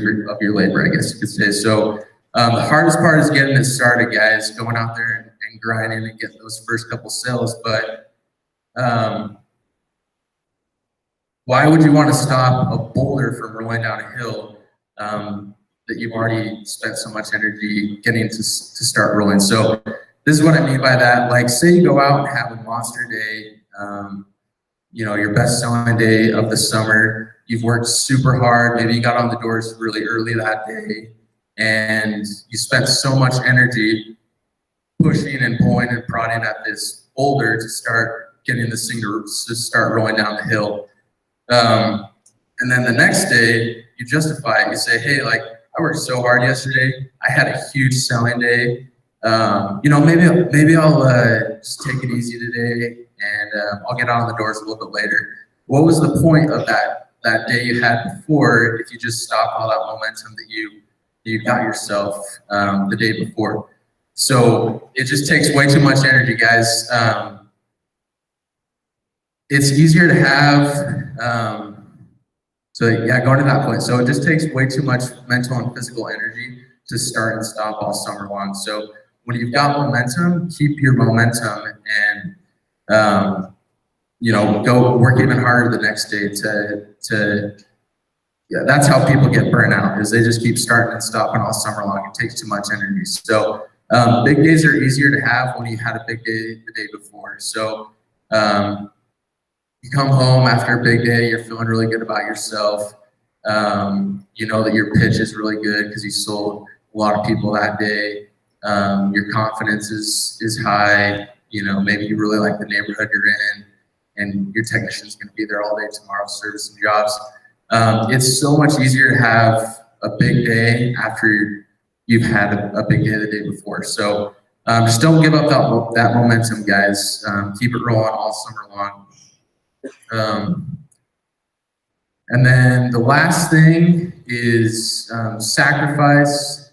S14: your labor, I guess you could say. So the hardest part is getting it started, guys, going out there and grinding and getting those first couple sales. But why would you want to stop a boulder from rolling down a hill that you've already spent so much energy getting to start rolling? So this is what I mean by that. Like, say you go out and have a monster day, you know, your best selling day of the summer. You've worked super hard. Maybe you got on the doors really early that day, and you spent so much energy pushing and pulling and prodding at this boulder to start getting this thing to start rolling down the hill. And then the next day, you justify it. You say, hey, like, I worked so hard yesterday. I had a huge selling day. You know, maybe I'll just take it easy today, and I'll get on the doors a little bit later. What was the point of that day you had before if you just stopped all that momentum that you got yourself the day before? So it just takes way too much energy, guys. It's easier to have, so yeah, going to that point. So it just takes way too much mental and physical energy to start and stop all summer long. So when you've got momentum, keep your momentum and, you know, go work even harder the next day yeah, that's how people get burnt out, is they just keep starting and stopping all summer long. It takes too much energy. So big days are easier to have when you had a big day the day before. So you come home after a big day, you're feeling really good about yourself. You know that your pitch is really good because you sold a lot of people that day. Your confidence is high. You know, maybe you really like the neighborhood you're in, and your technician's going to be there all day tomorrow servicing jobs. It's so much easier to have a big day after you've had a big day the day before. So just don't give up that momentum, guys. Keep it rolling all summer long. And then the last thing is sacrifice.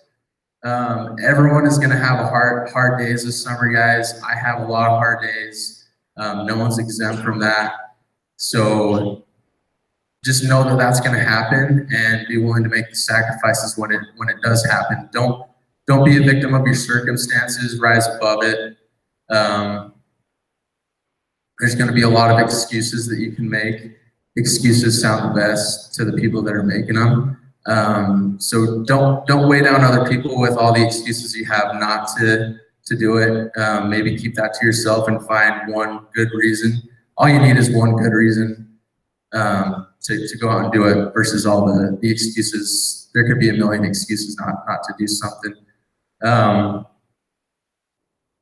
S14: Everyone is going to have hard days this summer, guys. I have a lot of hard days. No one's exempt from that. So just know that that's going to happen, and be willing to make the sacrifices when it does happen. Don't be a victim of your circumstances. Rise above it. There's going to be a lot of excuses that you can make. Excuses sound the best to the people that are making them. So don't weigh down other people with all the excuses you have not to do it. Maybe keep that to yourself and find one good reason. All you need is one good reason to go out and do it versus all the excuses. There could be a million excuses not to do something.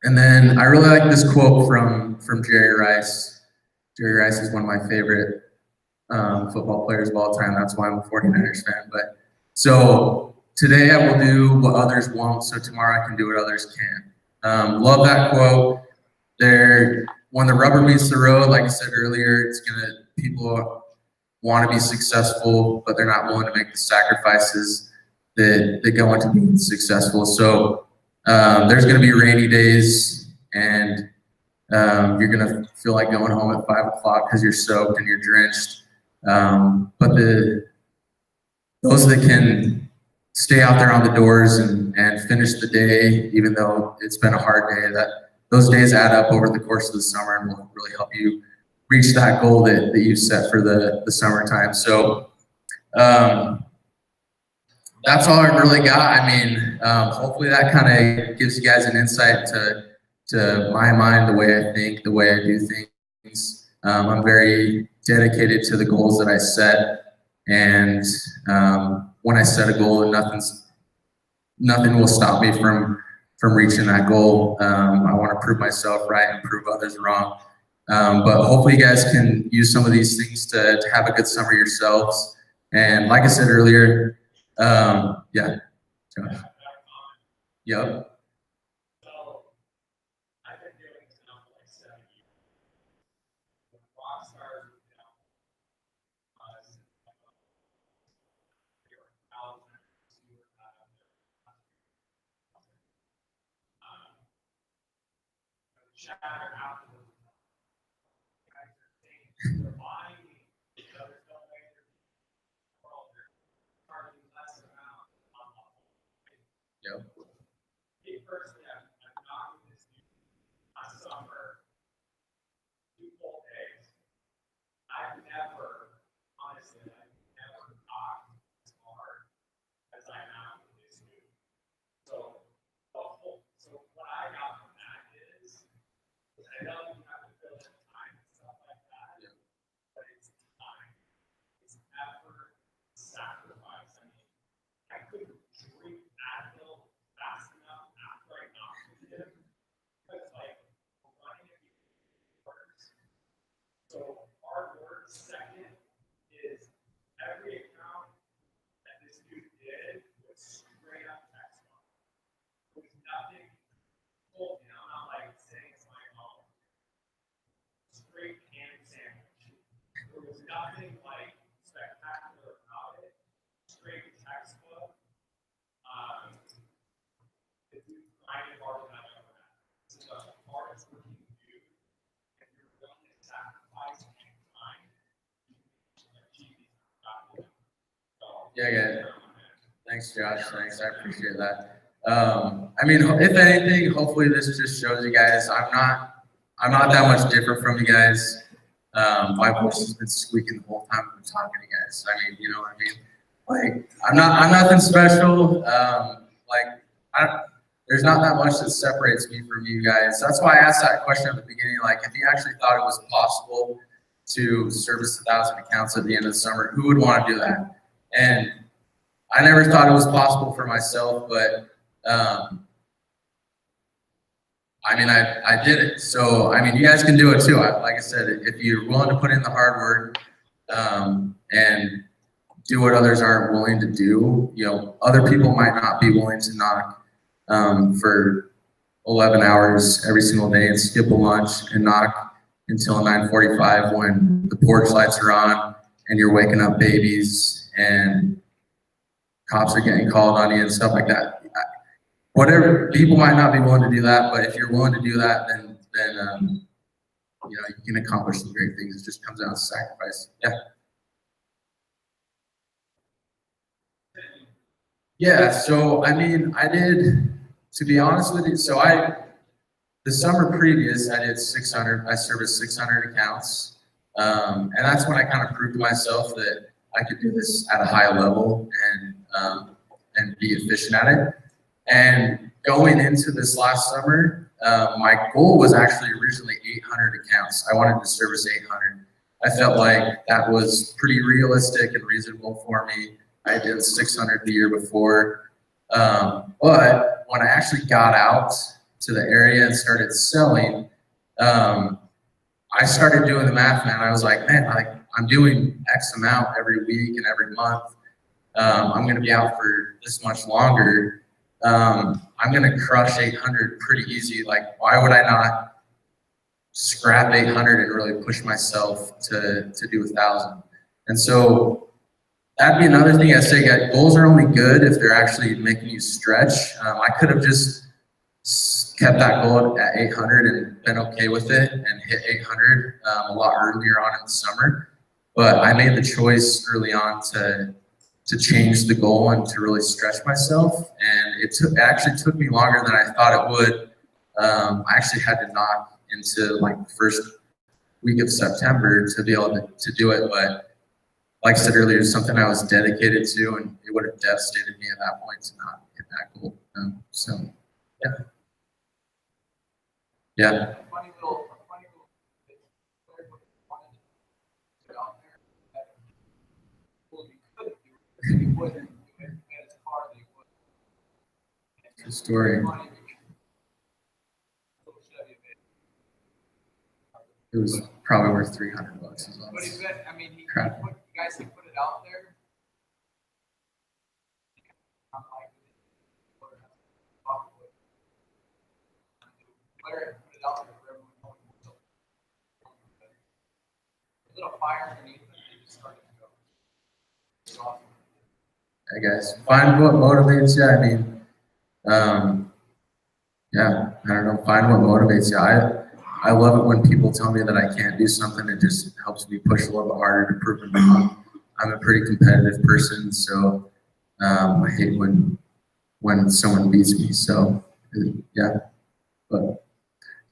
S14: And then I really like this quote from Jerry Rice. Jerry Rice is one of my favorite football players of all time. That's why I'm a 49ers fan. But so today I will do what others won't, so tomorrow I can do what others can. Love that quote. When the rubber meets the road, like I said earlier, people want to be successful, but they're not willing to make the sacrifices that go into being successful. So there's going to be rainy days, and you're going to feel like going home at 5 o'clock because you're soaked and you're drenched. But those that can stay out there on the doors and finish the day, even though it's been a hard day, those days add up over the course of the summer and will really help you reach that goal that you set for the summertime. So that's all I really got. I mean, hopefully that kind of gives you guys an insight to my mind, the way I think, the way I do things. I'm very dedicated to the goals that I set, and when I set a goal, nothing will stop me from reaching that goal. I want to prove myself right and prove others wrong. But hopefully you guys can use some of these things to have a good summer yourselves. And like I said earlier, yeah, Josh. Yep. Yep.
S9: Me personally, I'm not with this last summer, 2 full days. I've never, honestly, knocked as hard as I am with this dude. So what I got from that is I know you have to fill in time and stuff like that, but it's time, it's effort, sacrifice. I mean, I couldn't drink Advil fast enough after I knocked with him because, like, running it works. So our word second is every account that this dude did was straight up textbook. There was nothing told me. I'm not like saying it's my own. Straight ham sandwich. There was nothing like spectacular about it. Straight textbook. The dude grinded harder than I've ever had. This is the hardest working dude. If you're willing to sacrifice and time, you can achieve these goals.
S14: Yeah. Thanks, Josh. Thanks. I appreciate that. I mean, if anything, hopefully this just shows you guys I'm not that much different from you guys. My voice has been squeaking the whole time I've been talking to you guys. I mean, you know what I mean? Like, I'm nothing special. There's not that much that separates me from you guys. That's why I asked that question at the beginning. Like, if you actually thought it was possible to service 1,000 accounts at the end of the summer, who would want to do that? And I never thought it was possible for myself, but I mean, I did it. So, I mean, you guys can do it too. Like I said, if you're willing to put in the hard work and do what others aren't willing to do, you know, other people might not be willing to knock for 11 hours every single day and skip a lunch and knock until 9:45 when the porch lights are on and you're waking up babies and cops are getting called on you and stuff like that. Whatever, people might not be willing to do that, but if you're willing to do that, then you know, you can accomplish some great things. It just comes down to sacrifice. Yeah, so I mean, I did, to be honest with you, so the summer previous, I did 600, I serviced 600 accounts. And that's when I kind of proved to myself that I could do this at a high level and be efficient at it. And going into this last summer, my goal was actually originally 800 accounts. I wanted to service 800. I felt like that was pretty realistic and reasonable for me. I did 600 the year before. But when I actually got out to the area and started selling, I started doing the math, man. I was like, man, I'm doing X amount every week and every month. I'm going to be out for this much longer. I'm going to crush 800 pretty easy. Like, why would I not scrap 800 and really push myself to do 1,000? And so that'd be another thing I say, guys, goals are only good if they're actually making you stretch. I could have just kept that goal at 800 and been okay with it and hit 800 a lot earlier on in the summer. But I made the choice early on to change the goal and to really stretch myself. And it actually took me longer than I thought it would. I actually had to knock into like the first week of September to be able to do it. But like I said earlier, it's something I was dedicated to, and it would have devastated me at that point to not hit that goal. So, yeah. Yeah. True story. It was probably worth $300 as well.
S1: But he said, I mean, you
S14: Crap.
S1: guys can put it out there. A little fire underneath it, they just started to go. It's awesome.
S14: Hey guys, find what motivates you. I mean, yeah, I don't know. Find what motivates you. I love it when people tell me that I can't do something. It just helps me push a little bit harder to prove them wrong. I'm a pretty competitive person, so I hate when someone beats me. So yeah, but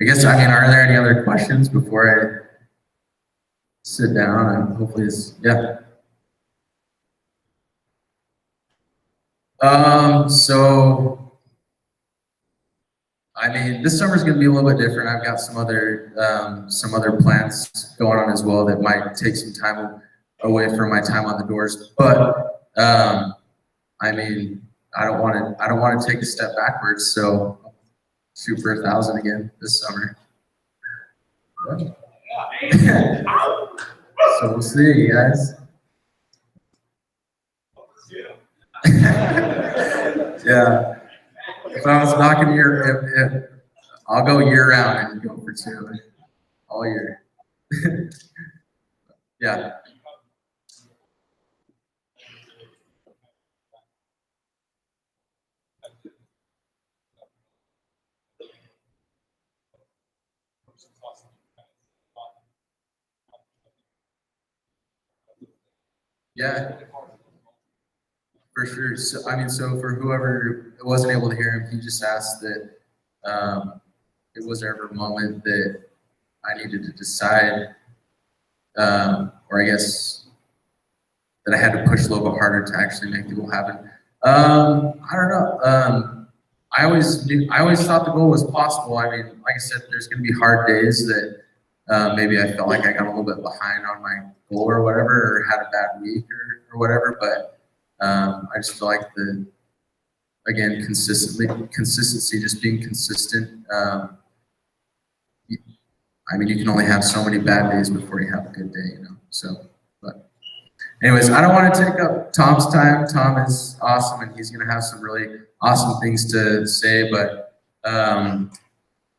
S14: I guess, I mean, are there any other questions before I sit down? And hopefully it's, yeah. So, I mean, this summer's gonna be a little bit different. I've got some other plans going on as well that might take some time away from my time on the doors. But I mean, I don't want to take a step backwards. So, I'll shoot for 1,000 again this summer. So we'll see, guys. Yeah. If I was knocking I'll go year round and go for 2 all year. Yeah. Yeah, for sure. So, I mean, so for whoever wasn't able to hear him, he just asked that it was ever a moment that I needed to decide, or I guess that I had to push a little bit harder to actually make the goal happen. I don't know. I always thought the goal was possible. I mean, like I said, there's going to be hard days that maybe I felt like I got a little bit behind on my goal or whatever, or had a bad week or whatever. But I just feel like again, consistency, just being consistent. I mean, you can only have so many bad days before you have a good day, you know. So, but anyways, I don't want to take up Tom's time. Tom is awesome, and he's gonna have some really awesome things to say. But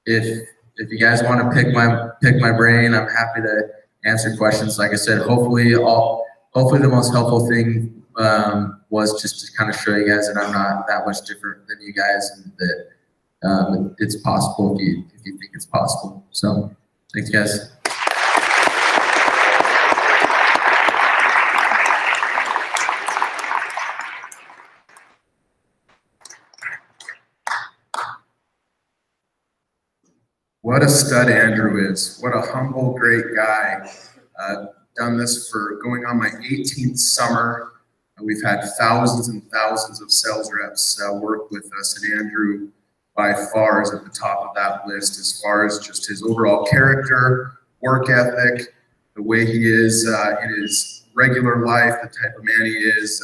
S14: if you guys want to pick my brain, I'm happy to answer questions. Like I said, hopefully the most helpful thing was just to kind of show you guys that I'm not that much different than you guys, and that it's possible if you think it's possible. So thanks, guys.
S5: What a stud Andrew is. What a humble, great guy.
S14: done this for going on my 18th summer. We've had thousands and thousands of sales reps work with us, and Andrew by far is at the top of that list as far as just his overall character, work ethic, the way he is in his regular life, the type of man he is.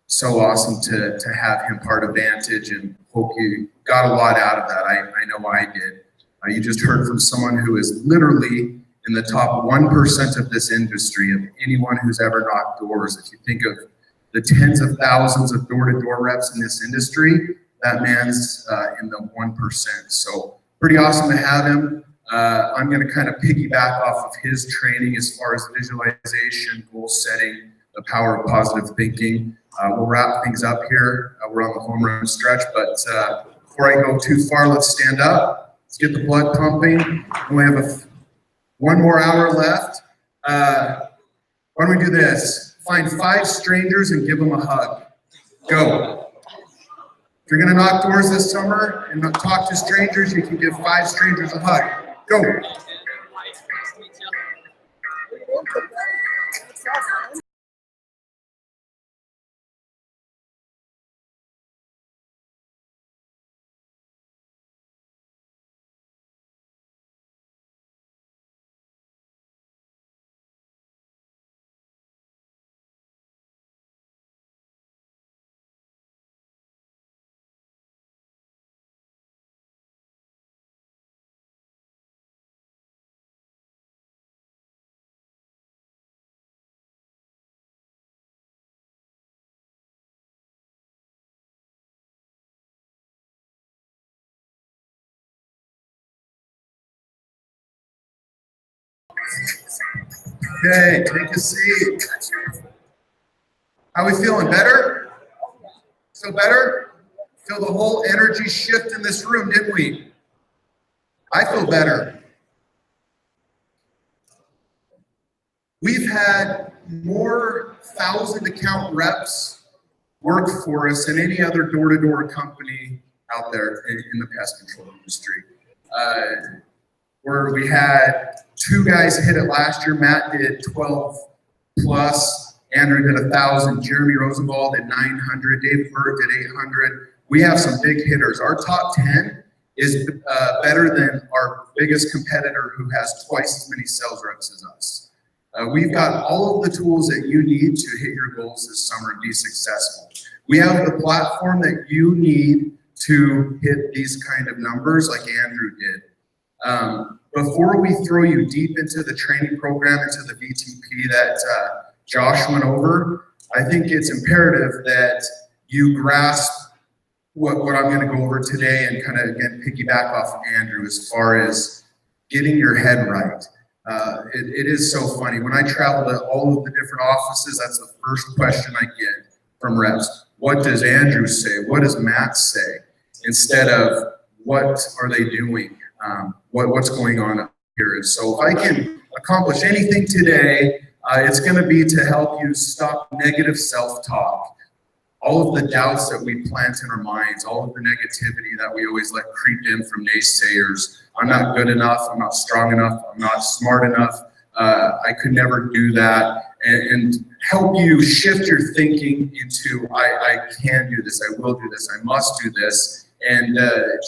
S14: So awesome to have him part of Vantage, and hope you got a lot out of that. I know I did. You just heard from someone who is literally in the top 1% of this industry, of anyone who's ever knocked doors. If you think of the tens of thousands of door-to-door reps in this industry, that man's in the 1%. So pretty awesome to have him. I'm going to kind of piggyback off of his training as far as visualization, goal setting, the power of positive thinking. We'll wrap things up here. We're on the home run stretch, but before I go too far, let's stand up. Let's get the blood pumping. We only have one more hour left. Why don't we do this? Find 5 strangers and give them a hug. Go. If you're going to knock doors this summer and not talk to strangers, you can give 5 strangers a hug. Go. Okay, take a seat. How we feeling? Better? Feel better? Feel the whole energy shift in this room, didn't we? I feel better. We've had more 1,000 account reps work for us than any other door-to-door company out there in the pest control industry. Where we had 2 guys hit it last year. Matt did 12 plus. Andrew did 1,000. Jeremy Rosenbaum did 900. Dave Burt did 800. We have some big hitters. Our top 10 is better than our biggest competitor, who has twice as many sales reps as us. We've got all of the tools that you need to hit your goals this summer and be successful. We have the platform that you need to hit these kind of numbers like Andrew did. Before we throw you deep into the training program, into the VTP that Josh went over, I think it's imperative that you grasp what I'm going to go over today, and kind of, again, piggyback off of Andrew as far as getting your head right. It is so funny. When I travel to all of the different offices, that's the first question I get from reps. What does Andrew say? What does Matt say? Instead of what are they doing? What's going on up here. And so if I can accomplish anything today, it's going to be to help you stop negative self-talk. All of the doubts that we plant in our minds, all of the negativity that we always let creep in from naysayers. I'm not good enough, I'm not strong enough, I'm not smart enough, I could never do that. And help you shift your thinking into, I can do this, I will do this, I must do this, and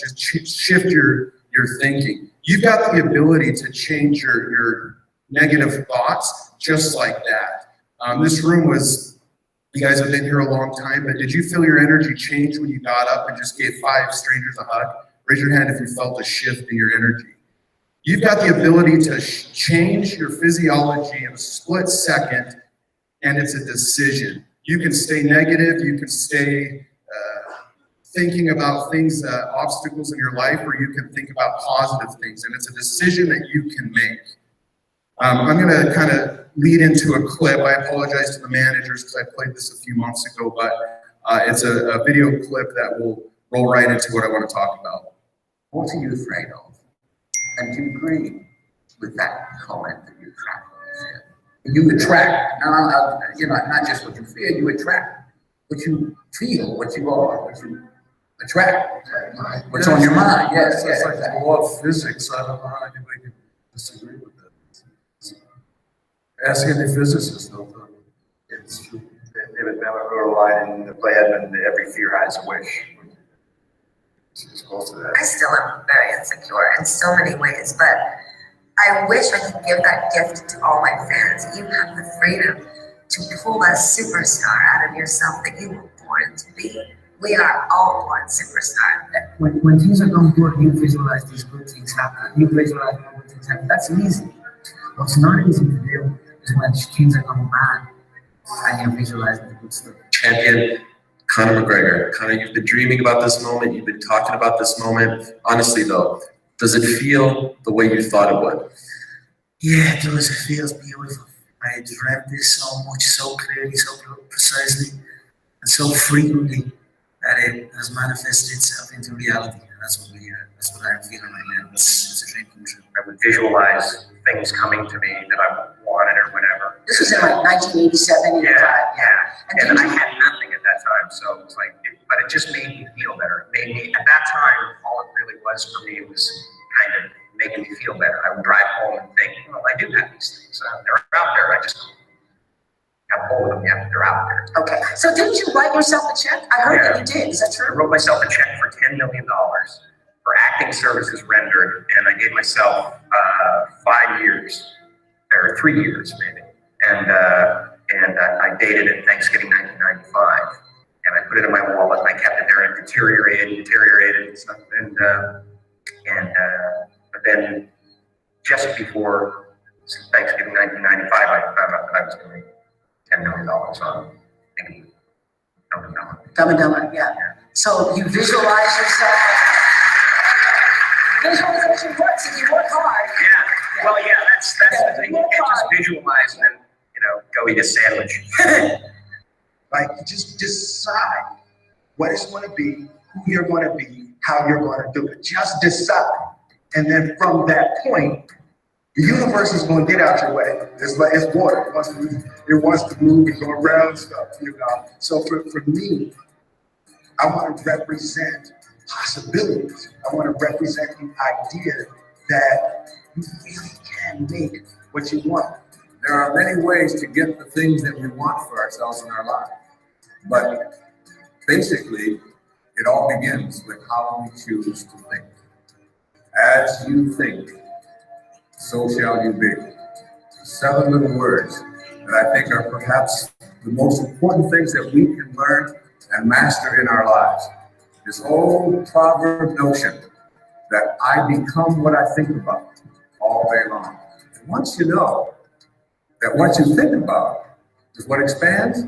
S14: just shift your thinking. You've got the ability to change your negative thoughts just like that. This room was, you guys have been here a long time, but did you feel your energy change when you got up and just gave 5 strangers a hug? Raise your hand if you felt a shift in your energy. You've got the ability to change your physiology in a split second, and it's a decision. You can stay negative, you can stay thinking about things, obstacles in your life, or you can think about positive things, and it's a decision that you can make. I'm going to kind of lead into a clip. I apologize to the managers because I played this a few months ago, but it's a video clip that will roll right into what I want to talk about.
S13: What are you afraid of? And do you agree with that comment that you attract what you fear? You attract, not just what you fear, you attract what you feel, what you are, what you attract, what's on your mind. Yes,
S12: It's like the law of physics. I don't know how anybody can disagree with that. Ask any physicist, they'll tell you.
S15: It's true. David Bennett wrote a line in the play Edmund, every fear hides a wish. It's close to that.
S16: I still am very insecure in so many ways, but I wish I could give that gift to all my fans. You have the freedom to pull a superstar out of yourself that you were born to be. We are all born superstars.
S10: When things are going good, you visualize these good things happen. You visualize when good things happen. That's easy. What's not easy to do is when things are going bad and you're visualizing the good stuff.
S14: Champion Conor McGregor. Conor, you've been dreaming about this moment. You've been talking about this moment. Honestly, though, does it feel the way you thought it would?
S10: Yeah, it does. It feels beautiful. I dreamt this so much, so clearly, so precisely, and so frequently that it has manifested itself into reality. And that's what I'm feeling right now. It's a dream come true.
S15: I would visualize things coming to me that I wanted or whatever.
S10: This was in like 1987.
S15: Yeah. And I had nothing at that time, so it's like, but it just made me feel better. It made me, at that time, all it really was for me was kind of making me feel better. I would drive home and think, well, I do have these things. They're out there. I just have hold of them. Yeah, they're out there.
S10: Okay. So didn't you write yourself a check? I heard that you did. Is that true?
S15: I wrote myself a check for $10 million for acting services rendered, and I gave myself 5 years, or 3 years maybe. And I dated it Thanksgiving 1995, and I put it in my wallet, and I kept it there, and it deteriorated and stuff. But then just before Thanksgiving 1995, I found out that I was going to make $10 million on thinking Dumb and Dumber.
S10: Dumb and Dumber, yeah. So you visualize yourself. Visualization works if you work hard.
S15: Yeah. Well, yeah, that's the thing. You can't just visualize and then, go eat a sandwich.
S12: Like, just decide what it's going to be, who you're going to be, how you're going to do it. Just decide. And then from that point, the universe is going to get out your way. It's like it's water. It wants to move and go around stuff, So for me, I want to represent possibilities. I want to represent the idea that you really can make what you want.
S5: There are many ways to get the things that we want for ourselves in our life. But basically, it all begins with how we choose to think. As you think, so shall you be. 7 little words that I think are perhaps the most important things that we can learn and master in our lives. This old proverb notion that I become what I think about all day long. And once you know that what you think about is what expands,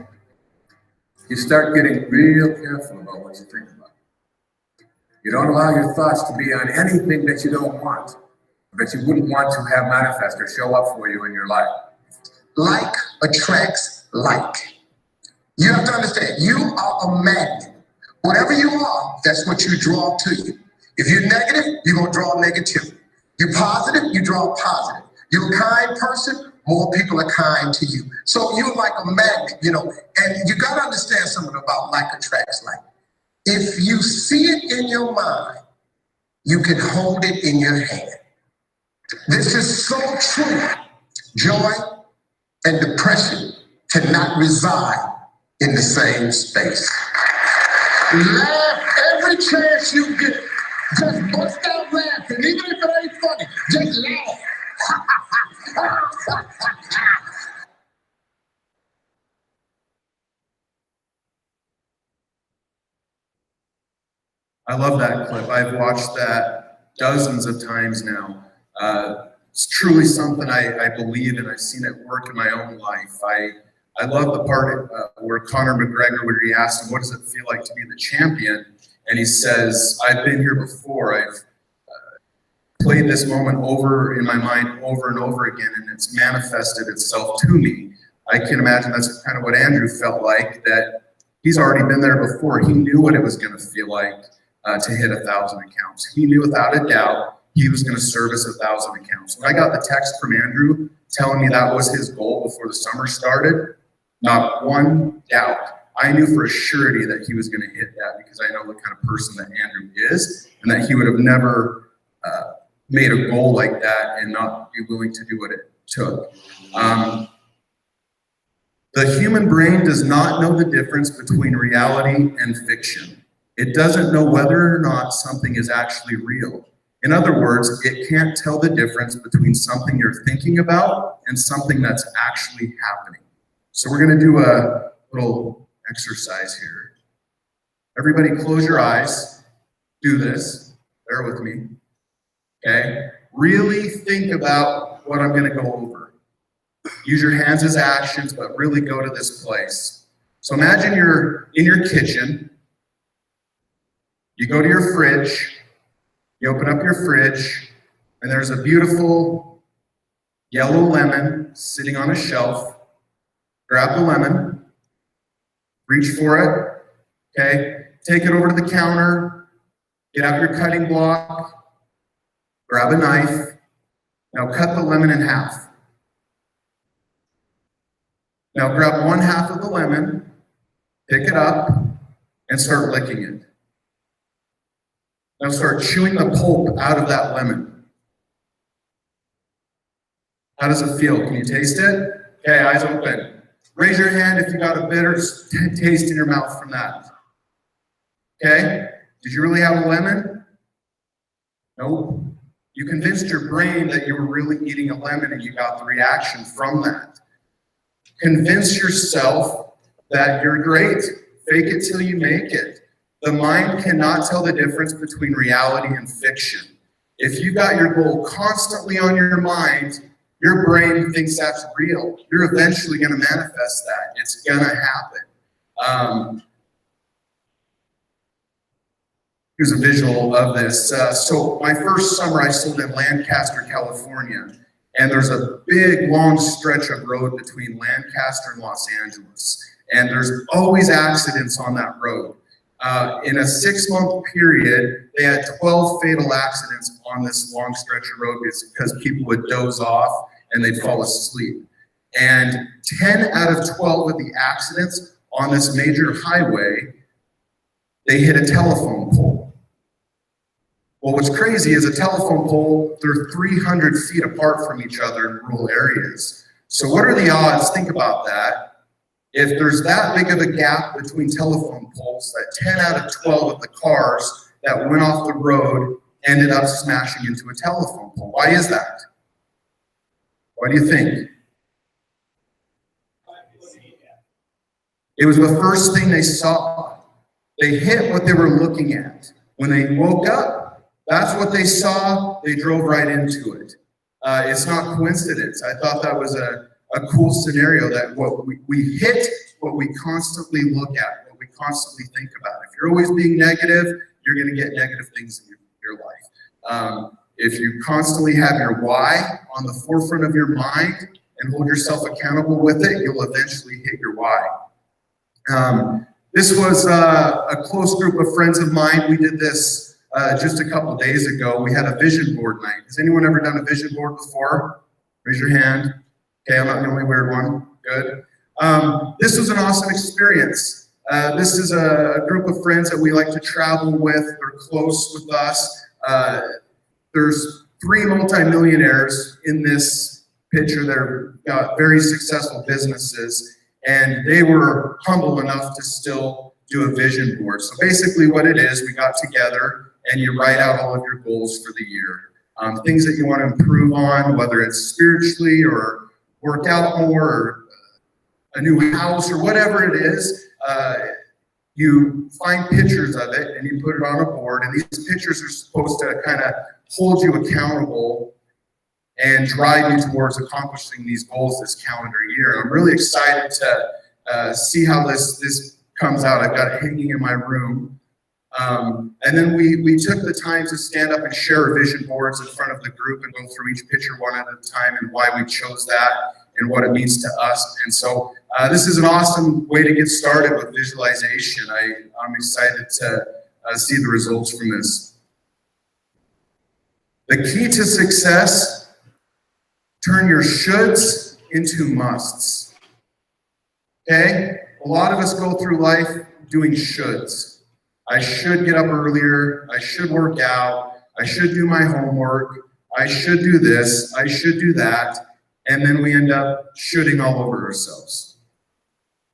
S5: you start getting real careful about what you think about. You don't allow your thoughts to be on anything that you don't want, that you wouldn't want to have manifest or show up for you in your life.
S17: Like attracts like. You have to understand, you are a magnet. Whatever you are, that's what you draw to you. If you're negative, you're going to draw negativity. You're positive, you draw positive. You're a kind person, more people are kind to you. So you're like a magnet, and you got to understand something about like attracts like. If you see it in your mind, you can hold it in your hand. This is so true. Joy and depression cannot reside in the same space. Laugh every chance you get. Just bust out laughing, even if it ain't funny. Just laugh.
S14: I love that clip. I've watched that dozens of times now. It's truly something I believe in. I've seen it work in my own life. I love the part where Conor McGregor, where he asked him, what does it feel like to be the champion? And he says, I've been here before. I've played this moment over in my mind over and over again, and it's manifested itself to me. I can imagine that's kind of what Andrew felt like, that he's already been there before. He knew what it was going to feel like to hit 1,000 accounts. He knew without a doubt he was going to service 1,000 accounts. When I got the text from Andrew telling me that was his goal before the summer started, not one doubt. I knew for a surety that he was going to hit that, because I know the kind of person that Andrew is, and that he would have never made a goal like that and not be willing to do what it took.
S5: The human brain does not know the difference between reality and fiction. It doesn't know whether or not something is actually real. In other words, it can't tell the difference between something you're thinking about and something that's actually happening. So we're gonna do a little exercise here. Everybody close your eyes, do this, bear with me, okay? Really think about what I'm gonna go over. Use your hands as actions, but really go to this place. So imagine you're in your kitchen, you go to your fridge, you open up your fridge, and there's a beautiful yellow lemon sitting on a shelf. Grab the lemon, reach for it, okay? Take it over to the counter, get out your cutting block, grab a knife. Now cut the lemon in half. Now grab one half of the lemon, pick it up, and start licking it. Now start chewing the pulp out of that lemon. How does it feel? Can you taste it? Okay, eyes open. Raise your hand if you got a bitter taste in your mouth from that. Okay? Did you really have a lemon? Nope. You convinced your brain that you were really eating a lemon and you got the reaction from that. Convince yourself that you're great. Fake it till you make it. The mind cannot tell the difference between reality and fiction. If you got your goal constantly on your mind, your brain thinks that's real. You're eventually going to manifest that. It's going to happen. Here's a visual of this. So my first summer I sold in Lancaster, California. And there's a big, long stretch of road between Lancaster and Los Angeles. And there's always accidents on that road. In a 6-month period, they had 12 fatal accidents on this long stretch of road because people would doze off and they'd fall asleep. And 10 out of 12 of the accidents on this major highway, they hit a telephone pole. Well, what's crazy is a telephone pole, they're 300 feet apart from each other in rural areas. So what are the odds? Think about that. If there's that big of a gap between telephone poles, that 10 out of 12 of the cars that went off the road ended up smashing into a telephone pole. Why is that? What do you think? It was the first thing they saw. They hit what they were looking at. When they woke up, that's what they saw. They drove right into it. It's not coincidence. I thought that was a cool scenario that what we hit what we constantly look at, what we constantly think about. If you're always being negative, you're going to get negative things in your life. If you constantly have your why on the forefront of your mind and hold yourself accountable with it, you'll eventually hit your why. This was a close group of friends of mine. We did this just a couple days ago. We had a vision board night. Has anyone ever done a vision board before? Raise your hand. Okay, I'm not the only weird one. Good. This was an awesome experience. This is a group of friends that we like to travel with. They're close with us. There's 3 multimillionaires in this picture. They're got very successful businesses, and they were humble enough to still do a vision board. So basically what it is, we got together and you write out all of your goals for the year. Things that you want to improve on, whether it's spiritually or work out more, or a new house, or whatever it is. You find pictures of it and you put it on a board, and these pictures are supposed to kind of hold you accountable and drive you towards accomplishing these goals this calendar year. I'm really excited to see how this comes out. I've got it hanging in my room. And then we took the time to stand up and share our vision boards in front of the group and go through each picture one at a time and why we chose that and what it means to us. And so this is an awesome way to get started with visualization. I'm excited to see the results from this. The key to success: turn your shoulds into musts. Okay? A lot of us go through life doing shoulds. I should get up earlier. I should work out. I should do my homework. I should do this. I should do that. And then we end up shoulding all over ourselves.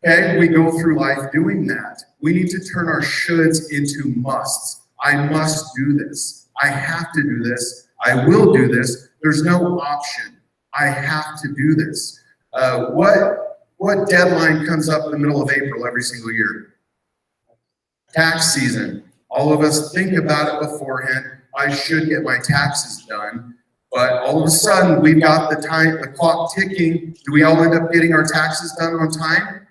S5: Okay, we go through life doing that. We need to turn our shoulds into musts. I must do this. I have to do this. I will do this. There's no option. I have to do this. What deadline comes up in the middle of April every single year? Tax season. All of us think about it beforehand. I should get my taxes done. But all of a sudden, we've got the clock ticking. Do we all end up getting our taxes done on time?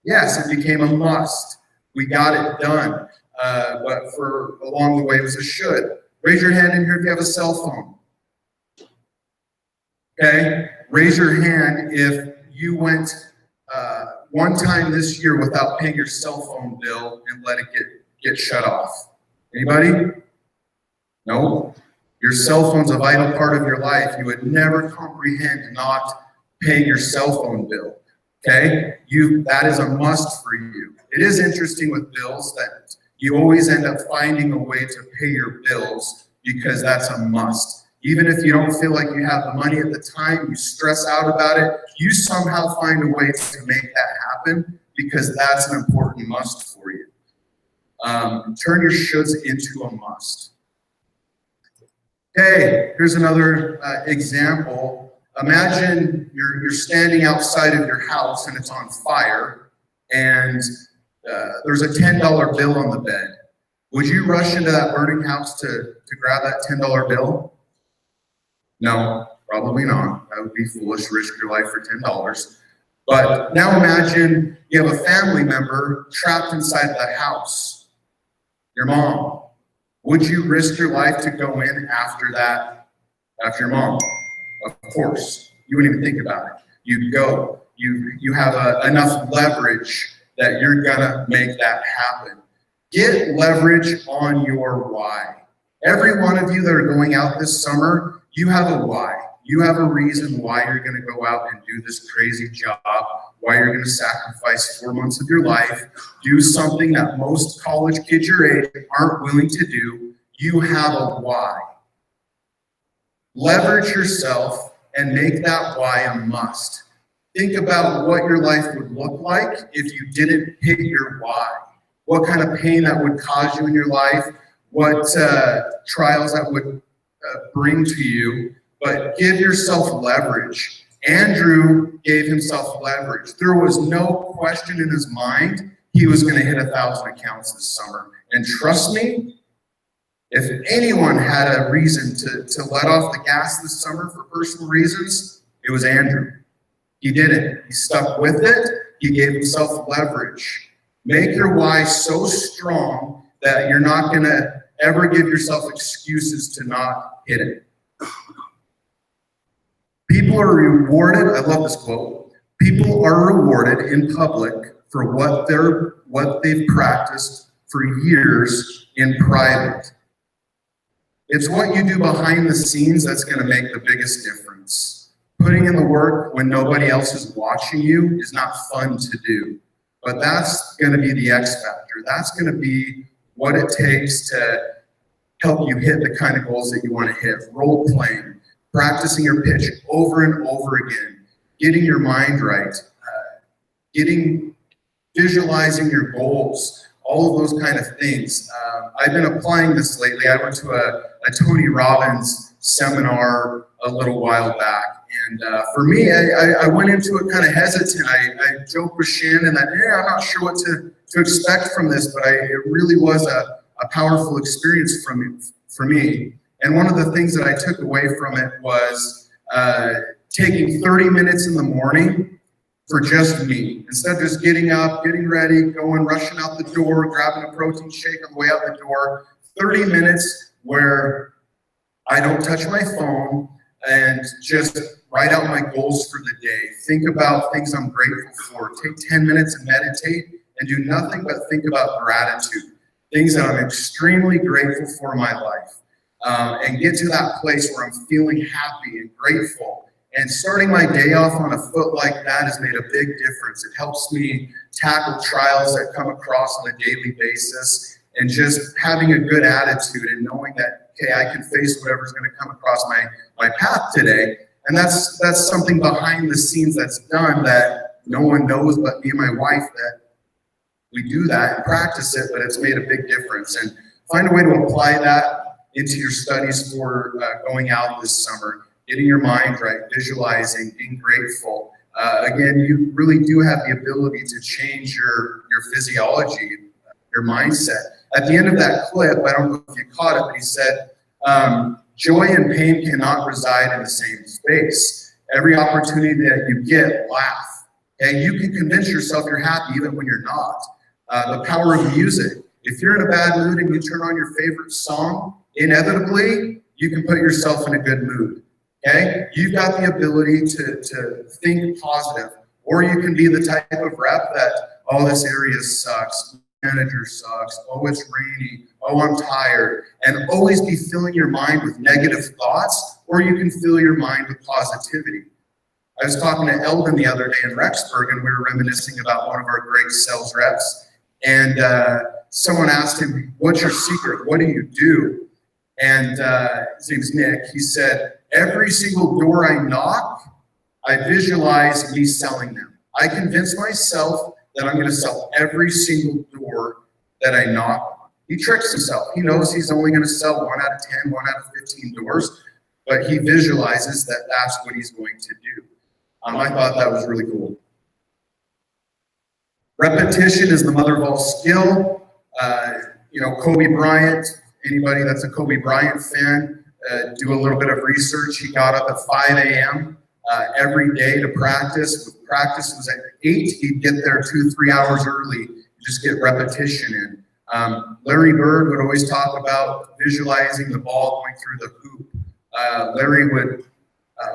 S5: Yes, it became a must. We got it done. But for along the way, it was a should. Raise your hand in here if you have a cell phone. Okay? Raise your hand if you went one time this year without paying your cell phone bill and let it get shut off. Anybody? No? Your cell phone's a vital part of your life. You would never comprehend not paying your cell phone bill. Okay? That is a must for you. It is interesting with bills that you always end up finding a way to pay your bills because that's a must. Even if you don't feel like you have the money at the time, you stress out about it, you somehow find a way to make that happen because that's an important must for you. Turn your shoulds into a must. Okay, here's another example. Imagine you're standing outside of your house and it's on fire and there's a $10 bill on the bed. Would you rush into that burning house to grab that $10 bill? No, probably not. That would be foolish, risk your life for $10. But now imagine you have a family member trapped inside the house, your mom. Would you risk your life to go in after your mom? Of course. You wouldn't even think about it. You go. You have enough leverage that you're gonna make that happen. Get leverage on your why. Every one of you that are going out this summer, you have a why. You have a reason why you're gonna go out and do this crazy job, why you're gonna sacrifice 4 months of your life, do something that most college kids your age aren't willing to do. You have a why. Leverage yourself and make that why a must. Think about what your life would look like if you didn't hit your why. What kind of pain that would cause you in your life, what trials that would bring to you, but give yourself leverage. Andrew gave himself leverage. There was no question in his mind he was going to hit 1,000 accounts this summer. And trust me, if anyone had a reason to let off the gas this summer for personal reasons, it was Andrew. He did it. He stuck with it. He gave himself leverage. Make your why so strong that you're not going to ever give yourself excuses to not hit it. People are rewarded. I love this quote. People are rewarded in public for what they've practiced for years in private. It's what you do behind the scenes that's going to make the biggest difference. Putting in the work when nobody else is watching you is not fun to do, but that's going to be the X factor. That's going to be what it takes to help you hit the kind of goals that you want to hit. Role playing, practicing your pitch over and over again, getting your mind right, visualizing your goals, all of those kind of things. I've been applying this lately. I went to a Tony Robbins seminar a little while back. And for me, I went into it kind of hesitant. I joked with Shannon that, I'm not sure what to expect from this, but it really was a powerful experience for me. And one of the things that I took away from it was taking 30 minutes in the morning for just me. Instead of just getting up, getting ready, going, rushing out the door, grabbing a protein shake on the way out the door, 30 minutes where I don't touch my phone and just write out my goals for the day. Think about things I'm grateful for. Take 10 minutes and meditate and do nothing but think about gratitude. Things that I'm extremely grateful for in my life. And get to that place where I'm feeling happy and grateful. And starting my day off on a foot like that has made a big difference. It helps me tackle trials that come across on a daily basis and just having a good attitude and knowing that, okay, I can face whatever's going to come across my path today. And that's something behind the scenes that's done that
S18: no one knows but me and my wife that we do that and practice it, but it's made a big difference. And find a way to apply that into your studies for going out this summer, getting your mind right, visualizing, being grateful. Again, you really do have the ability to change your physiology, your mindset. At the end of that clip, I don't know if you caught it, but he said, joy and pain cannot reside in the same space. Every opportunity that you get, laugh. Okay, you can convince yourself you're happy even when you're not. The power of music. If you're in a bad mood and you turn on your favorite song, inevitably, you can put yourself in a good mood. Okay? You've got the ability to think positive. Or you can be the type of rep that, oh, this area sucks, manager sucks, oh, it's rainy, oh, I'm tired. And always be filling your mind with negative thoughts, or you can fill your mind with positivity. I was talking to Eldon the other day in Rexburg, and we were reminiscing about one of our great sales reps. And someone asked him, what's your secret? What do you do? And his name's Nick. He said, every single door I knock, I visualize me selling them. I convince myself that I'm going to sell every single door that I knock on. He tricks himself. He knows he's only going to sell 1 out of 10, 1 out of 15 doors, but he visualizes that that's what he's going to do. I thought that was really cool. Repetition is the mother of all skill. Kobe Bryant, anybody that's a Kobe Bryant fan, do a little bit of research. He got up at 5 a.m. Every day to practice. With practice was at 8, he'd get there 2-3 hours early, just get repetition in. Larry Bird would always talk about visualizing the ball going through the hoop. Larry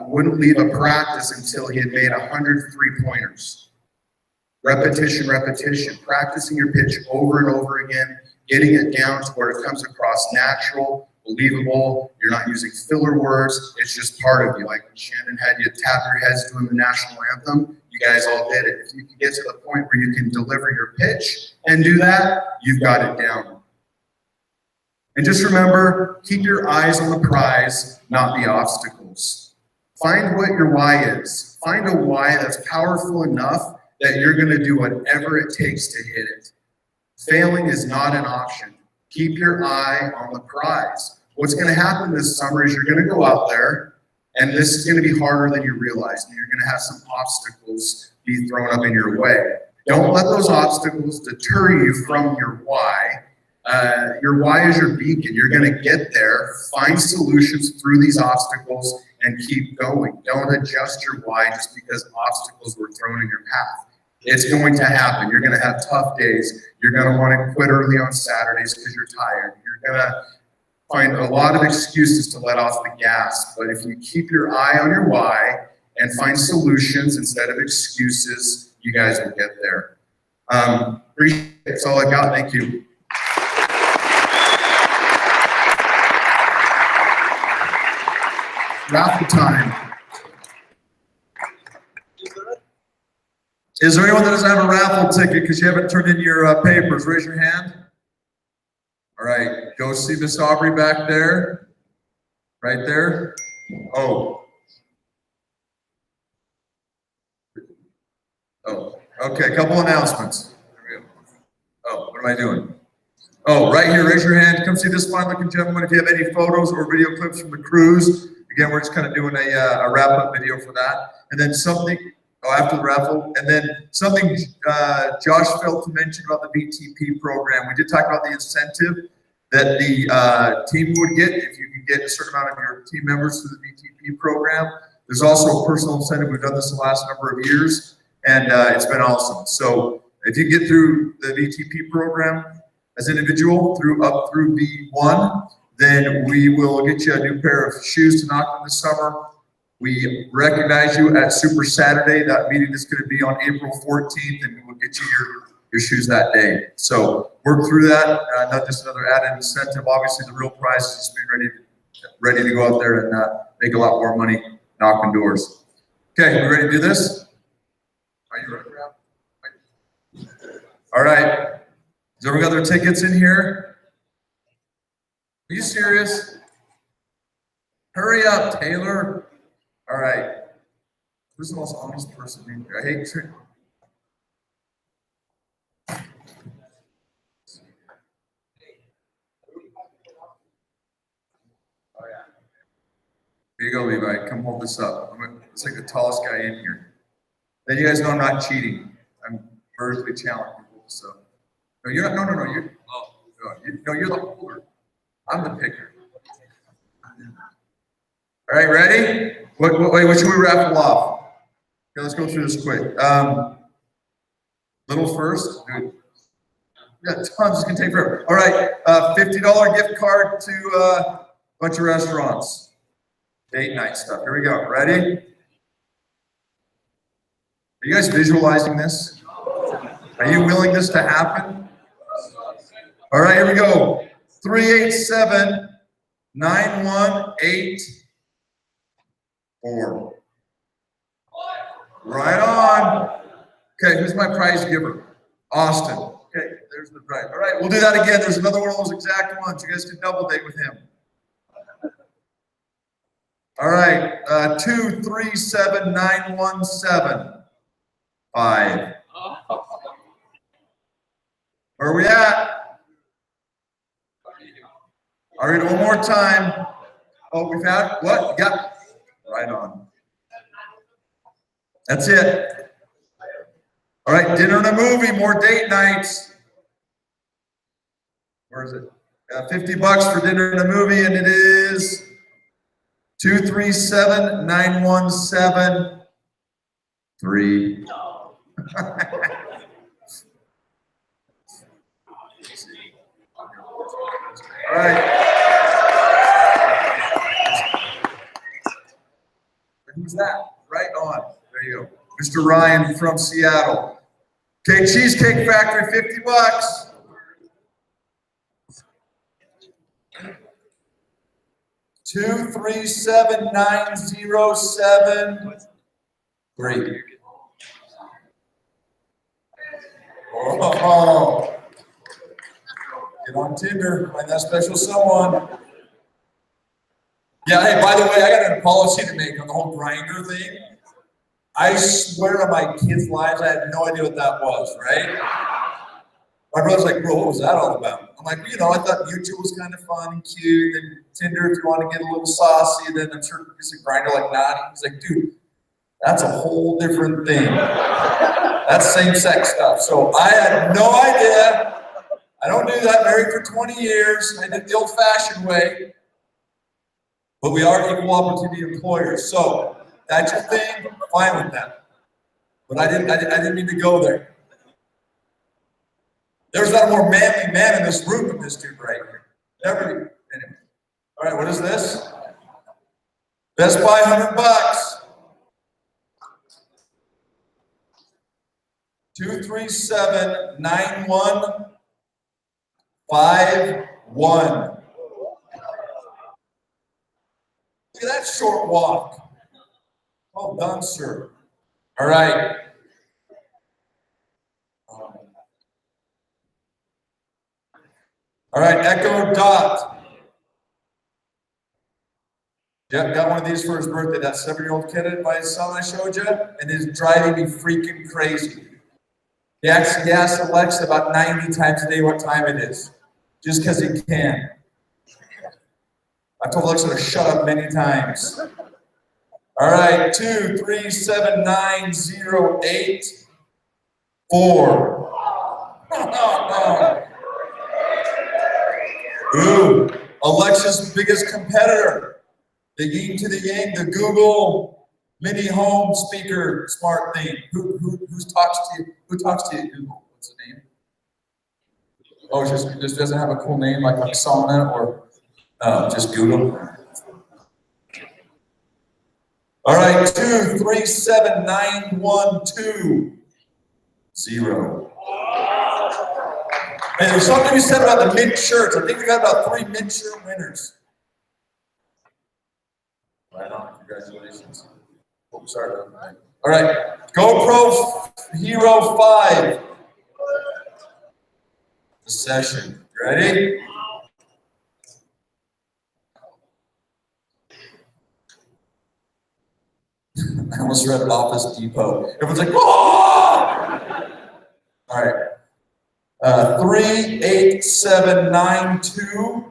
S18: wouldn't leave a practice until he had made 100 3-pointers. Repetition, repetition, practicing your pitch over and over again, getting it down to where it comes across natural, believable. You're not using filler words. It's just part of you. Like when Shannon had you tap your heads doing the national anthem, you guys all did it. If you can get to the point where you can deliver your pitch and do that, you've got it down. And just remember, keep your eyes on the prize, not the obstacles. Find what your why is. Find a why that's powerful enough that you're going to do whatever it takes to hit it. Failing is not an option. Keep your eye on the prize. What's going to happen this summer is you're going to go out there, and this is going to be harder than you realize. And you're going to have some obstacles be thrown up in your way. Don't let those obstacles deter you from your why. Your why is your beacon. You're going to get there, find solutions through these obstacles, and keep going. Don't adjust your why just because obstacles were thrown in your path. It's going to happen. You're going to have tough days. You're going to want to quit early on Saturdays because you're tired. You're going to find a lot of excuses to let off the gas. But if you keep your eye on your why and find solutions instead of excuses, you guys will get there. Appreciate it. That's all I got. Thank you. Raffle time. Is there anyone that doesn't have a raffle ticket because you haven't turned in your papers? Raise your hand. All right, go see Miss Aubrey back there. Right there. Oh, okay, a couple announcements. Oh, what am I doing? Oh, right here, raise your hand. Come see this fine-looking gentleman if you have any photos or video clips from the cruise. Again, we're just kind of doing a wrap-up video for that. And then something, after the raffle, and then something Josh failed to mention about the VTP program. We did talk about the incentive that the team would get if you can get a certain amount of your team members through the VTP program. There's also a personal incentive. We've done this the last number of years, and it's been awesome. So if you get through the VTP program as an individual up through V1, then we will get you a new pair of shoes to knock on this summer. We recognize you at Super Saturday. That meeting is going to be on April 14th, and we will get you your shoes that day. So work through that, not just another added incentive. Obviously, the real prize is just being ready to go out there and make a lot more money knocking doors. Okay, we ready to do this? Are you ready? All right. Has everyone got their tickets in here? Are you serious? Hurry up, Taylor. All right. Who's the most honest person in here? I hate trick.
S5: go, Levi. Come hold this up. It's like the tallest guy in here. Then you guys know I'm not cheating. I'm vertically challenged people. So no, you're not. No, you're. No, you're the holder. I'm the picker. All right, ready? What should we raffle off? Okay, let's go through this quick. Little first. Good. We got tons. It's gonna take forever. All right, $50 gift card to a bunch of restaurants. Date night stuff. Here we go. Ready? Are you guys visualizing this? Are you willing this to happen? All right, here we go. 387-918-4. Right on. Okay, who's my prize giver? Austin. Okay, there's the prize. All right, we'll do that again. There's another one of those exact ones. You guys can double date with him. All right, 237-917-5. Where are we at? All right, one more time. Oh, we've had what? Got right on. That's it. All right, dinner and a movie, more date nights. Where is it? $50 for dinner and a movie, and it is 237-917-3. All right. Who's that? Right on. There you go. Mr. Ryan from Seattle. Okay, Cheesecake Factory, $50. $237-907-3. Oh. Get on Tinder, find that special someone. Yeah, hey, by the way, I got an apology to make on the whole grinder thing. I swear on my kids' lives, I had no idea what that was, right? My brother's like, bro, what was that all about? I'm like, you know, I thought YouTube was kind of fun and cute, and Tinder if you want to get a little saucy, and then I'm sure it's a grinder like Naughty. He's like, dude, that's a whole different thing. That's same-sex stuff. So I had no idea. I don't do that. Married for 20 years. I did the old-fashioned way. But we are equal opportunity employers. So that's your thing. Fine with that. But I didn't mean to go there. There's not a more manly man in this room than this dude right here. Never. Anyway. All right. What is this? Best Buy, $100. 237-9151. Look at that short walk. Well done, sir. All right. All right, Echo Dot. Yep, got one of these for his birthday. That 7-year-old kid by his son I showed you, and is driving me freaking crazy. He actually asks Alexa about 90 times a day what time it is, just because he can. I told Alexa to shut up many times. All right, 237-908-4. Ooh, Alexa's biggest competitor. The yin to the yang, the Google Mini Home Speaker smart thing. Who talks to you? Who talks to you? Google. What's the name? Oh, it just doesn't have a cool name like Oksana or just Google. All right, 237-912-0. Hey, there's something to be said about the mint shirts. I think we got about 3 mint shirt winners. Right on, congratulations. Oh, sorry. All right, GoPro Hero 5. The session. Ready? I almost read Office Depot. Everyone's like, whoa! All right. 387-920-1.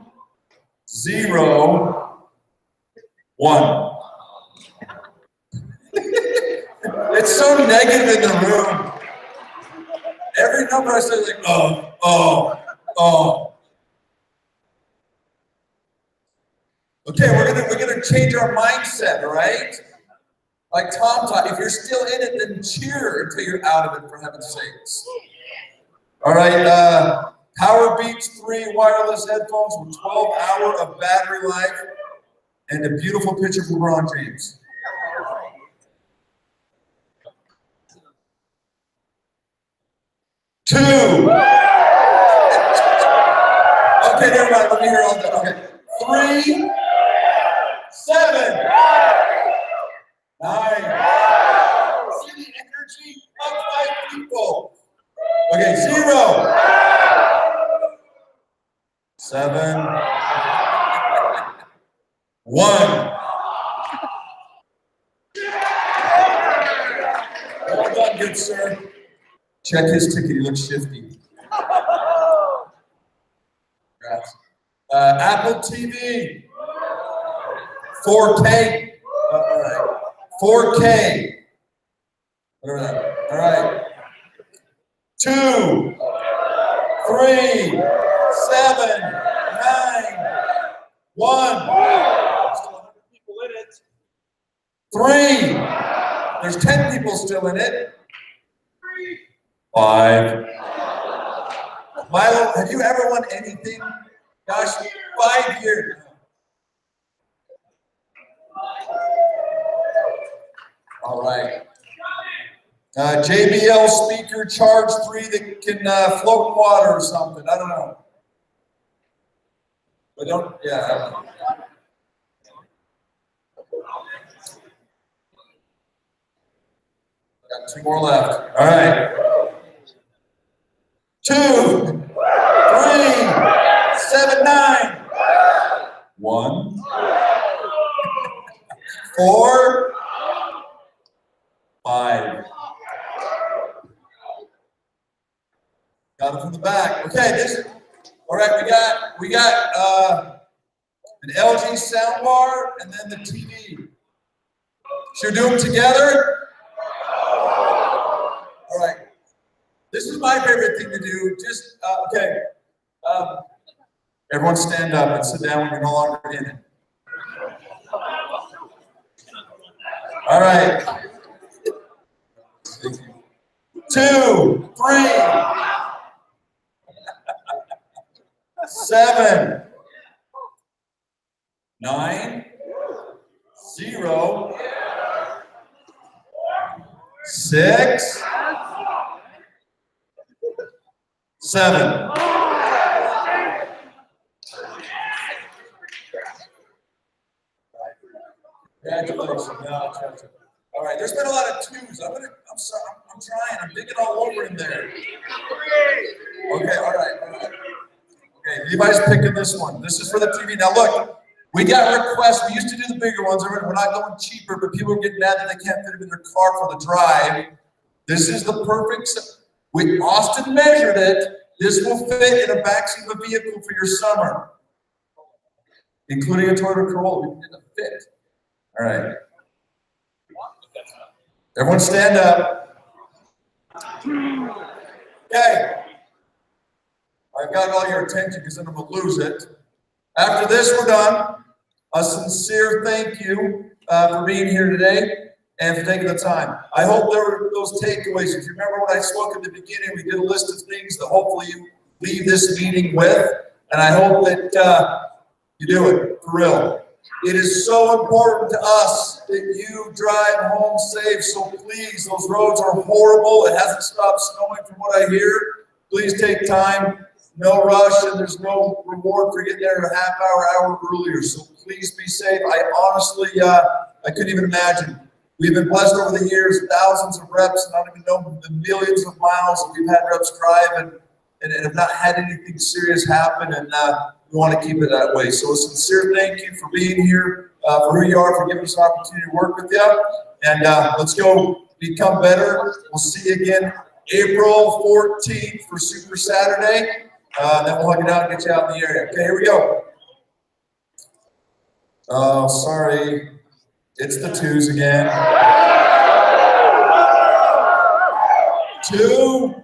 S5: It's so negative in the room. Every number I say is like, oh. Okay, we're gonna change our mindset, all right? Like Tom taught, if you're still in it, then cheer until you're out of it, for heaven's sakes. All right, Power Beats 3 wireless headphones with 12-hour of battery life and a beautiful picture of LeBron James. Two. Okay, never mind. Let me hear all that. Okay. 3, 7, 9. See the energy of 5 people. Okay, 0, 7, 1. Well done, good sir. Check his ticket, he looks shifty. Congrats. Apple TV, 4K. All right, 4K. Whatever that. All right. 2, 3, 7, 9, 1. Still 100 people in it. 3. There's 10 people still in it. 5. Milo, have you ever won anything? Gosh, 5 years. All right. JBL speaker, charge 3 that can float in water or something. I don't know. But don't, yeah. I don't know. Got 2 more left. All right. 2, 3, 7, 9. 1, 4, 5. Got it from the back. Okay, this. All right, we got an LG soundbar and then the TV. Should we do them together? All right. This is my favorite thing to do. Just okay. Everyone stand up and sit down when you're no longer in it. All right. 2, 3, 7, 9, 0, 6, 7. Congratulations. All right, there's been a lot of 2s. I'm sorry, I'm trying. I'm digging all over in there. Okay, all right. Okay, Levi's picking this one. This is for the TV. Now look, we got requests. We used to do the bigger ones. We're not going cheaper, but people are getting mad that they can't fit them in their car for the drive. This is the perfect. Austin measured it. This will fit in a backseat of a vehicle for your summer, including a Toyota Corolla. It'll fit. All right. Everyone stand up. Okay. I've got all your attention because then I'm going to lose it. After this, we're done. A sincere thank you for being here today and for taking the time. I hope there were those takeaways. If you remember when I spoke at the beginning, we did a list of things that hopefully you leave this meeting with. And I hope that you do it, for real. It is so important to us that you drive home safe. So please, those roads are horrible. It hasn't stopped snowing from what I hear. Please take time. No rush, and there's no reward for getting there a half hour earlier. So please be safe. I honestly, I couldn't even imagine. We've been blessed over the years, thousands of reps, and I don't even know the millions of miles that we've had reps drive and have not had anything serious happen, and we want to keep it that way. So a sincere thank you for being here, for who you are, for giving us an opportunity to work with you. And let's go become better. We'll see you again April 14th for Super Saturday. Then we'll hug it out and get you out in the area. Okay, here we go. Oh, sorry. It's the 2s again. 2,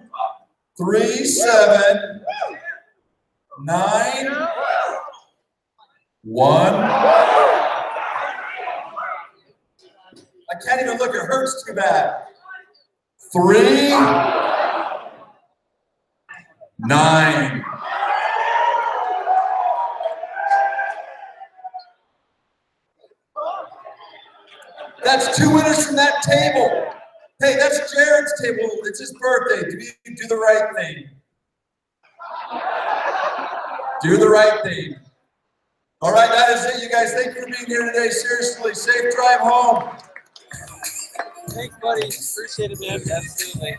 S5: 3, 7, 9, 1. I can't even look, it hurts too bad. 3, 9. That's 2 winners from that table. Hey, that's Jared's table. It's his birthday. Do the right thing. Do the right thing. All right, that is it, you guys. Thank you for being here today. Seriously, safe drive home.
S1: Thanks, buddy. Appreciate it, man. Absolutely.